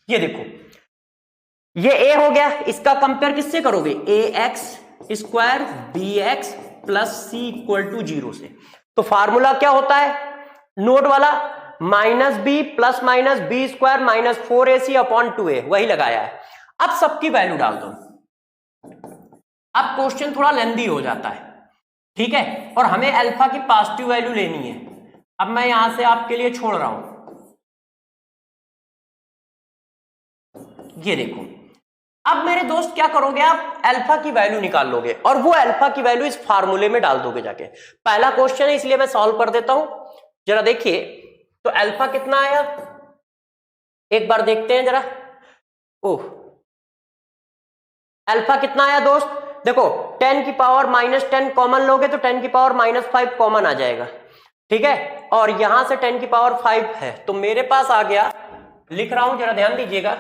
ये देखो, ये a हो गया, इसका कंपेयर किससे करोगे, ax² bx + c = 0 से। तो फार्मूला क्या होता है, नोट वाला, -b + -b² - 4AC/2a, वही लगाया है। अब सबकी वैल्यू डाल दो। अब क्वेश्चन थोड़ा लेंदी हो जाता है, ठीक है, और हमें अल्फा की पॉजिटिव वैल्यू लेनी है। अब मैं यहां से आपके लिए छोड़ रहा हूं, ये देखो, अब मेरे दोस्त क्या करोगे, आप अल्फा की वैल्यू निकाल लोगे और वो अल्फा की वैल्यू इस फार्मूले में डाल दोगे जाके। पहला क्वेश्चन है इसलिए मैं सॉल्व कर देता हूं, जरा देखिए, तो अल्फा कितना आया, एक बार देखते हैं जरा। ओह, अल्फा कितना आया दोस्त, देखो 10⁻⁻10 कॉमन लोगे तो 10⁻⁻5 कॉमन आ जाएगा, ठीक है, और यहां से 10⁻5 है, तो मेरे पास आ गया, लिख रहा हूं जरा ध्यान दीजिएगा,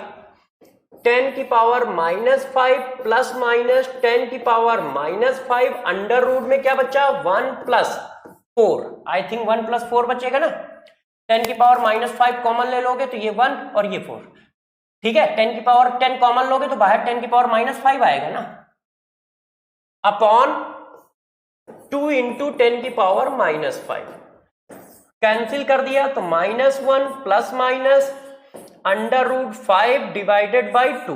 10⁻⁻5 प्लस माइनस 10⁻⁻5 अंडर रूट में क्या बचा, 1 + 4, आई थिंक 1 + 4 बचेगा ना, 10⁻⁻5 कॉमन ले लोगे तो ये 1 और ये 4, ठीक है, 10 कॉमन लोगे तो बाहर 10⁻⁻5 आएगा ना, अपॉन 2 × 10⁻⁻5, कैंसिल कर दिया तो -1 plus minus √5 divided by 2,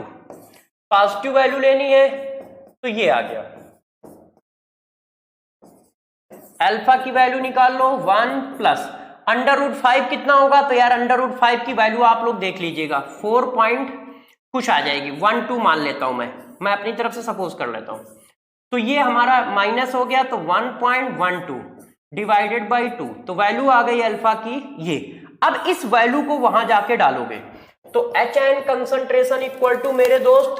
positive value लेनी है तो ये आ गया, अल्फा की वैल्यू निकाल लो 1 प्लस √5 कितना होगा, तो यार √5 की वैल्यू आप लोग देख लीजिएगा, 4 पॉइंट कुछ आ जाएगी, 12 मान लेता हूं मैं अपनी तरफ से सपोज कर लेता हूं, तो ये हमारा माइनस हो गया, तो 1.12 डिवाइडेड बाई 2, तो वैल्यू आ गई अल्फा की ये। अब इस वैल्यू को वहां जाके डालोगे तो HN कंसंट्रेशन इक्वल टू मेरे दोस्त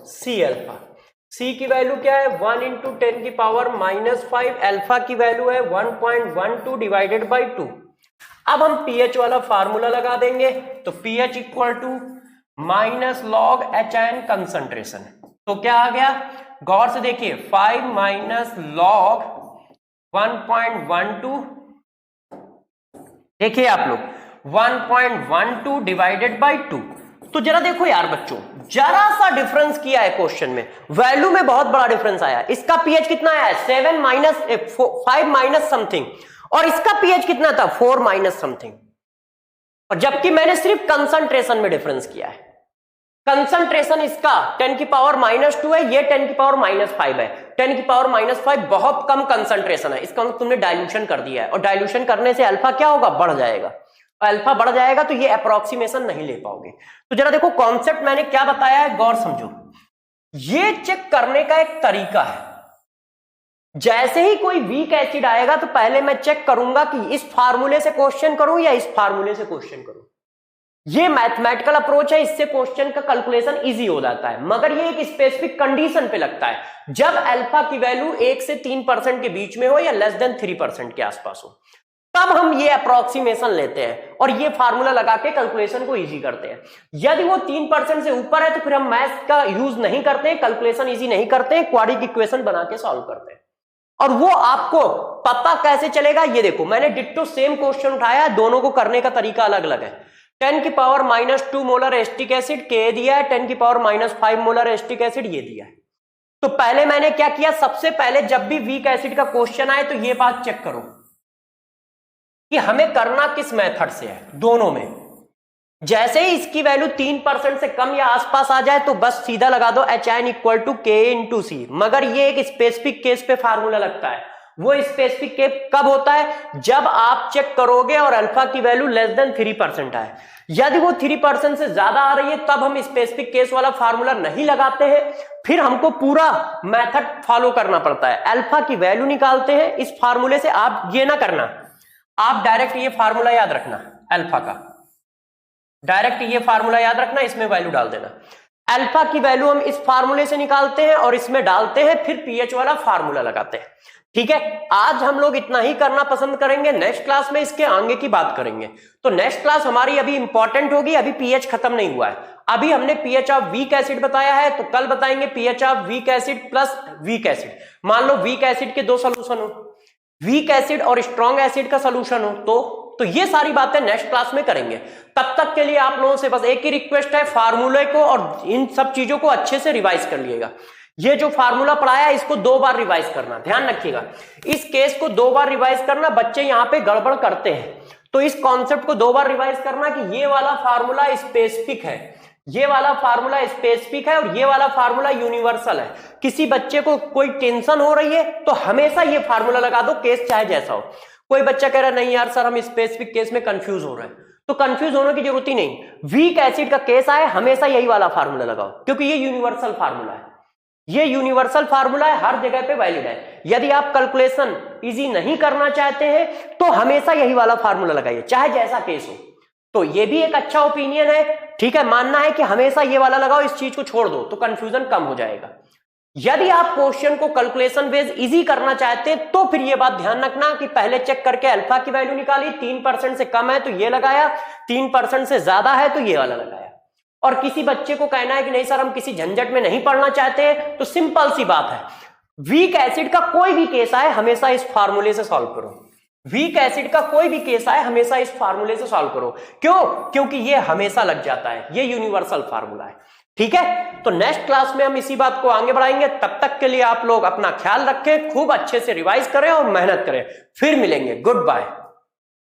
C∝, C की वैल्यू क्या है, 1 × 10⁻⁻5, अल्फा की वैल्यू है 1.12 डिवाइडेड बाई 2। अब हम pH वाला फार्मूला लगा देंगे, तो pH equal to -log HN concentration, तो क्या आ गया, गौर से देखिए 5 माइनस लॉग 1.12, देखिए आप लोग 1.12 डिवाइडेड बाई 2। तो जरा देखो यार बच्चों, जरा सा डिफरेंस किया है क्वेश्चन में, वैल्यू में बहुत बड़ा डिफरेंस आया। इसका पीएच कितना आया है 7 माइनस 5 माइनस समथिंग, और इसका पीएच कितना था 4 माइनस समथिंग, और जबकि मैंने सिर्फ कंसंट्रेशन में डिफरेंस किया है। कंसंट्रेशन इसका 10 की पावर -2 है, ये 10 की पावर -5 है। 10 की पावर -5 बहुत कम कंसंट्रेशन है, इसका मतलब तुमने डाइल्यूशन कर दिया है, और डाइल्यूशन करने से अल्फा क्या होगा, बढ़ जाएगा। अल्फा बढ़ जाएगा तो ये अप्रोक्सीमेशन नहीं ले पाओगे। तो जरा देखो कॉन्सेप्ट मैंने क्या बताया है, गौर समझो। ये चेक करने का एक तरीका है, जैसे ही कोई वीक एसिड आएगा तो पहले मैं चेक करूंगा कि इस फार्मूले से क्वेश्चन करूं या इस फार्मूले से क्वेश्चन करूं। ये मैथमेटिकल अप्रोच है, इससे क्वेश्चन का कैलकुलेशन इजी हो जाता है, मगर ये एक स्पेसिफिक कंडीशन पे लगता है, जब अल्फा की वैल्यू 1 से 3% के बीच में हो या लेस देन 3% के आसपास हो, तब हम ये अप्रोक्सीमेशन लेते हैं और ये फार्मूला लगा के कैलकुलेशन को इजी करते हैं। यदि वो 3% से ऊपर है तो फिर हम मैथ का यूज नहीं करते हैं, कैलकुलेशन इजी नहीं करते हैं, क्वाड्रेटिक इक्वेशन बना के सॉल्व करते हैं। और वो आपको पता कैसे चलेगा, ये देखो मैंने डिट्टो सेम क्वेश्चन उठाया है, दोनों को करने का तरीका अलग अलग है। 10 की पावर -2 मोलर एसिटिक एसिड के दिया है, 10 की पावर -5 मोलर एसिटिक एसिड ये दिया है। तो पहले मैंने क्या किया, सबसे पहले जब भी वीक एसिड का क्वेश्चन आए तो ये बात चेक करो कि हमें करना किस मेथड से है। दोनों में जैसे ही इसकी वैल्यू 3% से कम या आसपास आ जाए तो बस सीधा लगा दो HN = K/C, मगर ये एक स्पेसिफिक केस पे फार्मूला लगता है। वो स्पेसिफिक केस कब होता है, जब आप चेक करोगे और अल्फा की वैल्यू लेस देन 3% आए। यदि वो 3% से ज्यादा आ रही है तब हम स्पेसिफिक केस वाला फार्मूला नहीं लगाते हैं, फिर हमको पूरा मेथड फॉलो करना पड़ता है। अल्फा की वैल्यू निकालते हैं इस फार्मूले से। आप ये ना करना, आप डायरेक्ट ये फार्मूला याद रखना, अल्फा का डायरेक्ट ये फार्मूला याद रखना, इसमें वैल्यू डाल देना। अल्फा की वैल्यू हम इस फार्मूले से निकालते हैं और इसमें डालते हैं, फिर पीएच वाला फार्मूला लगाते हैं। ठीक है, आज हम लोग इतना ही करना पसंद करेंगे, नेक्स्ट क्लास में इसके आगे की बात करेंगे। तो नेक्स्ट क्लास हमारी अभी इंपॉर्टेंट होगी, अभी पीएच खत्म नहीं हुआ है। अभी हमने पीएच ऑफ वीक एसिड बताया है, तो कल बताएंगे pH of weak acid plus weak acid. मान लो वीक एसिड के 2 सोल्यूशन हो, वीक एसिड और स्ट्रॉन्ग एसिड का सोल्यूशन हो, तो ये सारी बातें नेक्स्ट क्लास में करेंगे। तब तक के लिए आप लोगों से बस एक ही रिक्वेस्ट है, फार्मूले को और इन सब चीजों को अच्छे से रिवाइज कर लिएगा। ये जो फार्मूला पढ़ाया है इसको 2 बार रिवाइज करना, ध्यान रखिएगा। इस केस को 2 बार रिवाइज करना, बच्चे यहां पे गड़बड़ करते हैं, तो इस कॉन्सेप्ट को 2 बार रिवाइज करना कि ये वाला फार्मूला स्पेसिफिक है, ये वाला फार्मूला स्पेसिफिक है और ये वाला फार्मूला यूनिवर्सल है। किसी बच्चे को कोई टेंशन हो रही है तो हमेशा ये फार्मूला लगा दो, केस चाहे जैसा हो। कोई बच्चा कह रहा है नहीं यार सर हम स्पेसिफिक केस में कंफ्यूज हो रहे हैं, तो कंफ्यूज होने की जरूरत ही नहीं। वीक एसिड का केस आए हमेशा यही वाला फार्मूला लगाओ, क्योंकि ये यूनिवर्सल फार्मूला है, ये यूनिवर्सल फार्मूला है, हर जगह पे वैलिड है। यदि आप कैलकुलेशन इजी नहीं करना चाहते हैं तो हमेशा यही वाला फार्मूला लगाइए, चाहे जैसा केस हो। तो ये भी एक अच्छा ओपिनियन है, ठीक है। मानना है कि हमेशा ये वाला लगाओ, इस चीज को छोड़ दो, तो कंफ्यूजन कम हो जाएगा। यदि आप क्वेश्चन को कैलकुलेशन बेस इजी करना चाहते हैं तो फिर ये बात ध्यान रखना कि पहले चेक करके अल्फा की वैल्यू निकाली, 3% से कम है तो ये लगाया, 3% से ज्यादा है तो ये वाला लगाया। और किसी बच्चे को कहना है कि नहीं सर हम किसी झंझट में नहीं पढ़ना चाहते, तो सिंपल सी बात है, वीक एसिड का कोई भी केस आए हमेशा इस फार्मूले से सॉल्व करो। वीक एसिड का कोई भी केस आए हमेशा इस फार्मूले से सॉल्व करो। क्यों? क्योंकि ये हमेशा लग जाता है, ये यूनिवर्सल फार्मूला है। ठीक है, तो नेक्स्ट क्लास में हम इसी बात को आगे बढ़ाएंगे। तब तक के लिए आप लोग अपना ख्याल रखें, खूब अच्छे से रिवाइज करें और मेहनत करें। फिर मिलेंगे, गुड बाय।